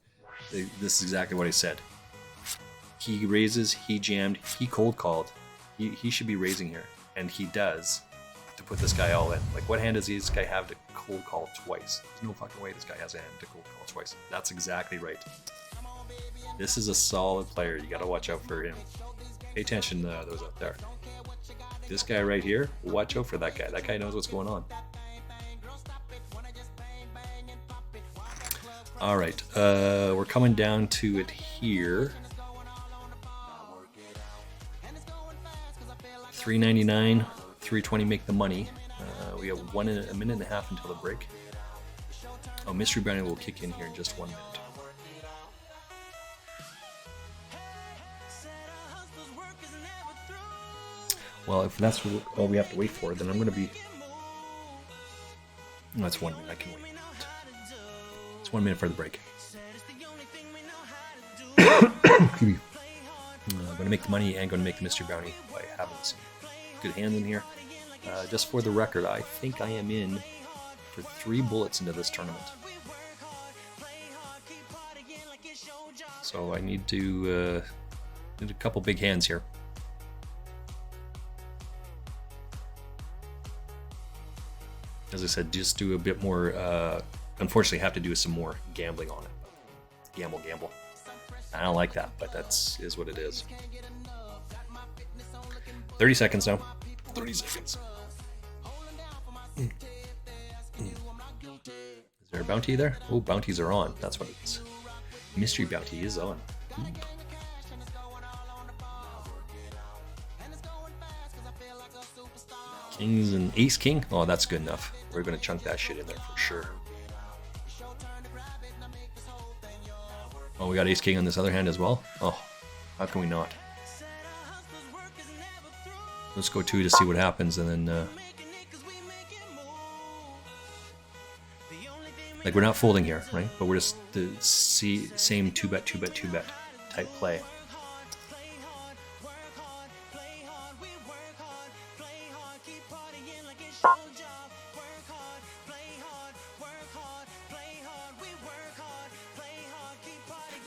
This is exactly what I said. He raises, he jammed, he cold called. He should be raising here, and he does, to put this guy all in. Like, what hand does this guy have to cold call twice? There's no fucking way this guy has a hand to cold call twice. That's exactly right. This is a solid player. You gotta watch out for him. Pay attention to those out there. This guy right here, watch out for that guy. That guy knows what's going on. All right, we're coming down to it here. $3.99, $3.20 make the money. We have a minute and a half until the break. Oh, Mystery Bounty will kick in here in just 1 minute. Well, if that's all we have to wait for, then I'm going to be... That's 1 minute. I can wait. It's 1 minute for the break. I'm going to make the money and going to make the Mystery Bounty by having some good hands in here. Just for the record, I think I am in for 3 bullets into this tournament. So I need to need a couple big hands here. As I said, just do a bit more. Unfortunately, have to do some more gambling on it. Gamble. I don't like that, but is what it is. 30 seconds now. 30 seconds. Is there a bounty there? Oh, bounties are on. That's what it is. Mystery Bounty is on. Ooh. Kings and Ace King? Oh, that's good enough. We're going to chunk that shit in there for sure. Oh, we got Ace King on this other hand as well? Oh, how can we not? Let's go 2 to see what happens, and then... like, we're not folding here, right? But we're just the same 2-bet type play.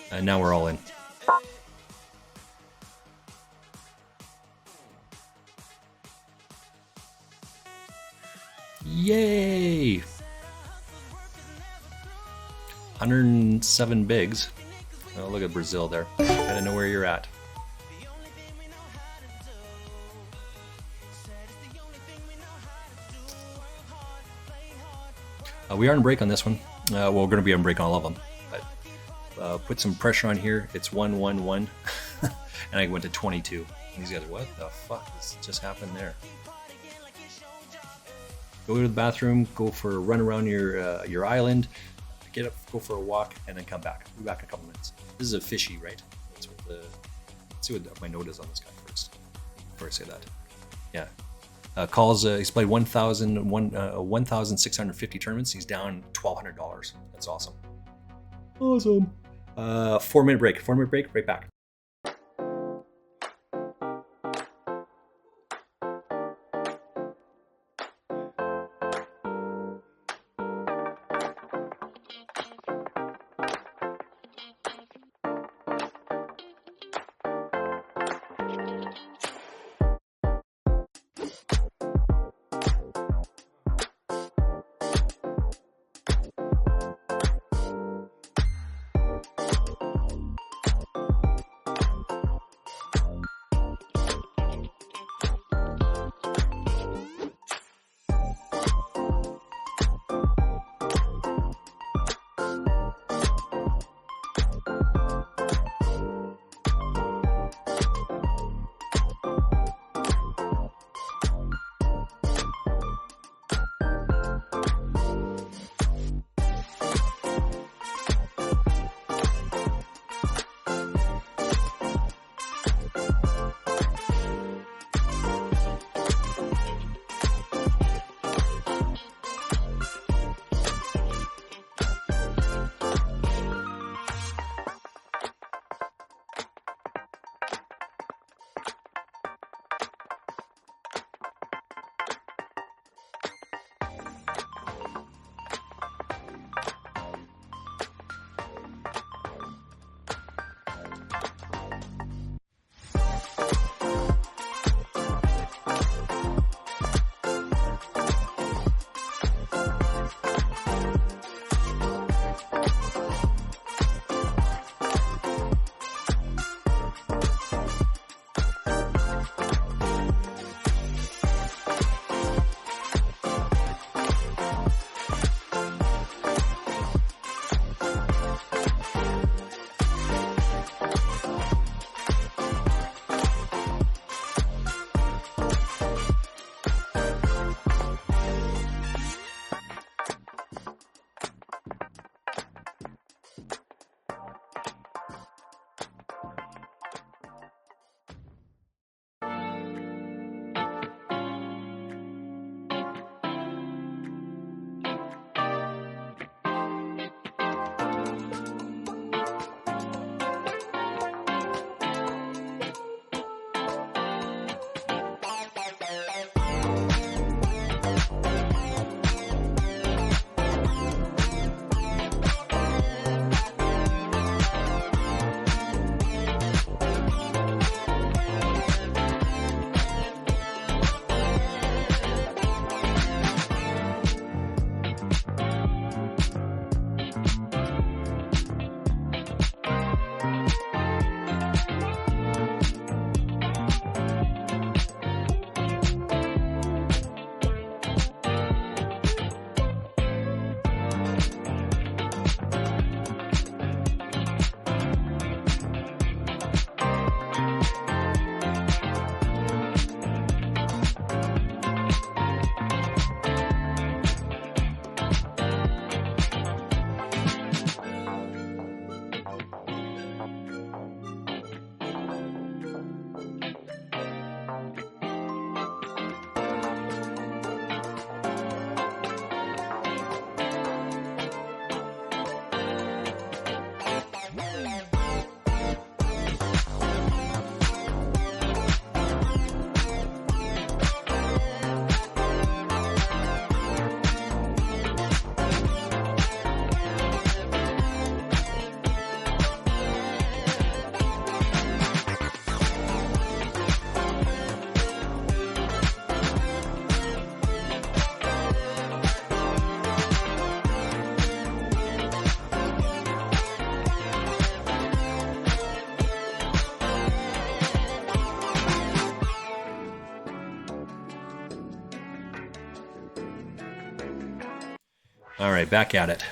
And now we're all in. Yay! 107 bigs. Oh, look at Brazil there. Gotta know where you're at. We are on break on this one. Well, we're going to be on break on all of them. But put some pressure on here. It's 1-1-1. And I went to 22. And these guys, what the fuck? This just happened there. Go to the bathroom, go for a run around your island, get up, go for a walk, and then come back. We'll be back in a couple minutes. This is a fishy, right? That's what let's see what my note is on this guy first, before I say that. Yeah. Calls, he's played 1,650 tournaments. He's down $1,200. That's awesome. Awesome. 4-minute break. 4-minute break, right back. All right, back at it.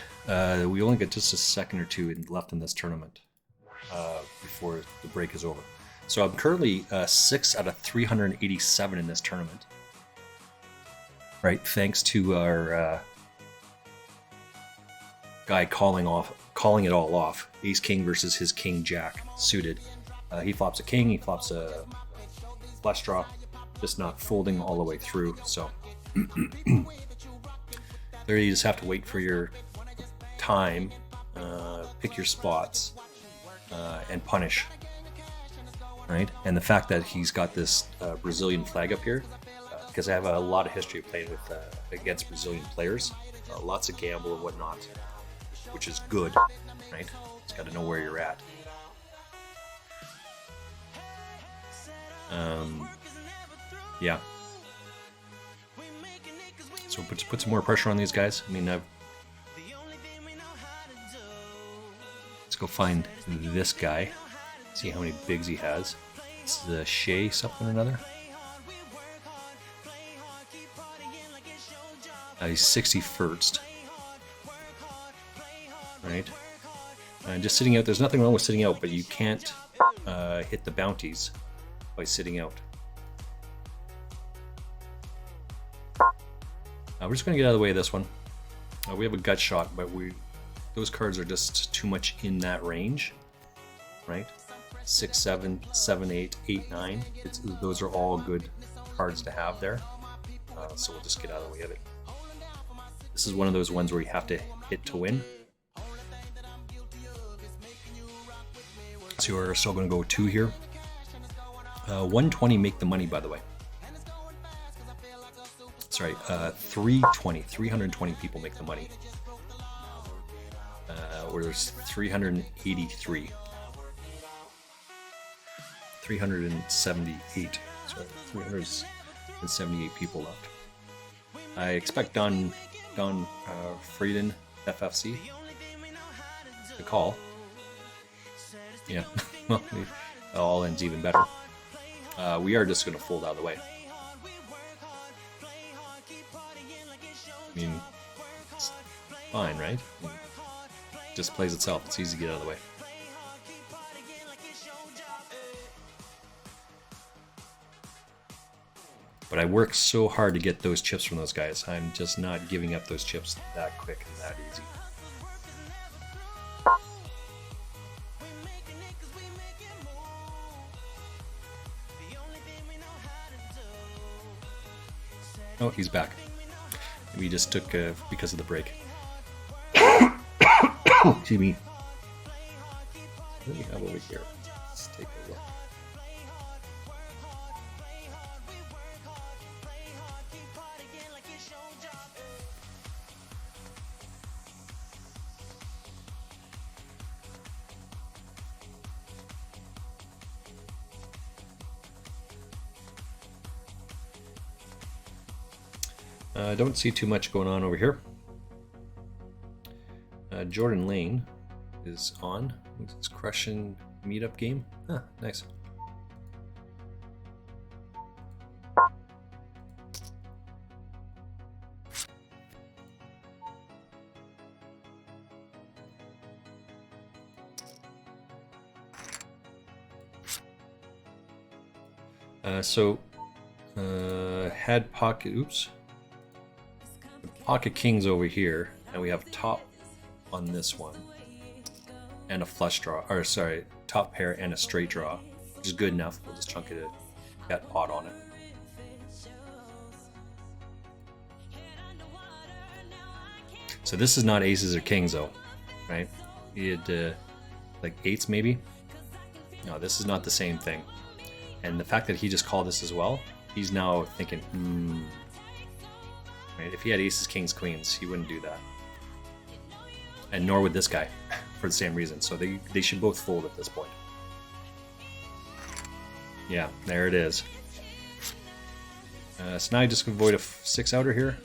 We only got just a second or two left in this tournament before the break is over. So I'm currently 6 out of 387 in this tournament. Right, thanks to our guy calling it all off. Ace King versus his King Jack suited. He flops a king, he flops a flush draw, just not folding all the way through. So there you just have to wait for your time, pick your spots, and punish. Right, and the fact that he's got this Brazilian flag up here, because I have a lot of history of playing with against Brazilian players, lots of gamble and whatnot, which is good, right? Just got to know where you're at. Yeah. So put some more pressure on these guys. I mean, let's go find this guy. See how many bigs he has. It's Shea something or another. He's 61st. Right? And just sitting out, there's nothing wrong with sitting out, but you can't hit the bounties by sitting out. We're just going to get out of the way of this one. We have a gut shot, but those cards are just too much in that range. Right? 6, 7, 7, 8, 8, 9. Those are all good cards to have there. So we'll just get out of the way of it. This is one of those ones where you have to hit to win. So we're still going to go 2 here. 120 make the money, by the way. Sorry, 320 people make the money. Where there's 383. 378. Sorry, 378 people left. I expect Don Frieden, FFC, to call. Yeah, well, all ends even better. We are just going to fold out of the way. I mean, it's fine, right? It just plays itself. It's easy to get out of the way. But I work so hard to get those chips from those guys. I'm just not giving up those chips that quick and that easy. Oh, he's back. We just took because of the break. Excuse me. What do we have over here? Let's take a look. I don't see too much going on over here. Jordan Lane is on. It's crushing meetup game. Huh, nice. Had pocket. Oops. Pocket kings over here, and we have top on this one, and a flush draw, or sorry, top pair and a straight draw, which is good enough. We'll just chunk it at that pot on it. So this is not aces or kings though, right? You had like eights maybe. No, this is not the same thing. And the fact that he just called this as well, he's now thinking, Right? If he had aces, kings, queens, he wouldn't do that. And nor would this guy, for the same reason. So they should both fold at this point. Yeah, there it is. So now I just avoid a 6-outer here.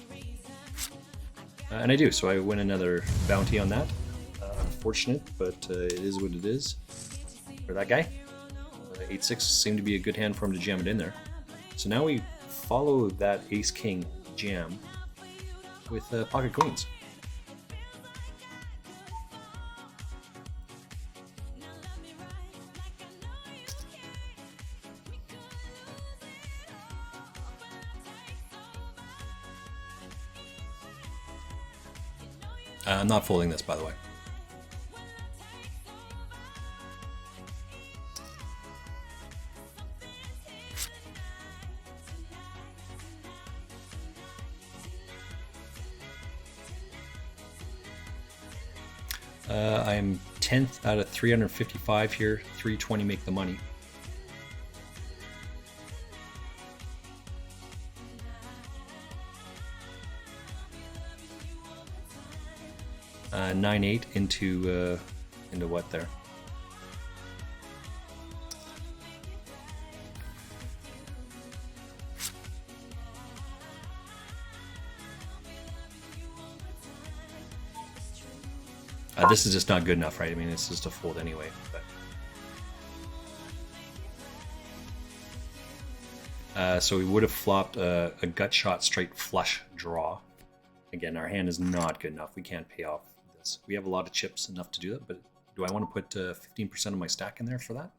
And I do, so I win another bounty on that. Unfortunate, but it is what it is for that guy. 8-6 seemed to be a good hand for him to jam it in there. So now we follow that ace-king jam with pocket queens. I'm not folding this, by the way. I'm 10th out of 355 here. 320 make the money. 9-8 into what there? This is just not good enough, right? I mean, it's just a fold anyway. But so we would have flopped a gut shot straight flush draw. Again, our hand is not good enough. We can't pay off this. We have a lot of chips enough to do that, but do I want to put 15% of my stack in there for that?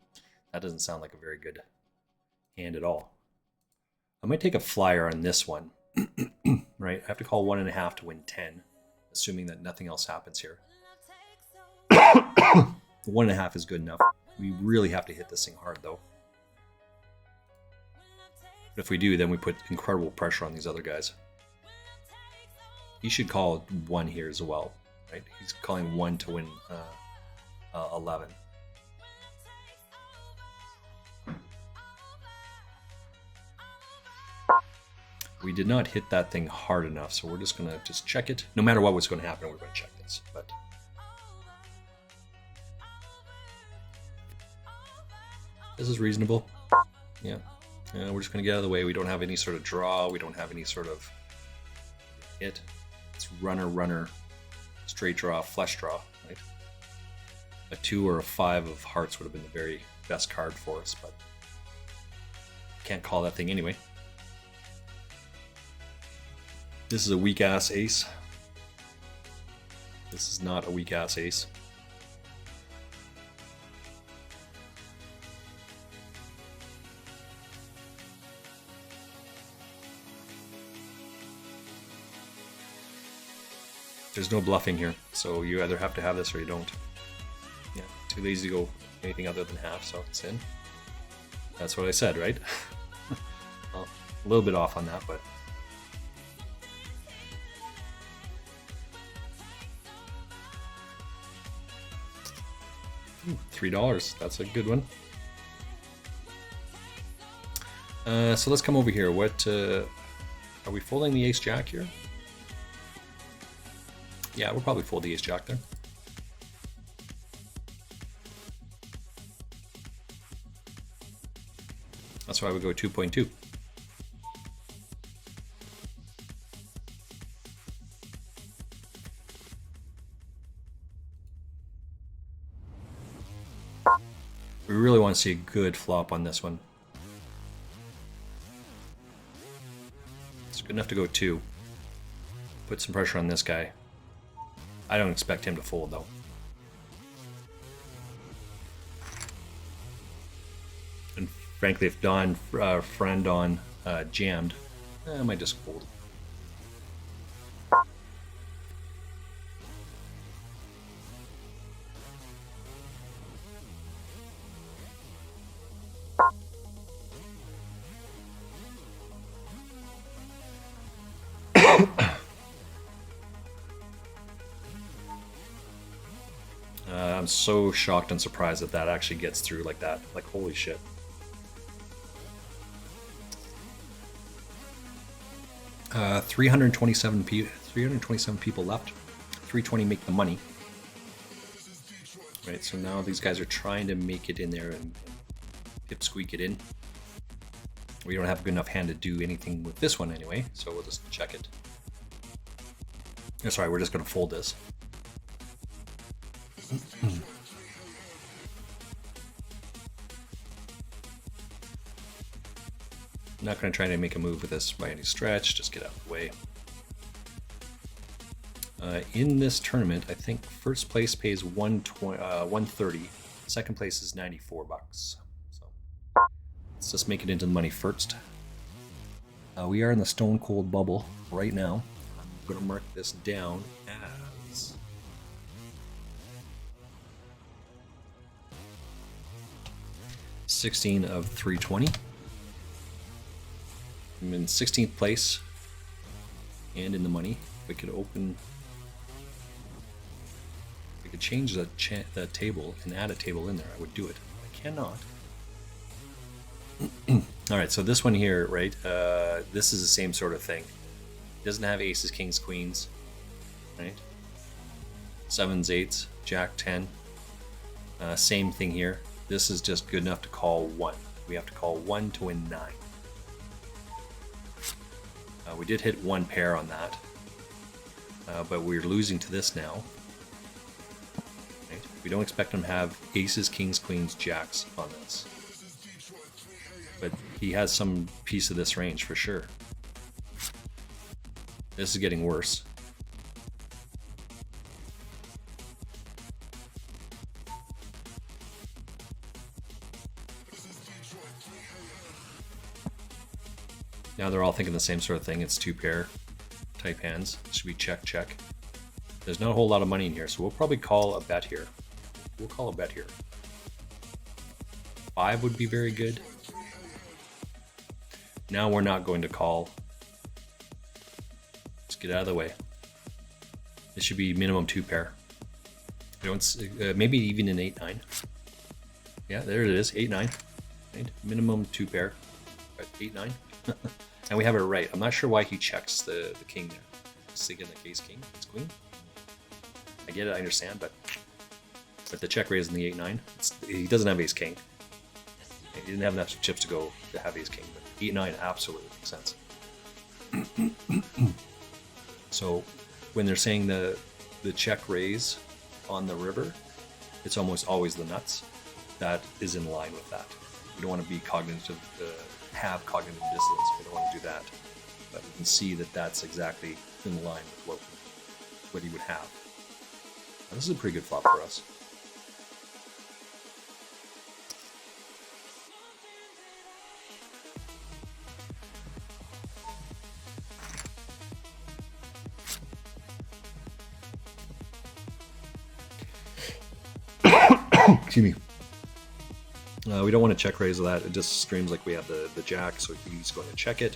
That doesn't sound like a very good hand at all. I might take a flyer on this one, right? I have to call 1.5 to win 10, assuming that nothing else happens here. 1.5 is good enough. We really have to hit this thing hard, though. But if we do, then we put incredible pressure on these other guys. He should call 1 here as well, right? He's calling 1 to win 11. We did not hit that thing hard enough, so we're just going to check it. No matter what was going to happen, we're going to check this. But this is reasonable. Yeah. We're just going to get out of the way. We don't have any sort of draw. We don't have any sort of hit. It's runner, runner, straight draw, flush draw, right? A 2 or a 5 of hearts would have been the very best card for us, but can't call that thing anyway. This is a weak-ass ace. This is not a weak-ass ace. There's no bluffing here, so you either have to have this or you don't. Yeah, too lazy to go anything other than half, so it's in. That's what I said, right? Well, a little bit off on that, but... $3, that's a good one. So let's come over here. What are we folding the ace-jack here? Yeah, we'll probably fold the ace-jack there. That's why we go 2.2. We really want to see a good flop on this one. It's good enough to go 2. Put some pressure on this guy. I don't expect him to fold, though. And frankly, if Don friend on jammed, I might just fold. I'm so shocked and surprised that that actually gets through like that. Like, holy shit. Uh, 327 people left. 320 make the money. Right, so now these guys are trying to make it in there and pipsqueak it in. We don't have a good enough hand to do anything with this one anyway, so we'll just check it. Oh, sorry, we're just going to fold this. I'm not going to try to make a move with this by any stretch, just get out of the way. In this tournament, I think first place pays 130, second place is $94. So let's just make it into the money first. We are in the stone cold bubble right now. I'm going to mark this down as 16 of 320. I'm in 16th place and in the money. We could open. We could change that table and add a table in there. I would do it. I cannot. All right, so this one here, right? This is the same sort of thing. It doesn't have aces, kings, queens, right? Sevens, eights, jack, 10. Same thing here. This is just good enough to call 1. We have to call 1 to win 9. We did hit 1 pair on that, but we're losing to this now. Right? We don't expect him to have aces, kings, queens, jacks on this. But he has some piece of this range for sure. This is getting worse. Now they're all thinking the same sort of thing. It's 2 pair type hands. Should we check, check? There's not a whole lot of money in here, so we'll probably call a bet here. We'll call a bet here. 5 would be very good. Now we're not going to call. Let's get out of the way. This should be minimum 2 pair. We don't, maybe even an 8-9. Yeah, there it is, 8-9. Right? Minimum 2 pair, but 8-9. And we have it right. I'm not sure why he checks the king there. He's thinking the ace king, it's queen. I get it, I understand, but the check raise in the 8-9, he doesn't have ace king. He didn't have enough chips to go to have ace king, but 8-9 absolutely makes sense. So when they're saying the check raise on the river, it's almost always the nuts. That is in line with that. We don't want to be cognitive, have cognitive dissonance. We don't want to do that. But we can see that that's exactly in line with what he would have. Now, this is a pretty good flop for us. Excuse me. We don't want to check raise that. It just screams like we have the jack, so he's going to check it.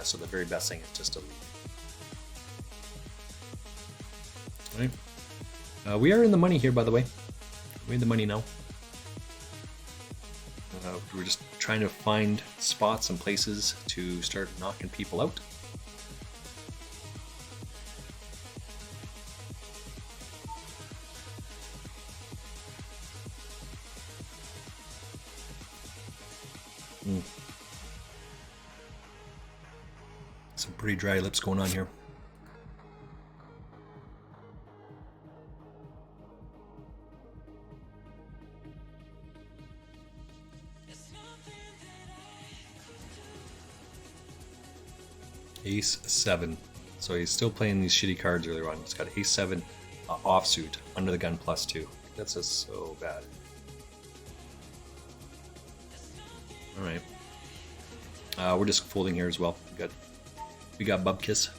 So the very best thing is just to leave. Right. We are in the money here, by the way. We're in the money now. We're just trying to find spots and places to start knocking people out. Some pretty dry lips going on here. Ace 7. So he's still playing these shitty cards earlier on. He's got Ace 7 offsuit, under the gun +2. That's just so bad. Alright. We're just folding here as well. We got Bubkiss.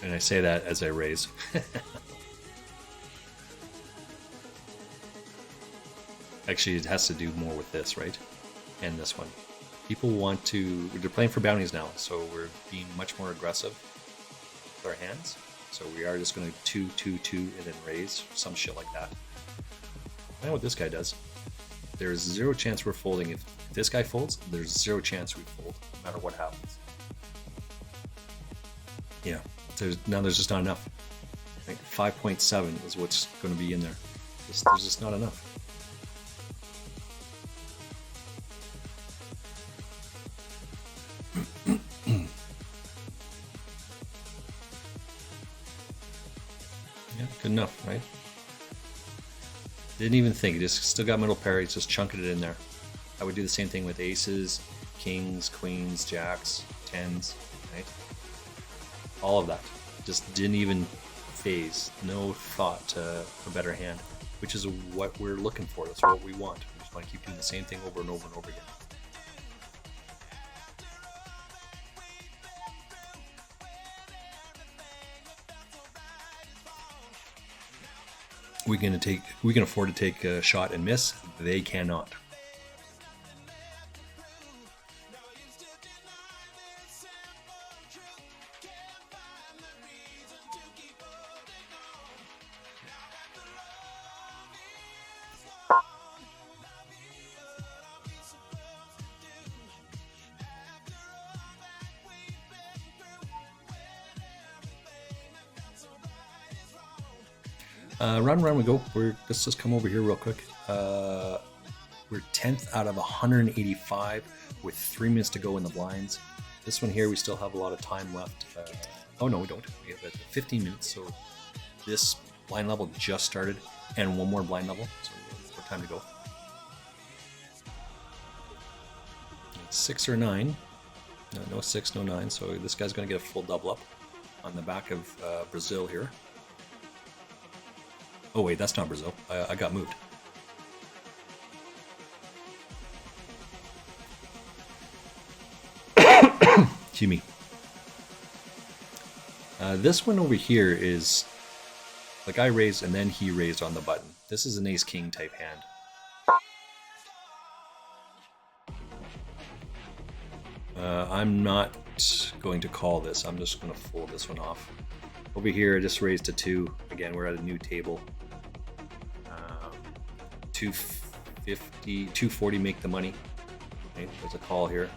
And I say that as I raise. Actually, it has to do more with this, right? And this one. People want to... They're playing for bounties now, so we're being much more aggressive with our hands. So we are just going to 2-2-2 and then raise, some shit like that. I know what this guy does. There's 0 chance we're folding. If this guy folds, there's 0 chance we fold, no matter what happens. Yeah, there's just not enough. I think 5.7 is what's going to be in there. There's just not enough. Yeah, good enough, right? Didn't even think. He just still got middle pair. He's just chunking it in there. I would do the same thing with aces, kings, queens, jacks, tens, right? All of that. Just didn't even phase. No thought to a better hand, which is what we're looking for. That's what we want. We just want to keep doing the same thing over and over and over again. we can afford to take a shot and miss. They cannot. Run we go. Let's just come over here real quick. We're 10th out of 185 with 3 minutes to go in the blinds. This one here, we still have a lot of time left. Oh no, we don't. We have 15 minutes, so this blind level just started, and one more blind level, so more time to go. 6 or 9. No 6, no 9, so this guy's going to get a full double up on the back of Brazil here. Oh wait, that's not Brazil. I got moved. Excuse me. This one over here is like I raised and then he raised on the button. This is an ace-king type hand. I'm not going to call this. I'm just going to fold this one off. Over here, I just raised to 2. Again, we're at a new table. 250, 240 make the money. Okay, there's a call here.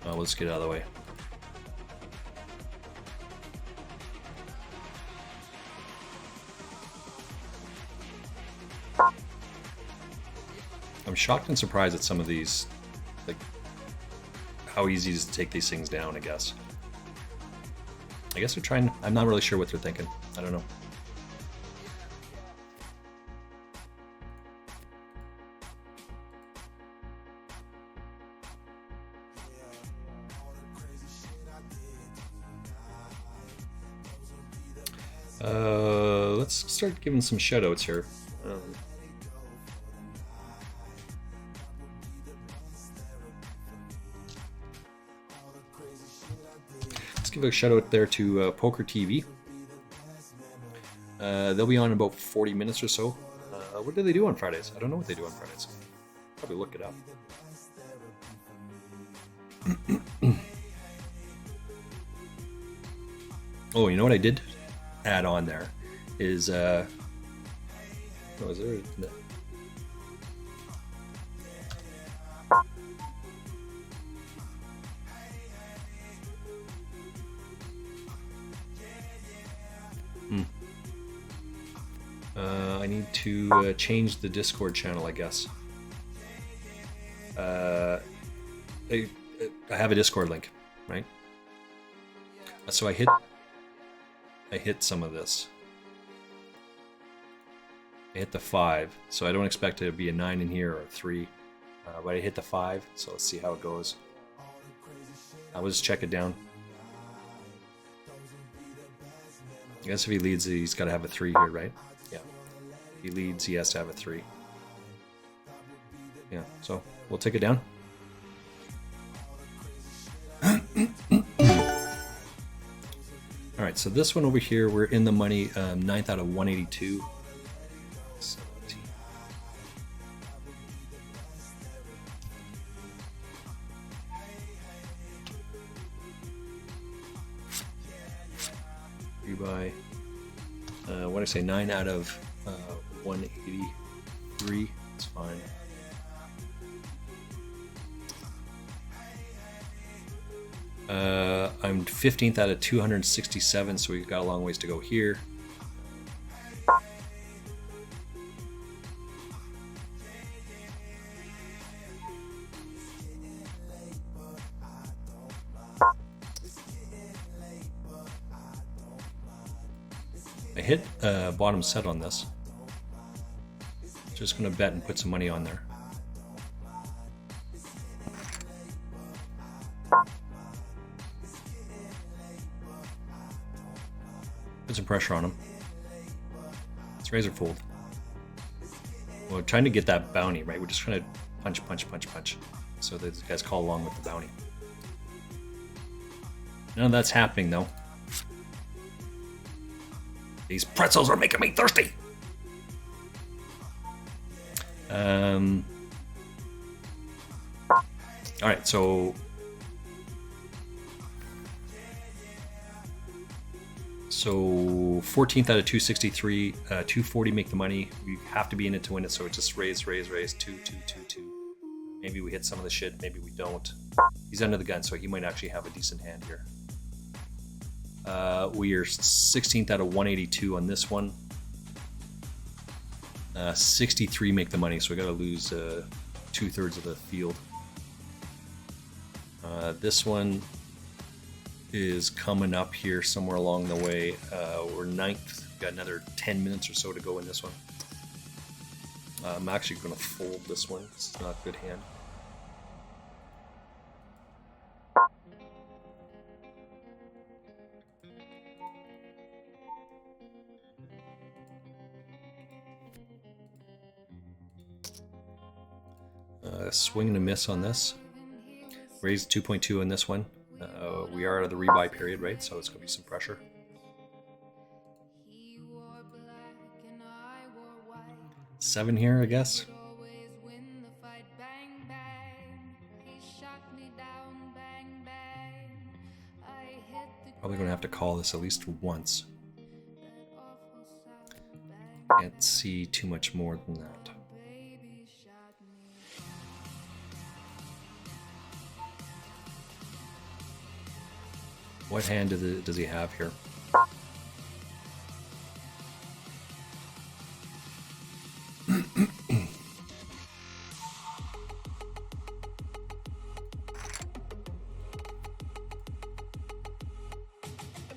Let's get out of the way. I'm shocked and surprised at some of these, like how easy it is to take these things down, I guess. I guess they're trying, I'm not really sure what they're thinking. I don't know. Let's start giving some shoutouts here. Let's give a shout out there to Poker TV. They'll be on in about 40 minutes or so. What do they do on Fridays? I don't know what they do on Fridays. Probably look it up. Oh, you know what I did add on there is oh, is there no. I need to change the Discord channel, I guess. I have a Discord link, right? So I hit some of this. I hit the 5, so I don't expect it to be a 9 in here or a 3, but I hit the 5, so let's see how it goes. I'll just check it down. I guess if he leads, he's got to have a 3 here, right? Yeah. If he leads, he has to have a 3. Yeah, so we'll take it down. All right, so this one over here, we're in the money, 9th out of 182. 17. Rebuy. What did I say? 9 out of 183. It's fine. I'm 15th out of 267, so we've got a long ways to go here. I hit bottom set on this. Just going to bet and put some money on there. Put some pressure on him. It's razor fold. We're trying to get that bounty, right? We're just trying to punch, punch, punch, punch. So these guys call along with the bounty. None of that's happening though. These pretzels are making me thirsty. All right, so 14th out of 263, 240 make the money. We have to be in it to win it, so it just raise, 2, 2, 2, 2. Maybe we hit some of the shit, maybe we don't. He's under the gun, so he might actually have a decent hand here. We are 16th out of 182 on this one. 63 make the money, so we got to lose 2/3 of the field. This one is coming up here somewhere along the way. We're 9th. We've got another 10 minutes or so to go in this one. I'm actually going to fold this one. It's not a good hand. Swing and a miss on this. Raise 2.2 on this one. We are out of the rebuy period, right? So it's going to be some pressure. Seven here, I guess. Probably going to have to call this at least once. Can't see too much more than that. What hand does he have here?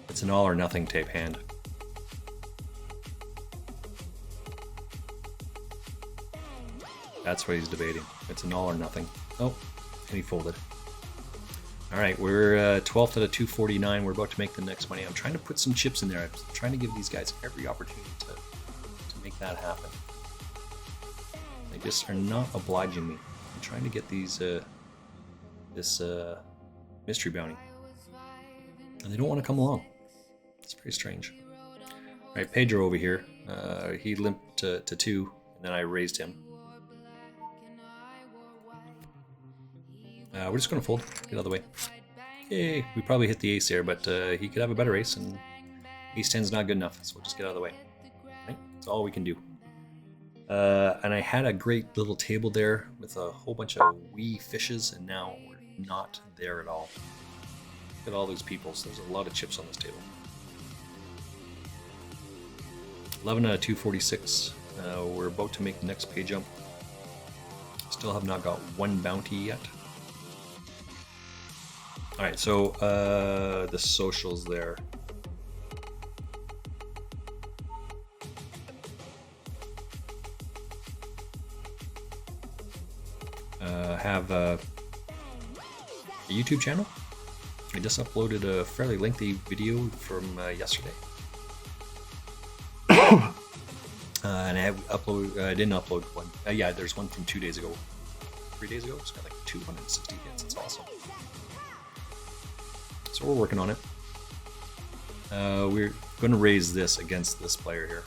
It's an all or nothing tape hand. That's what he's debating. It's an all or nothing. Oh, and he folded. All right, we're 12th out of 249. We're about to make the next money. I'm trying to put some chips in there. I'm trying to give these guys every opportunity to make that happen. They just are not obliging me. I'm trying to get these this mystery bounty, and they don't want to come along. It's pretty strange. All right, Pedro over here. He limped to 2, and then I raised him. We're just going to fold. Get out of the way. Yay, we probably hit the ace there, but he could have a better ace, and ace 10's not good enough, so we'll just get out of the way. Right? That's all we can do. And I had a great little table there with a whole bunch of wee fishes, and now we're not there at all. Look at all those people, so there's a lot of chips on this table. 11 out of 246. We're about to make the next pay jump. Still have not got one bounty yet. All right, so the socials there. Have a YouTube channel. I just uploaded a fairly lengthy video from yesterday. And I didn't upload one. Yeah, there's one from 2 days ago. 3 days ago? It's got like 260 hits. It's awesome. So we're working on it. We're going to raise this against this player here.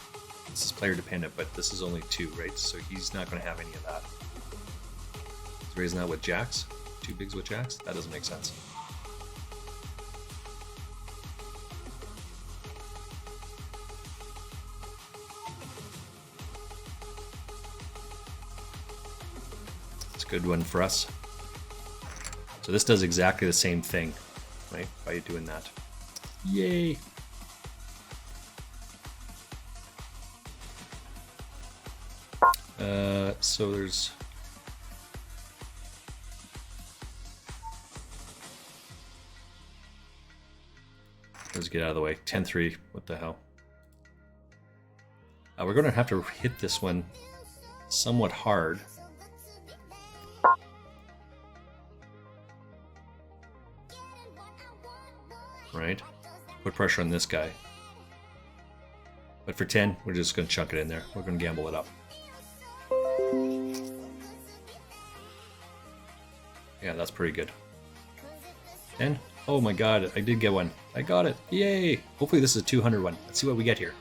This is player dependent, but this is only 2, right? So he's not going to have any of that. He's raising that with jacks. 2 bigs with jacks? That doesn't make sense. It's a good one for us. So this does exactly the same thing, right? By doing that. Yay! So there's... Let's get out of the way. 10-3. What the hell? We're going to have to hit this one somewhat hard. Right? Put pressure on this guy. But for 10, we're just going to chuck it in there. We're going to gamble it up. Yeah, that's pretty good. 10? Oh my god, I did get one. I got it. Yay! Hopefully this is a 200 one. Let's see what we get here.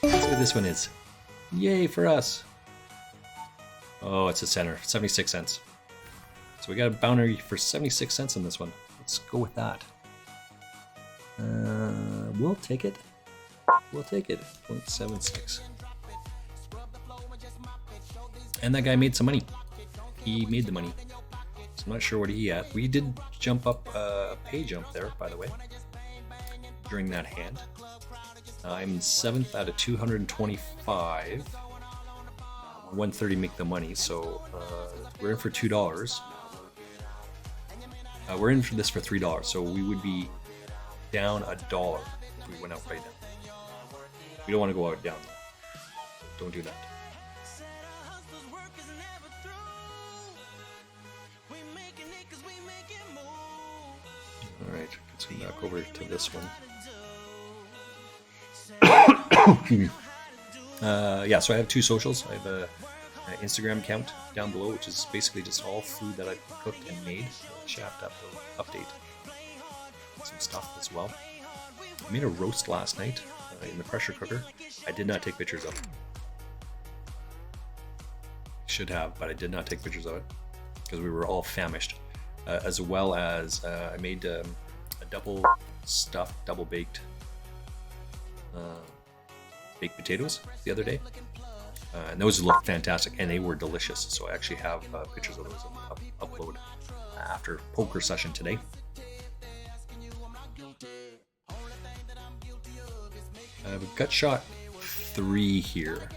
Let's see what this one is. Yay for us. Oh, it's a center. 76 cents. So we got a bounty for 76 cents on this one. Let's go with that. We'll take it. We'll take it. 0.76. And that guy made some money. He made the money. So I'm not sure what he had. We did jump up a pay jump there, by the way, during that hand. I'm 7th out of 225. 130 make the money, so we're in for $2. We're in for this for $3, so we would be down $1 if we went out right now. We don't want to go out down. Don't do that. Alright, let's go back over to this one. Yeah, so I have 2 socials. I have an Instagram account down below, which is basically just all food that I've cooked and made. Shaft update some stuff as well. I made a roast last night in the pressure cooker. I did not take pictures of it. Should have, but I did not take pictures of it because we were all famished. As well as I made a double stuffed, double baked baked potatoes the other day. And those look fantastic, and they were delicious. So I actually have pictures of those upload after poker session today. I have a gut shot 3 here.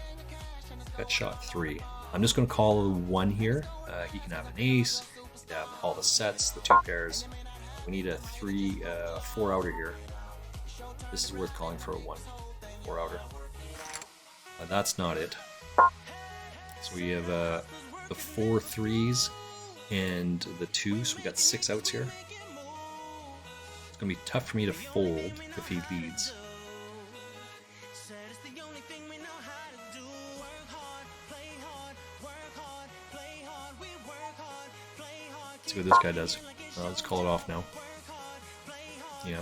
Gut shot 3. I'm just going to call 1 here. He can have an ace. He can have all the sets, the 2 pairs. We need a 4 outer here. This is worth calling for a 1. 4 outer. That's not it. So we have the 4 threes and the 2, so we got 6 outs here. It's gonna be tough for me to fold if he leads. Let's see what this guy does. Let's call it off now. Yeah.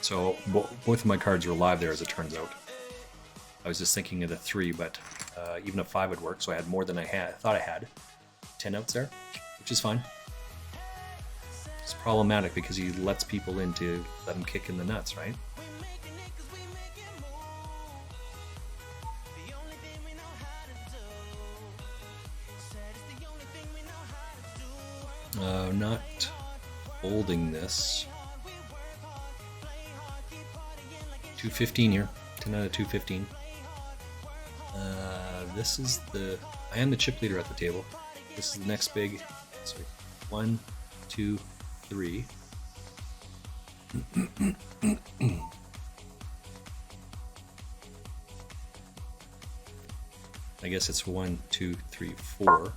So both of my cards were live there, as it turns out. I was just thinking of the 3, but even a 5 would work, so I had more than I thought I had. 10 outs there, which is fine. It's problematic because he lets people in to let him kick in the nuts, right? Not holding this. 215 here. 10 out of 215. This is I am the chip leader at the table. This is the next big. Sorry. 1, 2, 3. I guess it's 1, 2, 3, 4.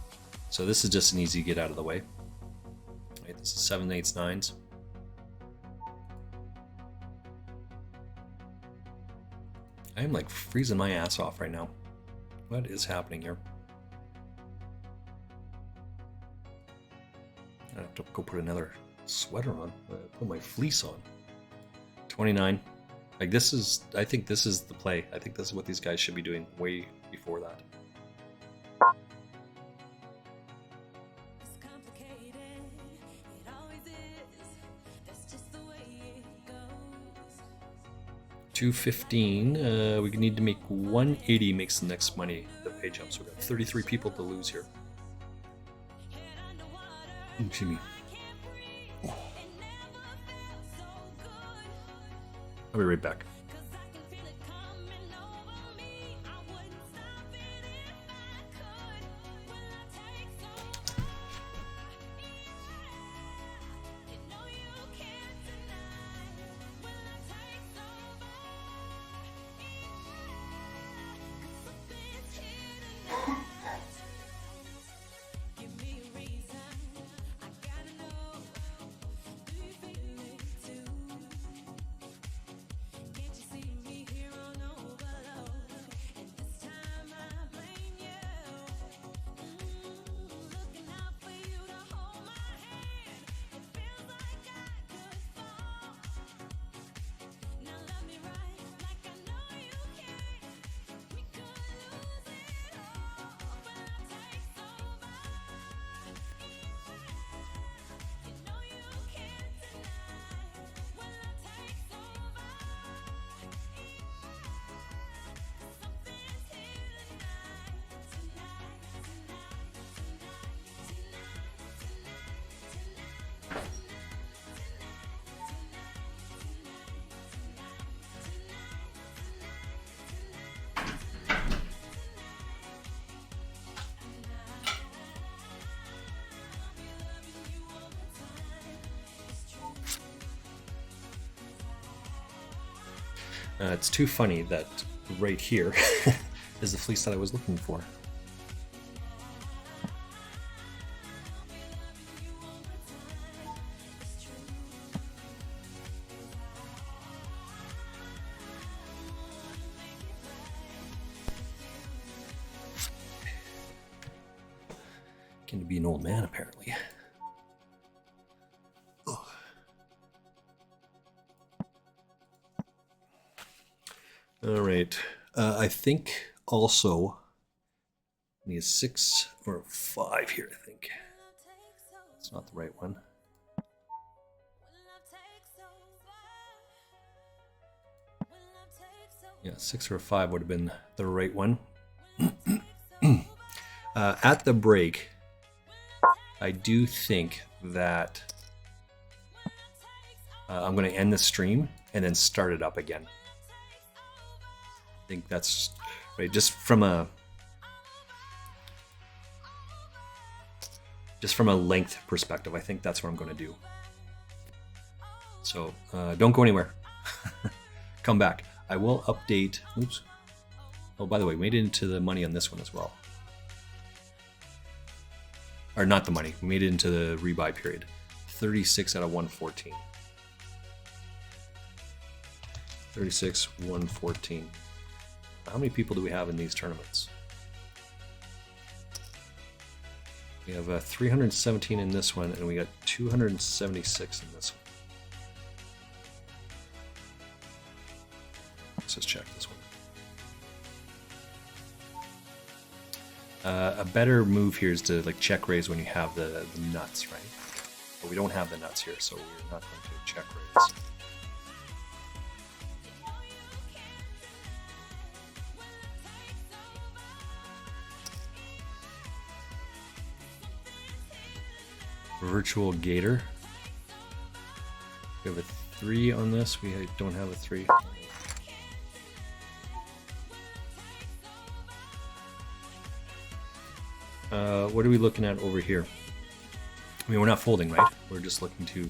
So this is just an easy get out of the way. Right, this is 7, 8s, 9s. I am like freezing my ass off right now. What is happening here? I have to go put another sweater on. Put my fleece on. 29. Like this is, I think this is the play. I think this is what these guys should be doing way before that. $215. We need to make 180 makes the next money. The pay jump. So we got 33 people to lose here. Excuse me. I'll be right back. It's too funny that right here is the fleece that I was looking for. Can be an old man, apparently. All right. I think also I need a 6 or a 5 here, I think. It's not the right one. Yeah, 6 or a 5 would have been the right one. At the break, I do think that I'm going to end the stream and then start it up again. I think that's right. Just from a length perspective, I think that's what I'm going to do. So don't go anywhere. Come back. I will update. Oops. Oh, by the way, we made it into the money on this one as well. Or not the money. We made it into the rebuy period. 36 out of 114. 36, 114. How many people do we have in these tournaments? We have 317 in this one, and we got 276 in this one. Let's just check this one. A better move here is to like check raise when you have the nuts, right? But we don't have the nuts here, so we're not going to check raise. Virtual Gator. We have a 3 on this. We don't have a 3. What are we looking at over here? I mean, we're not folding, right? We're just looking to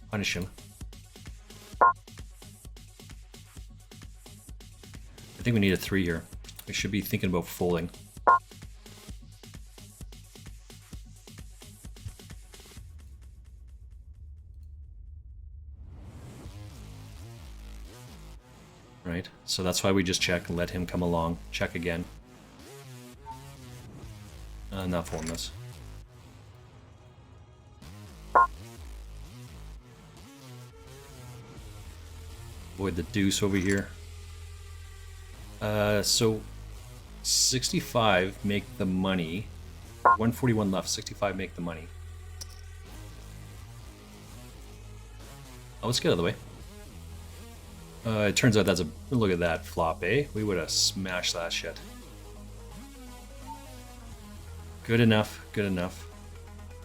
punish him. I think we need a 3 here. We should be thinking about folding. Right? So that's why we just check and let him come along. Check again. Not folding this. Avoid the deuce over here. So 65 make the money. 141 left. 65 make the money. Oh, let's get out of the way. It turns out that's a look at that flop, eh? We would have smashed that shit. Good enough, good enough.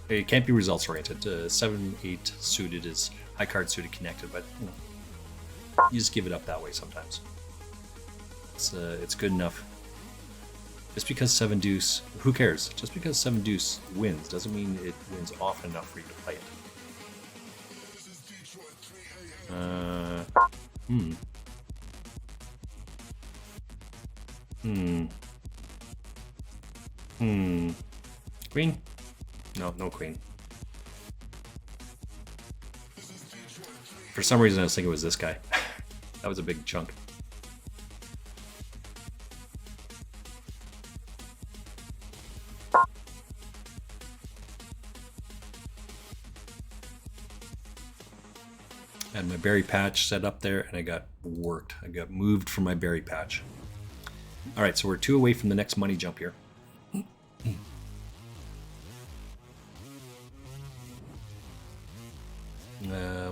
It can't be results oriented. 7-8 suited is high card suited connected, but you know, you just give it up that way sometimes. It's good enough. Just because 7 deuce, who cares? Just because 7 deuce wins doesn't mean it wins often enough for you to play it. Queen? No, no queen. For some reason I was thinking it was this guy. That was a big chunk. I had my berry patch set up there and I got worked. I got moved from my berry patch. Alright, so we're 2 away from the next money jump here.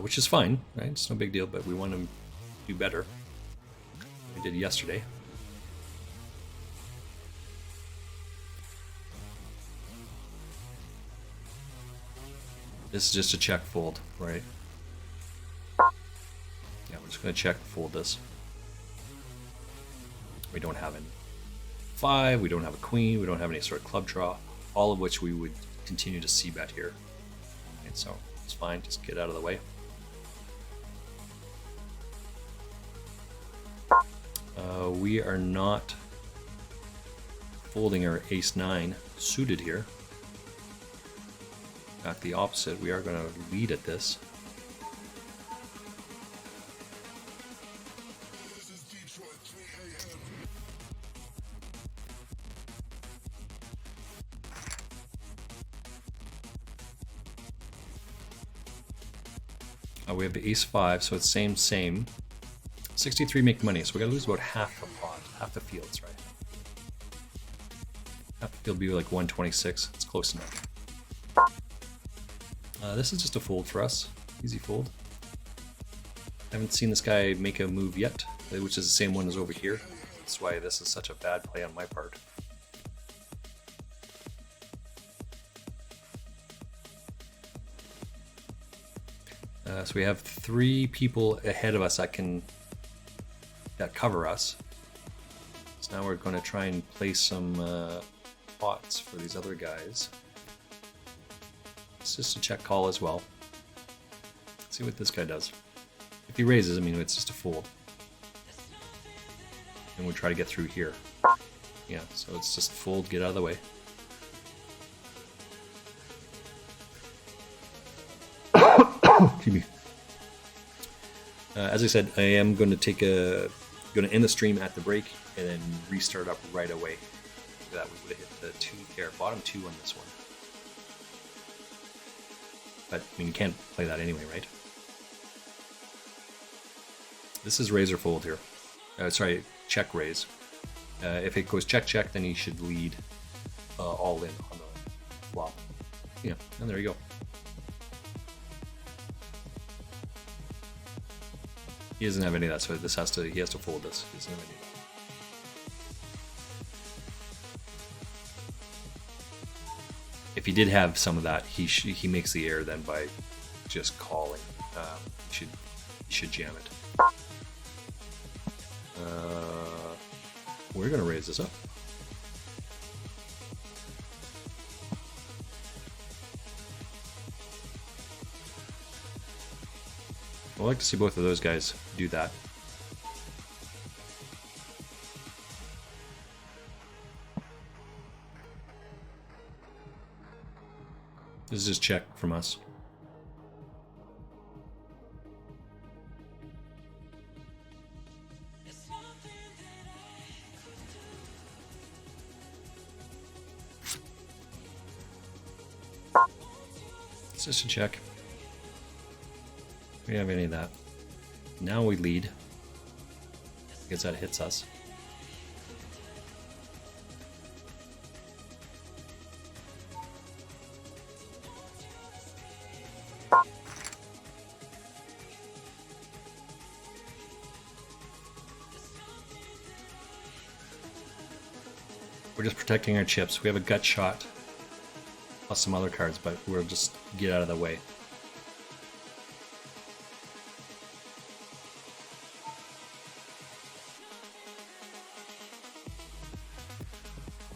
Which is fine, right? It's no big deal, but we want to do better than we did yesterday. This is just a check fold, right? Yeah, we're just going to check fold this. We don't have any 5, we don't have a queen, we don't have any sort of club draw, all of which we would continue to see bet here. And so it's fine, just get out of the way. We are not folding our ace-9 suited here. In fact, the opposite. We are going to lead at this. We have the ace-5, so it's same. 63 make money, so we gotta lose about half the pot, half the fields, right? Half the field be like 126. It's close enough. This is just a fold for us. Easy fold. I haven't seen this guy make a move yet, which is the same one as over here. That's why this is such a bad play on my part. So we have 3 people ahead of us that cover us. So now we're going to try and play some pots for these other guys. It's just a check call as well. Let's see what this guy does. If he raises, I mean, it's just a fold. And we try to get through here. Yeah, so it's just fold, get out of the way. Excuse me. As I said, I am going to end the stream at the break and then restart up right away. That we would have hit the 2 here, bottom 2 on this one. But I mean, you can't play that anyway, right? This is raise or fold here. Sorry, check raise. If it goes check, then he should lead all in on the flop. Yeah, and there you go. He doesn't have any of that, so he has to fold this. He doesn't have any of that. If he did have some of that, he makes the error then by just calling. He should jam it. We're gonna raise this up. I'd like to see both of those guys do that. This is just check from us. It's just a check. We don't have any of that. Now we lead. Because that hits us. We're just protecting our chips. We have a gut shot. Plus some other cards, but we'll just get out of the way.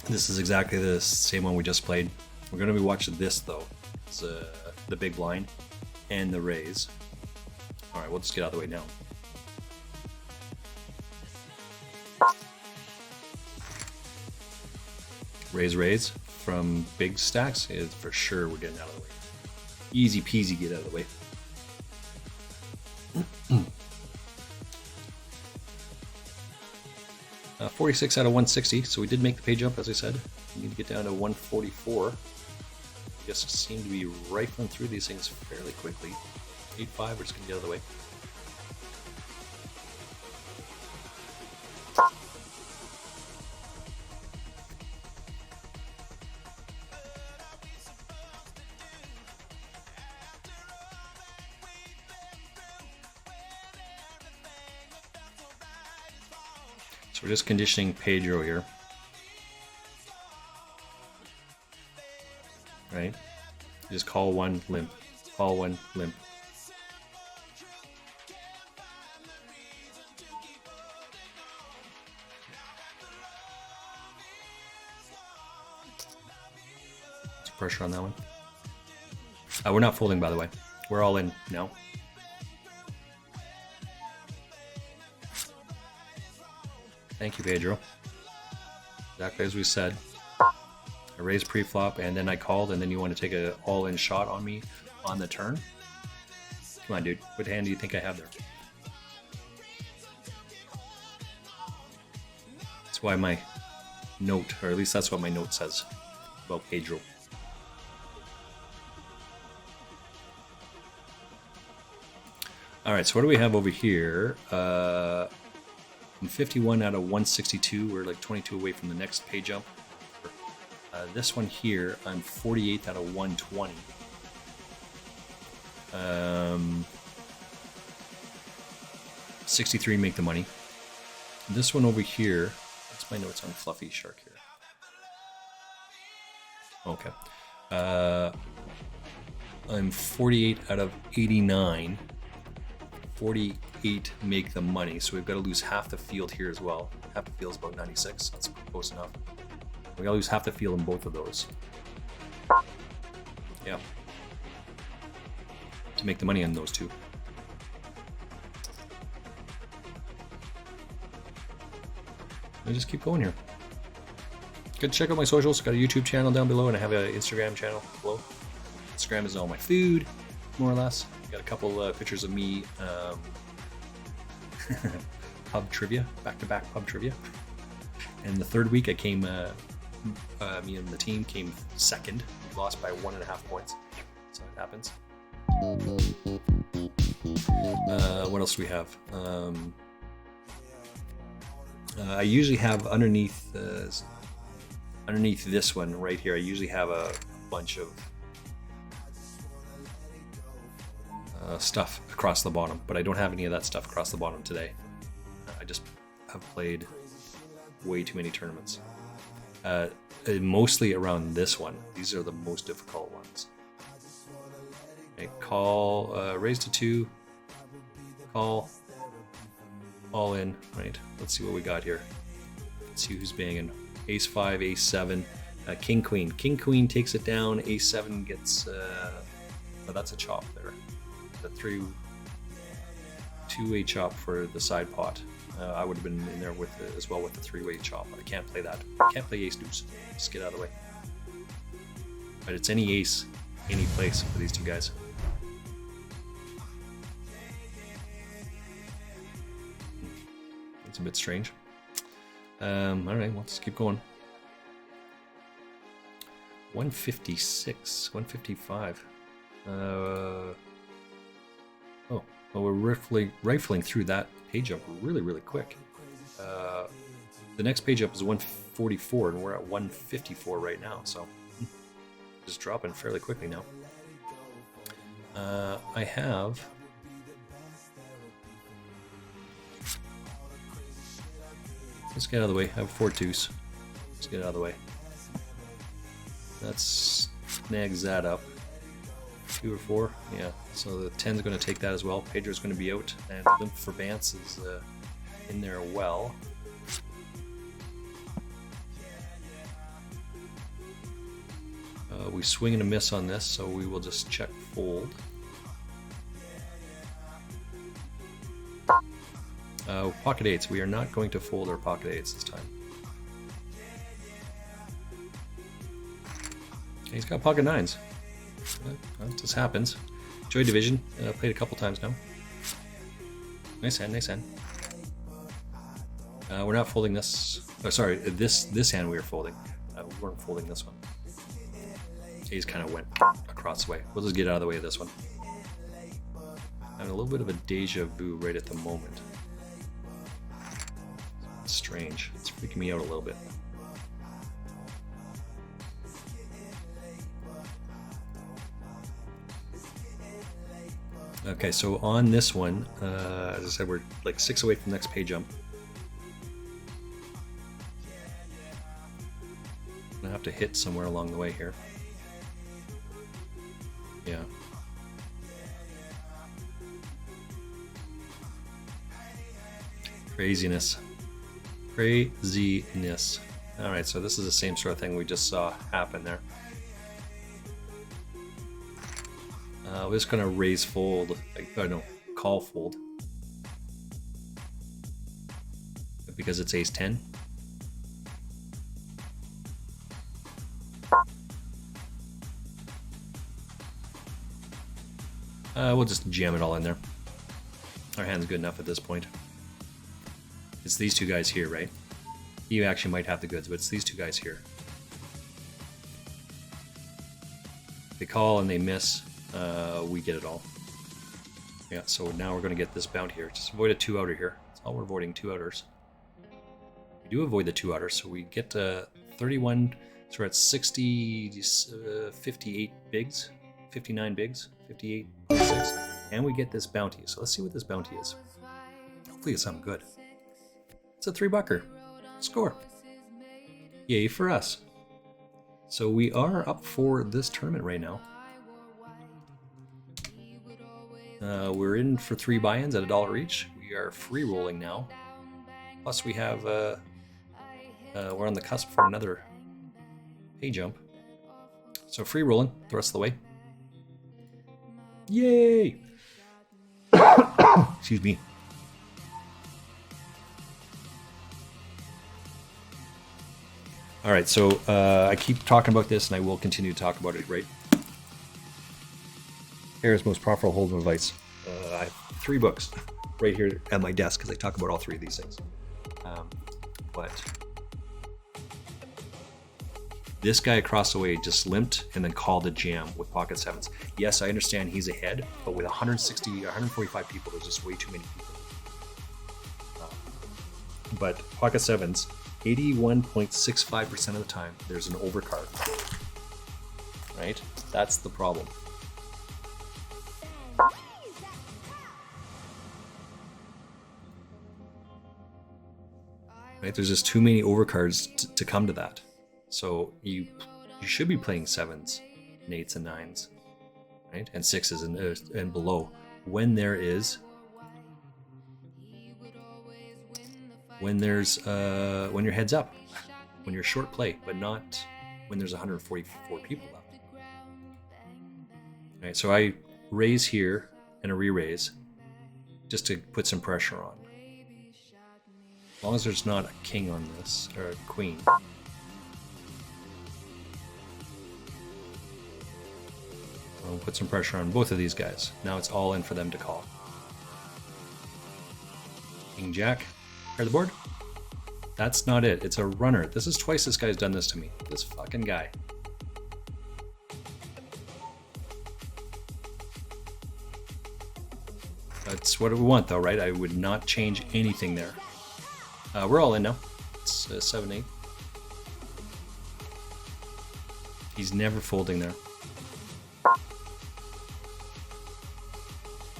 This is exactly the same one we just played. We're going to be watching this though. It's the big blind and the raise. Alright, we'll just get out of the way now. Raise from big stacks is for sure we're getting out of the way. Easy peasy get out of the way. 46 out of 160, so we did make the pay jump, as I said. We need to get down to 144. Just seem to be rifling through these things fairly quickly. 8-5, we're just going to get out of the way. So we're just conditioning Pedro here. Right? Just call one, limp. Call one, limp. Some pressure on that one. We're not folding, by the way. We're all in now. Thank you, Pedro. Exactly as we said. I raised pre-flop, and then I called, and then you want to take a all-in shot on me on the turn? Come on, dude. What hand do you think I have there? That's why my note, or at least that's what my note says about Pedro. All right, so what do we have over here? I'm 51 out of 162. We're like 22 away from the next pay jump. This one here, I'm 48th out of 120. 63 make the money. This one over here, what's my notes on Fluffy Shark here? Okay. I'm 48 out of 89. 48 make the money, so we've got to lose half the field here as well. Half the field is about 96. That's close enough. We got to lose half the field in both of those. Yeah. To make the money on those two. I just keep going here. Good. Check out my socials. Got a YouTube channel down below, and I have an Instagram channel below. Instagram is all my food, more or less. Got a couple pictures of me. Pub trivia, back-to-back pub trivia. And the third week, I came. Me and the team came second. We lost by 1.5 points. So it happens. What else do we have? I usually have underneath this one right here. I usually have a bunch of stuff across the bottom, but I don't have any of that stuff across the bottom today. I just have played way too many tournaments. Mostly around this one. These are the most difficult ones. Okay, call, raise to 2, call, all in. Right, let's see what we got here. Let's see who's banging. Ace 5, Ace 7, King Queen. King Queen takes it down. Ace 7 gets. Oh, that's a chop there. The 2-way chop for the side pot. I would have been in there with as well with the 3-way chop. I can't play that. Can't play ace deuce. Just get out of the way. But it's any ace, any place for these two guys. It's a bit strange. All right, let's keep going. 156, 155. Oh, well, we're rifling through that page up really, really quick. The next page up is 144, and we're at 154 right now, so just dropping fairly quickly now. I have... Let's get out of the way. I have 4 deuce. Let's get out of the way. That snags that up. 2 or 4, yeah. So the 10's going to take that as well. Pedro's going to be out, and Limp for Vance is in there well. We swing and a miss on this, so we will just check fold. Pocket 8s. We are not going to fold our pocket 8s this time. Okay, he's got pocket 9s. That just happens. Joy Division. Played a couple times now. Nice hand, nice hand. We're not folding this. Oh, sorry, this hand we were folding. We weren't folding this one. He just kind of went across the way. We'll just get out of the way of this one. Having a little bit of a deja vu right at the moment. It's strange. It's freaking me out a little bit. Okay, so on this one, as I said, we're like 6 away from the next pay jump. I'm gonna have to hit somewhere along the way here. Yeah. Craziness. Craziness. Alright, so this is the same sort of thing we just saw happen there. We're just going to raise fold, no, call fold. because it's ace 10. We'll just jam it all in there. Our hand's good enough at this point. It's these two guys here, right? You actually might have the goods, but it's these two guys here. They call and they miss, we get it all. Yeah, so now we're going to get this bounty here. Just avoid a 2-outer here. That's all we're avoiding, 2-outers. We do avoid the 2-outer, so we get 31, so we're at 60, 58 bigs, 59 bigs, 58, 6, and we get this bounty. So let's see what this bounty is. Hopefully it's something good. It's a 3-bucker. Score. Yay for us. So we are up for this tournament right now. We're in for 3 buy-ins at $1 each. We are free rolling now. Plus we have, we're on the cusp for another pay jump. So free rolling the rest of the way. Yay! Excuse me. All right, so I keep talking about this, and I will continue to talk about it, right? Here's most profitable hold'em advice. I have 3 books right here at my desk because I talk about all 3 of these things. But this guy across the way just limped and then called a jam with pocket 7s. Yes, I understand he's ahead, but with 160, 145 people, there's just way too many people. But pocket 7s, 81.65% of the time, there's an overcard. Right? That's the problem. Right? There's just too many overcards to come to that. So you should be playing 7s, and 8s and 9s, right? And 6s and below when there is when you're heads up, when you're short play, but not when there's 144 people left. All right, so I raise here and a re-raise just to put some pressure on. As long as there's not a king on this, or a queen. I'll put some pressure on both of these guys. Now it's all in for them to call. King Jack. Pair the board. That's not it. It's a runner. This is twice this guy's done this to me. This fucking guy. That's what we want though, right? I would not change anything there. We're all in now. It's 7-8. He's never folding there.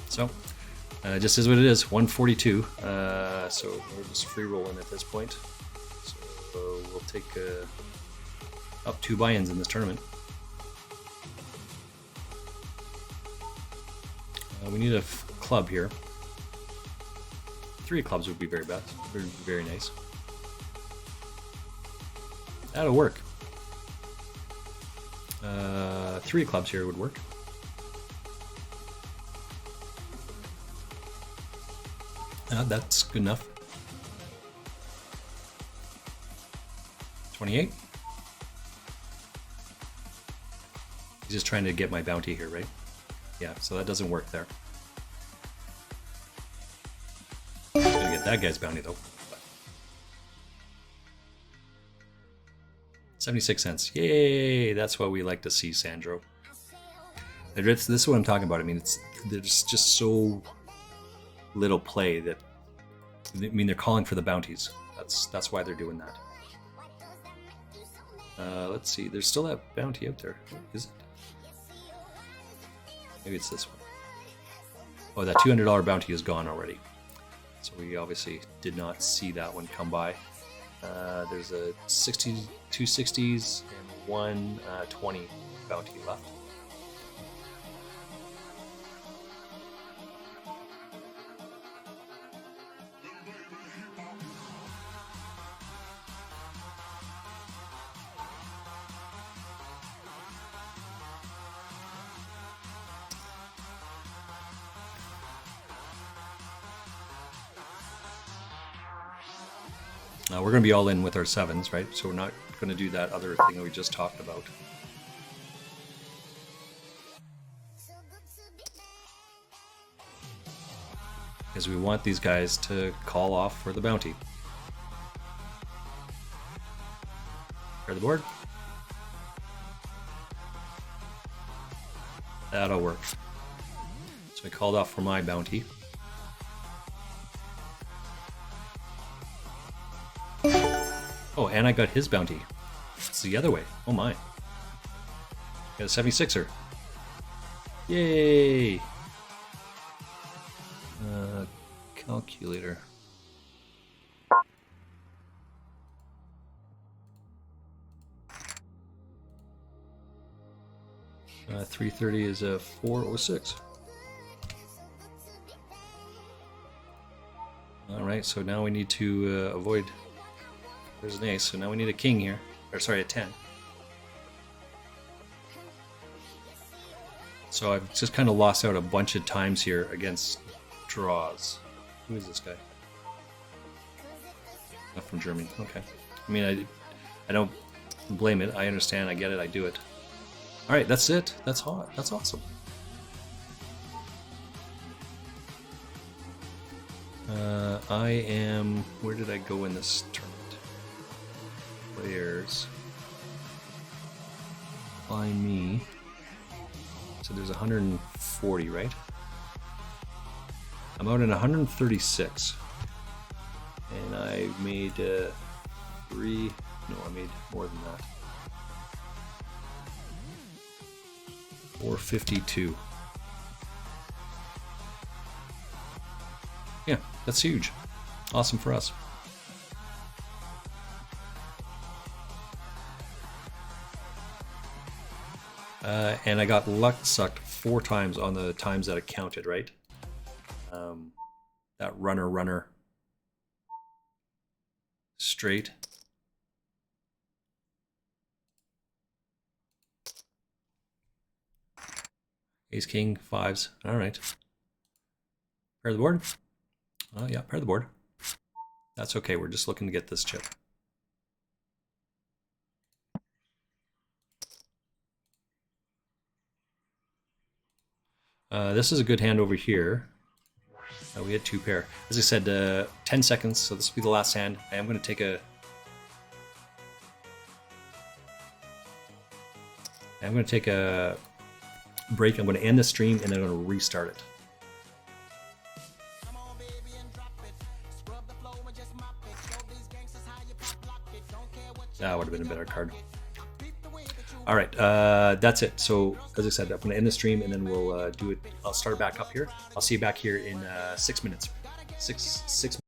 So, just is what it is. 142. So we're just free rolling at this point. So we'll take up 2 buy-ins in this tournament. We need a club here. 3 clubs would be very best. Very nice. That'll work. 3 clubs here would work. That's good enough. 28. He's just trying to get my bounty here, right? Yeah, so that doesn't work there. I'm gonna get that guy's bounty though. 76 cents. Yay! That's what we like to see, Sandro. This is what I'm talking about. I mean, there's just so little play that, I mean, they're calling for the bounties. That's why they're doing that. Let's see. There's still that bounty out there. Is it? Maybe it's this one. Oh, that $200 bounty is gone already. So we obviously did not see that one come by. There's a 2 60s and 1 20 bounty left. We're going to be all in with our 7s, right? So we're not going to do that other thing that we just talked about. Because we want these guys to call off for the bounty. Clear the board. That'll work. So I called off for my bounty. Oh, and I got his bounty. It's the other way. Oh my. Got a 76er. Yay! Calculator. $330 is a 406. All right, so now we need to avoid. There's an ace, so now we need a king here. Or sorry, a 10. So I've just kind of lost out a bunch of times here against draws. Who is this guy? Not from Germany. Okay. I mean, I don't blame it. I understand. I get it. I do it. All right, that's it. That's hot. That's awesome. I am. Where did I go in this tournament? Players. Find me. So there's 140, right? I'm out at 136. And I made 3. No, I made more than that. 452. Yeah, that's huge. Awesome for us. And I got luck sucked 4 times on the times that it counted, right? That runner straight. Ace, king, 5s. All right. Pair the board. Oh yeah, pair the board. That's okay. We're just looking to get this chip. This is a good hand over here. We had 2 pair. As I said, 10 seconds, so this will be the last hand. I am going to take a... I'm going to take a break. I'm going to end the stream and then I'm going to restart it. That would have been a better card. All right, that's it. So as I said, I'm going to end the stream and then we'll do it. I'll start back up here. I'll see you back here in 6 minutes. Six